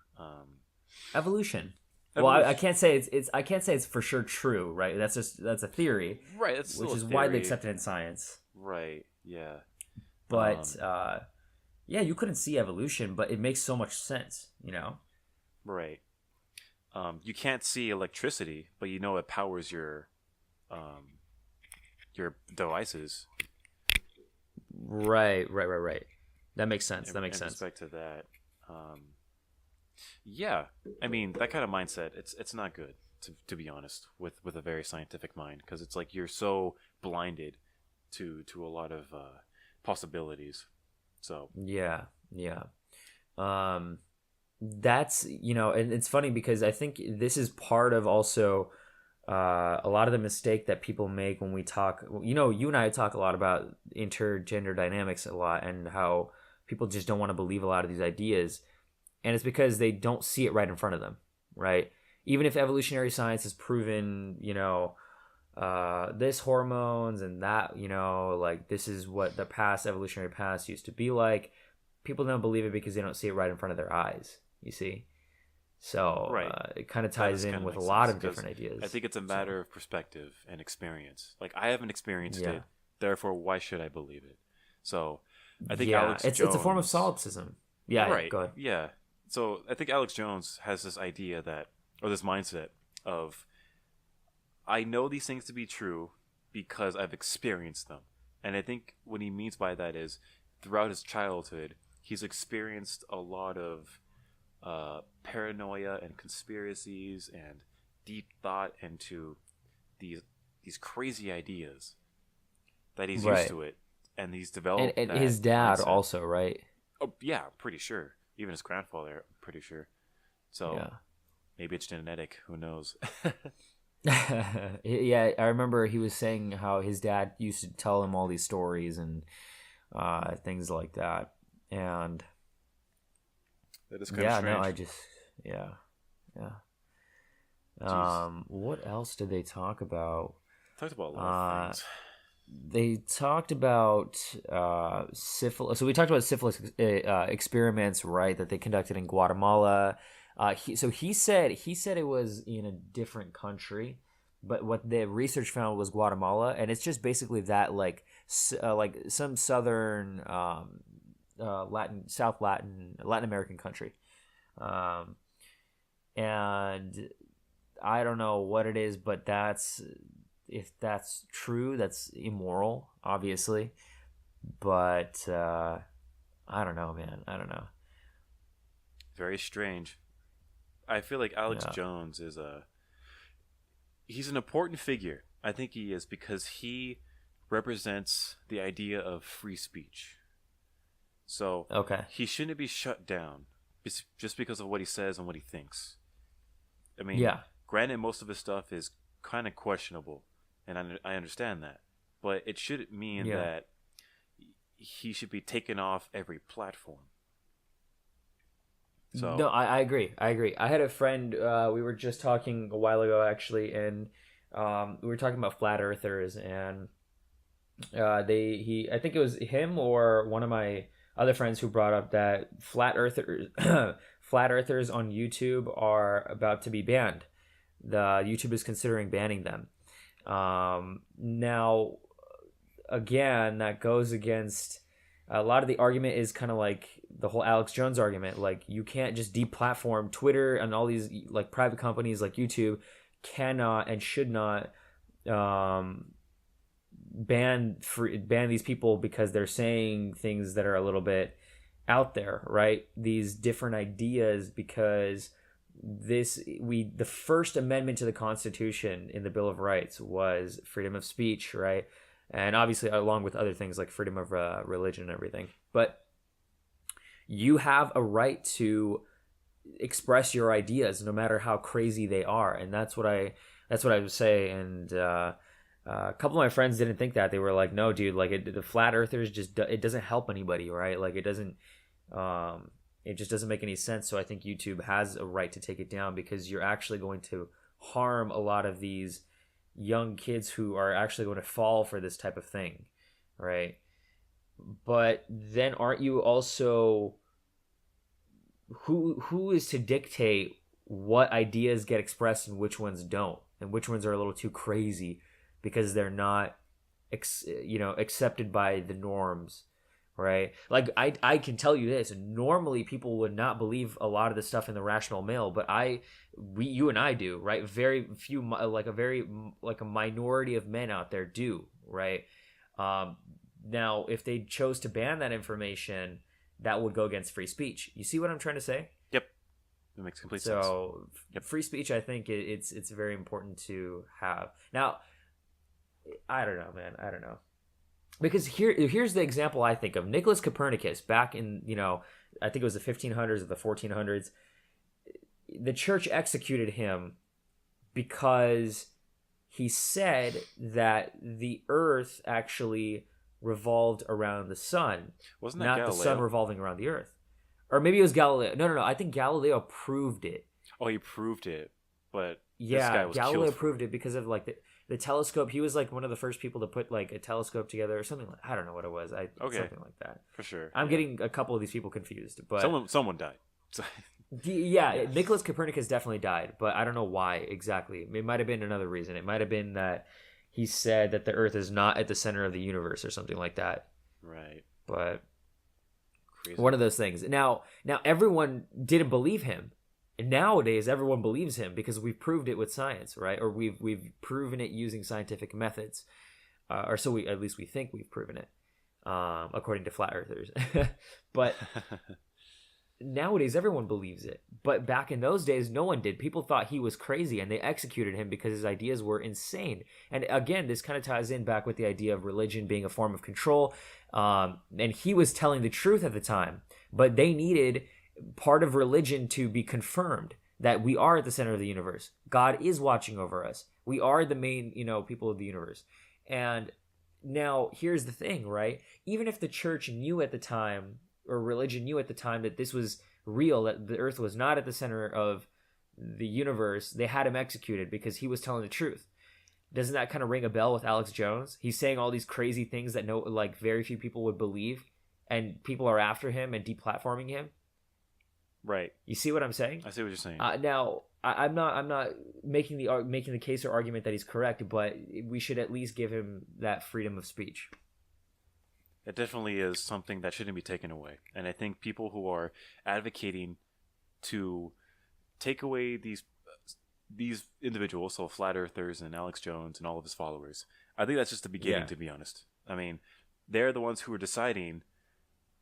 Evolution. Well, I Evolution. can't say it's I can't say it's for sure true, right? That's a theory, Right, that's which still a is widely theory. accepted in science. Right. Yeah. But yeah, you couldn't see evolution, but it makes so much sense, you know? Right. You can't see electricity, but you know it powers your devices. Right. That makes sense. That makes In sense. respect to that, um, yeah, I mean that kind of mindset. It's not good to be honest with a very scientific mind because it's like you're so blinded to a lot of possibilities. So Yeah. Um, that's and it's funny because I think this is part of also a lot of the mistake that people make when we talk. You and I talk a lot about intergender dynamics a lot and how people just don't want to believe a lot of these ideas, and it's because they don't see it right in front of them, right? Even if evolutionary science has proven, this hormones and that, like this is what the past evolutionary past used to be like. People don't believe it because they don't see it right in front of their eyes. You see, so right, it kind of that ties does kind in of with a make lot sense of because different ideas. I think it's a So, matter of perspective and experience. Like I haven't experienced yeah, it, therefore why should I believe it? So I think yeah, Alex it's a form of Jones. solipsism. Yeah. Right. Go ahead. Yeah. So I think Alex Jones has this idea that, or this mindset of, I know these things to be true because I've experienced them. And I think what he means by that is throughout his childhood, he's experienced a lot of paranoia and conspiracies and deep thought into these crazy ideas that he's used Right, to it. And he's and developed and that his dad mindset. also, right? Oh yeah, I'm pretty sure. Even his grandfather, I'm pretty sure. So Yeah. maybe it's genetic. Who knows? Yeah, I remember he was saying how his dad used to tell him all these stories and things like that. And That is kind of yeah, no, I strange. just yeah, yeah. Jeez, What else did they talk about? talked about a lot of Uh, things. they talked about syphilis. So we talked about syphilis experiments, right? That they conducted in Guatemala. He said it was in a different country, but what the research found was Guatemala, and it's just basically that like some southern Latin American country, um, and I don't know what it is, but if that's true, that's immoral, obviously. But I don't know, man. I don't know. Very strange. I feel like Alex Yeah. Jones he's an important figure. I think he is because he represents the idea of free speech. So Okay. he shouldn't be shut down just because of what he says and what he thinks. I mean, Yeah. granted, most of his stuff is kind of questionable, and I understand that, but it shouldn't mean Yeah. that he should be taken off every platform. No, So, I agree. I agree. I had a friend. We were just talking a while ago, actually, and we were talking about flat earthers, and I think it was him or one of my other friends who brought up that flat earthers on YouTube are about to be banned. The YouTube is considering banning them. Now, again, that goes against a lot of the argument is kind of like the whole Alex Jones argument. Like you can't just deplatform Twitter and all these like private companies like YouTube cannot and should not um, ban these people because they're saying things that are a little bit out there, right? These different ideas because the First Amendment to the Constitution in the Bill of Rights was freedom of speech, right? and obviously along with other things like freedom of religion and everything. But you have a right to express your ideas no matter how crazy they are, and that's what I would say. And a couple of my friends didn't think that. They were like, no dude, like the flat earthers just it doesn't help anybody, right? Like it doesn't it just doesn't make any sense. So I think YouTube has a right to take it down, because you're actually going to harm a lot of these young kids who are actually going to fall for this type of thing, right? But then aren't you also who is to dictate what ideas get expressed and which ones don't, and which ones are a little too crazy because they're not accepted by the norms, right? Like I can tell you this, normally people would not believe a lot of the stuff in the Rational Male, but you and I do, right? Very few, like a minority of men out there do, right? Now if they chose to ban that information, that would go against free speech. You see what I'm trying to say? Yep, it makes complete sense. So free speech, I think it's very important to have. Now, I don't know, man. I don't know. Because here's the example I think of. Nicholas Copernicus, back in, I think it was the 1500s or the 1400s, the church executed him because he said that the earth actually revolved around the sun. Wasn't that not Galileo? The sun revolving around the earth. Or maybe it was Galileo. No. I think Galileo proved it. Oh, he proved it, but yeah, this guy was Galileo killed proved it because of like the telescope. He was like one of the first people to put like a telescope together or something. I don't know what it was. Okay. Something like that. For sure. I'm getting a couple of these people confused, but someone died. yeah, Nicholas Copernicus definitely died, but I don't know why exactly. It might have been another reason. It might have been that he said that the Earth is not at the center of the universe or something like that. Right. But crazy. One of those things. Now everyone didn't believe him. And nowadays everyone believes him because we've proved it with science, right? Or we've proven it using scientific methods. Or so at least we think we've proven it. According to flat earthers. But nowadays everyone believes it, but back in those days no one did. People thought he was crazy and they executed him because his ideas were insane. And again, this kind of ties in back with the idea of religion being a form of control, and he was telling the truth at the time, but they needed part of religion to be confirmed that we are at the center of the universe. God is watching over us. We are the main people of the universe. And now here's the thing, right? Even if the church knew at the time, or religion knew at the time, that this was real, that the earth was not at the center of the universe, they had him executed because he was telling the truth. Doesn't that kind of ring a bell with Alex Jones? He's saying all these crazy things that very few people would believe, and people are after him and deplatforming him. Right. You see what I'm saying? I see what you're saying. Now, I'm not making the case or argument that he's correct, but we should at least give him that freedom of speech. It definitely is something that shouldn't be taken away. And I think people who are advocating to take away these individuals, so flat earthers and Alex Jones and all of his followers, I think that's just the beginning, to be honest. I mean, they're the ones who are deciding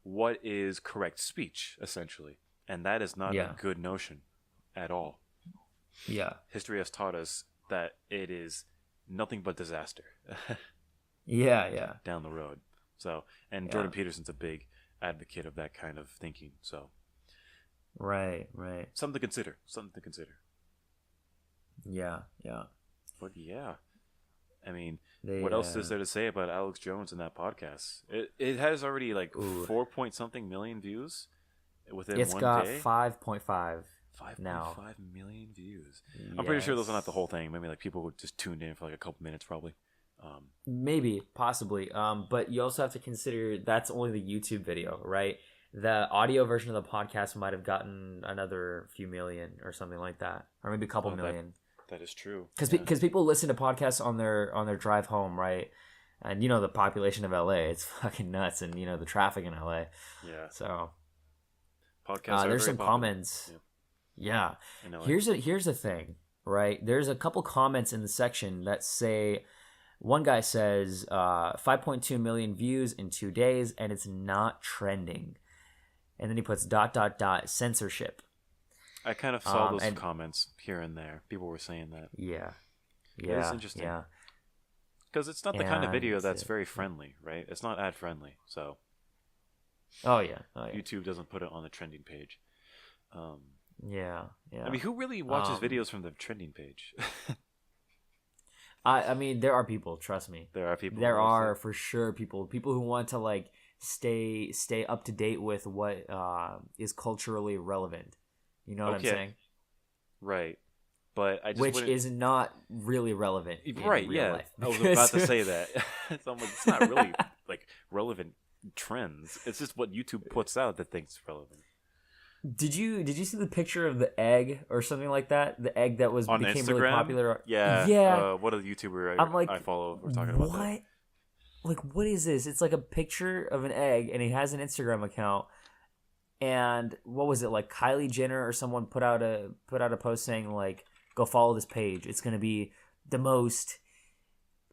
what is correct speech, essentially. And that is not a good notion at all. Yeah. History has taught us that it is nothing but disaster. Yeah. Down the road. So, and Jordan Peterson's a big advocate of that kind of thinking. So, right. Something to consider. Yeah. But yeah, I mean, what else is there to say about Alex Jones in that podcast? It has already 4 point something million views within 1 day. It's got 5.5 now. 5.5 million views. I'm pretty sure those are not the whole thing. Maybe people who just tuned in for a couple minutes, probably. Maybe, possibly. But you also have to consider that's only the YouTube video, right? The audio version of the podcast might have gotten another few million or something like that, or maybe a couple million. That is true. Because people listen to podcasts on their drive home, right? And the population of LA, it's fucking nuts, and the traffic in LA. Yeah. So podcasts. There's some comments. Yeah. Here's a thing, right? There's a couple comments in the section that say. One guy says 5.2 million views in 2 days, and it's not trending. And then he puts ... censorship. I kind of saw those comments here and there. People were saying that. Yeah. It's interesting. Yeah. Because it's not the kind of video And that's very friendly, right? It's not ad friendly, so oh yeah, YouTube doesn't put it on the trending page. yeah. I mean, who really watches videos from the trending page? I mean, there are people. Trust me, There are people. there are for sure people who want to like stay up to date with what is culturally relevant. You know what I'm saying? Right. But I just which is not really relevant in right, real yeah. life. I was about to say that. So I'm like, it's not really like relevant trends. It's just what YouTube puts out that thinks relevant. Did you see the picture of the egg or something like that? The egg that was On became Instagram? really popular. Yeah. Yeah. What are the YouTuber I'm like, I follow? We're talking about what? that. Like, what is this? It's like a picture of an egg, and he has an Instagram account. And what was it, like Kylie Jenner or someone put out a post saying like, go follow this page. It's gonna be the most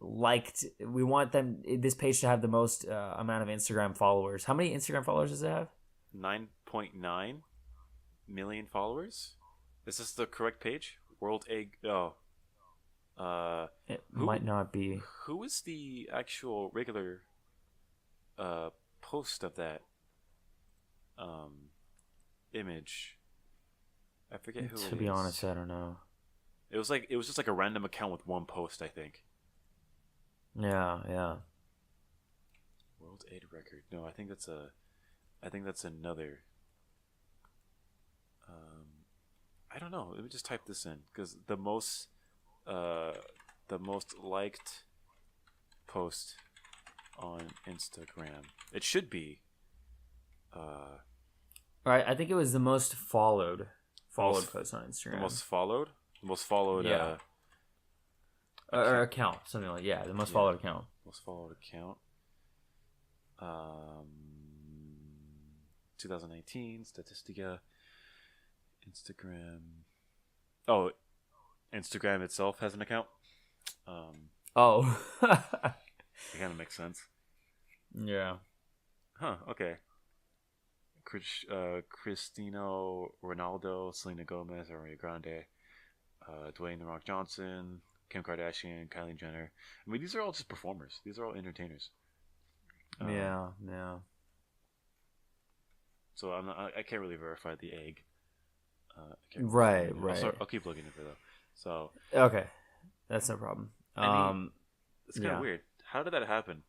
liked. We want this page to have the most amount of Instagram followers. How many Instagram followers does it have? 9.9 million followers. Is this the correct page? World Egg. Oh. It might not be. Who is the actual regular post of that image? I forget who it is. To be honest, I don't know. It was just like a random account with one post, I think. Yeah. World Aid record. No, I think that's another. I don't know. Let me just type this in because the most liked post on Instagram. It should be. All right, I think it was the most followed post on Instagram. The most followed. The most followed. Yeah. Or account, something like the most followed account. Most followed account. 2019 Statistica. Instagram. Oh, Instagram itself has an account. Oh. It kind of makes sense. Yeah. Huh. Okay. Cristiano Ronaldo, Selena Gomez, Ariana Grande, Dwayne The Rock Johnson, Kim Kardashian, Kylie Jenner. I mean, these are all just performers. These are all entertainers. Yeah. So I can't really verify the egg. Right. I'll keep looking at it though. So okay, that's no problem. I mean, it's kind of weird. How did that happen?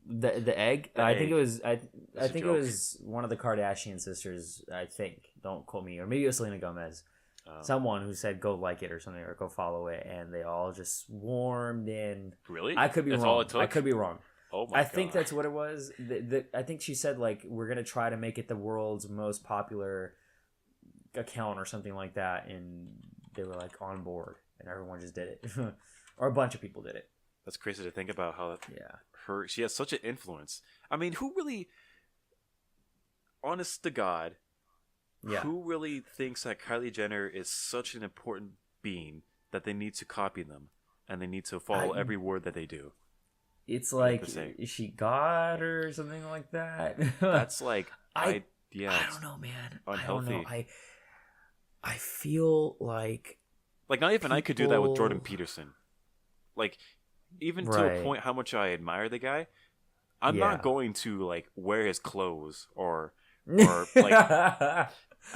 The egg. I think it was. I think it joke. was one of the Kardashian sisters. I think. Don't quote me, or maybe it was Selena Gomez. Someone who said go like it or something or go follow it, and they all just swarmed in. Really? I could be That's wrong. all it took? I could be wrong. Oh my god! I think that's what it was. I think she said like we're gonna try to make it the world's most popular account or something like that, and they were like on board, and everyone just did it, or a bunch of people did it. That's crazy to think about how she has such an influence. I mean, who really, honest to God, who really thinks that Kylie Jenner is such an important being that they need to copy them and they need to follow every word that they do? It's like, is she God or something like that? That's like, I don't know, man. Unhealthy. I don't know. I feel like not even I could do that with Jordan Peterson. Like, even to a point how much I admire the guy, I'm not going to like wear his clothes or like I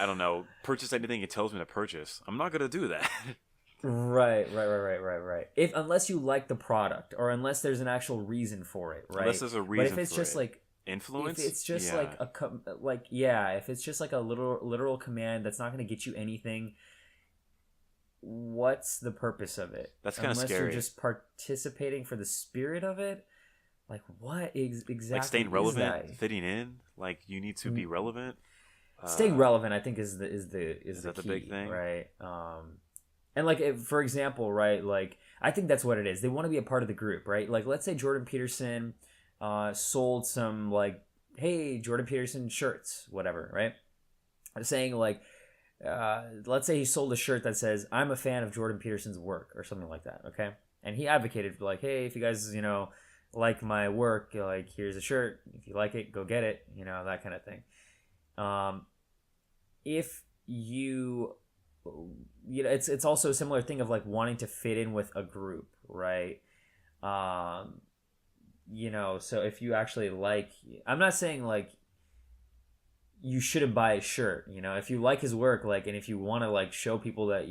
don't know, purchase anything he tells me to purchase. I'm not gonna do that. Right. Unless you like the product, or unless there's an actual reason for it, right? Unless there's a reason. But if it's for just it. like influence, if it's just if it's just like a literal command that's not going to get you anything, what's the purpose of it? That's kind of scary. Unless you're just participating for the spirit of it. Like what exactly? Like staying relevant, fitting in. Like you need to be relevant. Staying relevant, I think, is the that key, the big thing, right? And like for example, right? Like I think that's what it is. They want to be a part of the group, right? Like let's say Jordan Peterson sold some like, hey, Jordan Peterson shirts, whatever, right? Saying like, let's say he sold a shirt that says, I'm a fan of Jordan Peterson's work or something like that, okay? And he advocated for like, hey, if you guys, like my work, like here's a shirt. If you like it, go get it, that kind of thing. If it's also a similar thing of like wanting to fit in with a group, right? So if you actually like, I'm not saying like you shouldn't buy a shirt, if you like his work, like, and if you want to like show people that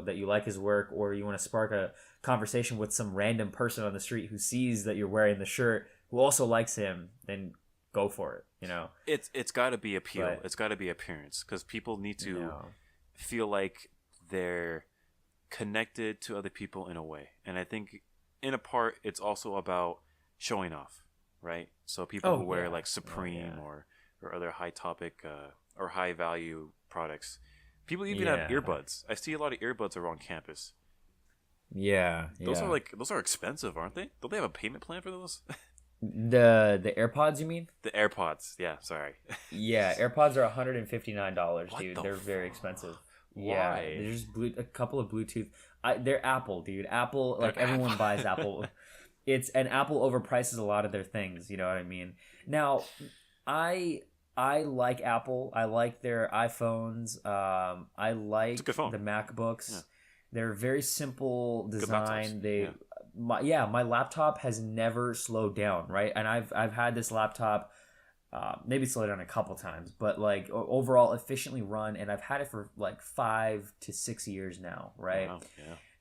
that you like his work, or you want to spark a conversation with some random person on the street who sees that you're wearing the shirt, who also likes him, then go for it. It's got to be appeal. But, it's got to be appearance, because people need to feel like they're connected to other people in a way. And I think in a part it's also about showing off, right? So people who wear like Supreme or other high topic or high value products. People even have earbuds. I see a lot of earbuds around campus. Yeah, those are expensive, aren't they? Don't they have a payment plan for those? The AirPods, you mean? The AirPods, yeah. Sorry. Yeah, AirPods are $159, dude. They're very expensive. Why? Yeah, there's a couple of Bluetooth. They're Apple, dude. Apple, like everyone buys Apple. And Apple overprices a lot of their things. You know what I mean? Now, I like Apple. I like their iPhones. I like the MacBooks. Yeah. They're very simple design. My laptop has never slowed down, right? And I've had this laptop maybe slowed down a couple times, but like overall efficiently run, and I've had it for like 5 to 6 years now, right? Wow.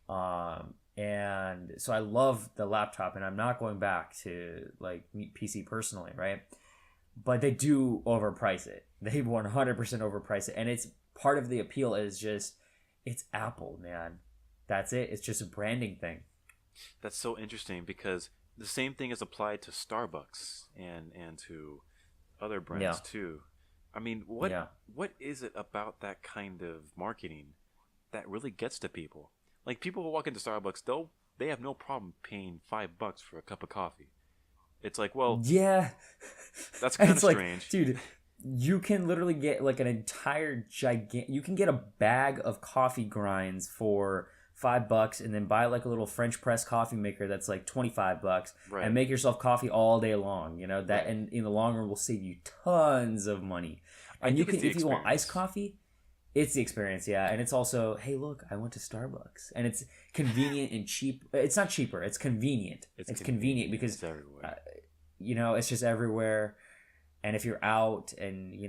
Yeah. And so I love the laptop, and I'm not going back to like PC personally, right? But they do overprice it. They 100% overprice it, and it's part of the appeal is just it's Apple, man. That's it. It's just a branding thing. That's so interesting, because the same thing is applied to Starbucks and to other brands too. I mean, what is it about that kind of marketing that really gets to people? Like, people who walk into Starbucks, they have no problem paying $5 for a cup of coffee. It's like, well, yeah, that's kind of strange, like, dude. You can literally get like an entire you can get a bag of coffee grinds for $5, and then buy like a little French press coffee maker that's like $25, and make yourself coffee all day long. That, and in the long run will save you tons of money. And you can, if you want iced coffee, it's the experience, and it's also, hey, look, I went to Starbucks, and it's convenient and cheap. It's not cheaper; it's convenient. It's convenient because it's everywhere. It's just everywhere. And if you're out and you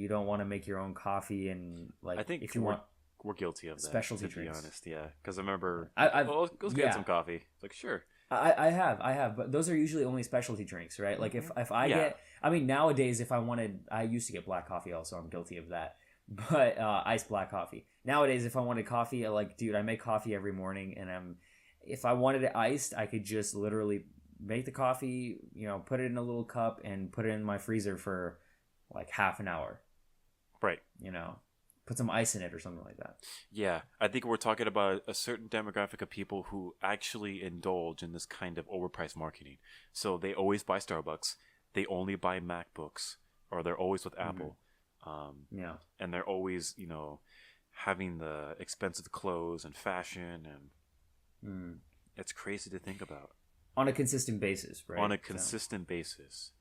don't want to make your own coffee, and like, I think if you want. We're guilty of that, specialty to drinks. Be honest, yeah. Because I remember, let's get some coffee. Like, sure. I have, but those are usually only specialty drinks, right? Like if I get, nowadays if I wanted, I used to get black coffee also. I'm guilty of that, but iced black coffee. Nowadays, if I wanted coffee, I make coffee every morning, and if I wanted it iced, I could just literally make the coffee, put it in a little cup and put it in my freezer for like half an hour. Right. Put some ice in it or something like that. Yeah, I think we're talking about a certain demographic of people who actually indulge in this kind of overpriced marketing. So they always buy Starbucks, they only buy MacBooks, or they're always with Apple. And they're always, having the expensive clothes and fashion, and it's crazy to think about. On a consistent basis, right? On a consistent basis.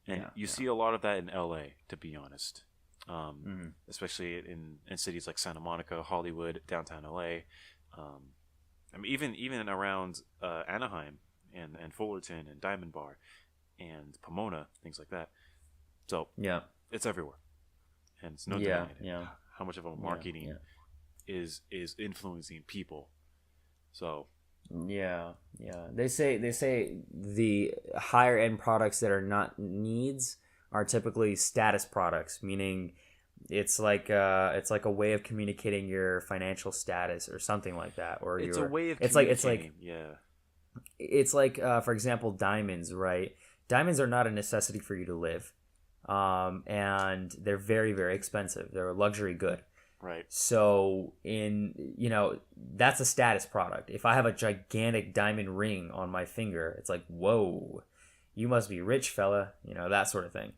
And you see a lot of that in LA, to be honest. Especially in cities like Santa Monica, Hollywood, downtown LA. Even around Anaheim and Fullerton and Diamond Bar and Pomona, things like that. So it's everywhere, and it's no denying how much of a marketing is influencing people. So they say the higher end products that are not needs are typically status products, meaning it's like a way of communicating your financial status or something like that, or it's a way of communicating. It's like for example, diamonds, right? Diamonds are not a necessity for you to live, and they're very, very expensive. They're a luxury good. Right. So that's a status product. If I have a gigantic diamond ring on my finger, it's like, whoa, you must be rich, fella. That sort of thing.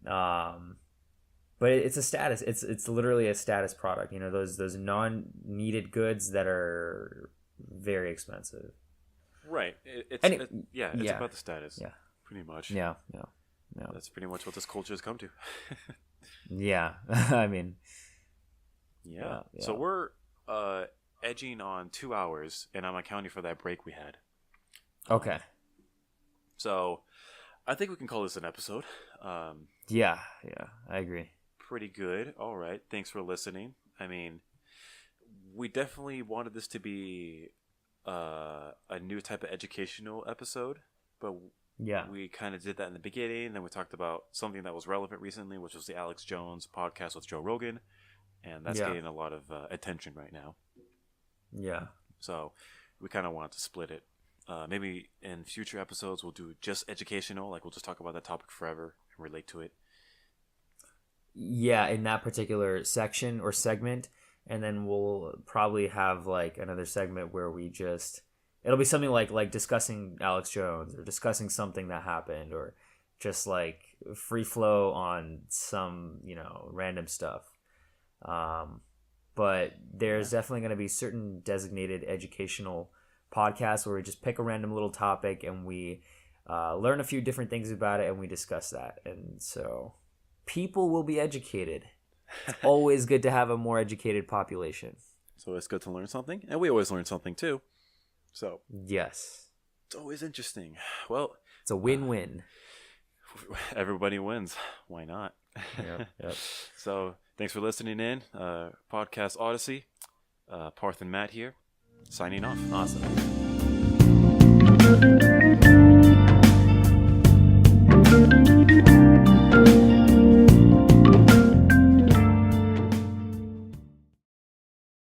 But it's a status. It's literally a status product. Those non-needed goods that are very expensive. Right. It's about the status. Yeah. Pretty much. Yeah. That's pretty much what this culture has come to. Yeah. I mean. Yeah. So we're edging on 2 hours, and I'm accounting for that break we had. Okay. So I think we can call this an episode. Yeah, I agree. Pretty good. All right. Thanks for listening. I mean, we definitely wanted this to be a new type of educational episode, but Yeah, we kind of did that in the beginning. Then we talked about something that was relevant recently, which was the Alex Jones podcast with Joe Rogan, and that's getting a lot of attention right now. Yeah. So we kind of wanted to split it. Maybe in future episodes we'll do just educational, like we'll just talk about that topic forever and relate to it. Yeah, in that particular section or segment, and then we'll probably have like another segment where we just it'll be something like discussing Alex Jones or discussing something that happened or just like free flow on some, random stuff. But there's definitely going to be certain designated educational podcasts where we just pick a random little topic and we learn a few different things about it and we discuss that. And so people will be educated. It's always good to have a more educated population. So it's good to learn something, and we always learn something too. So yes, it's always interesting. Well, it's a win-win. Everybody wins. Why not? Yep. So thanks for listening in. Podcast Odyssey. Parth and Matt here, signing off. Awesome.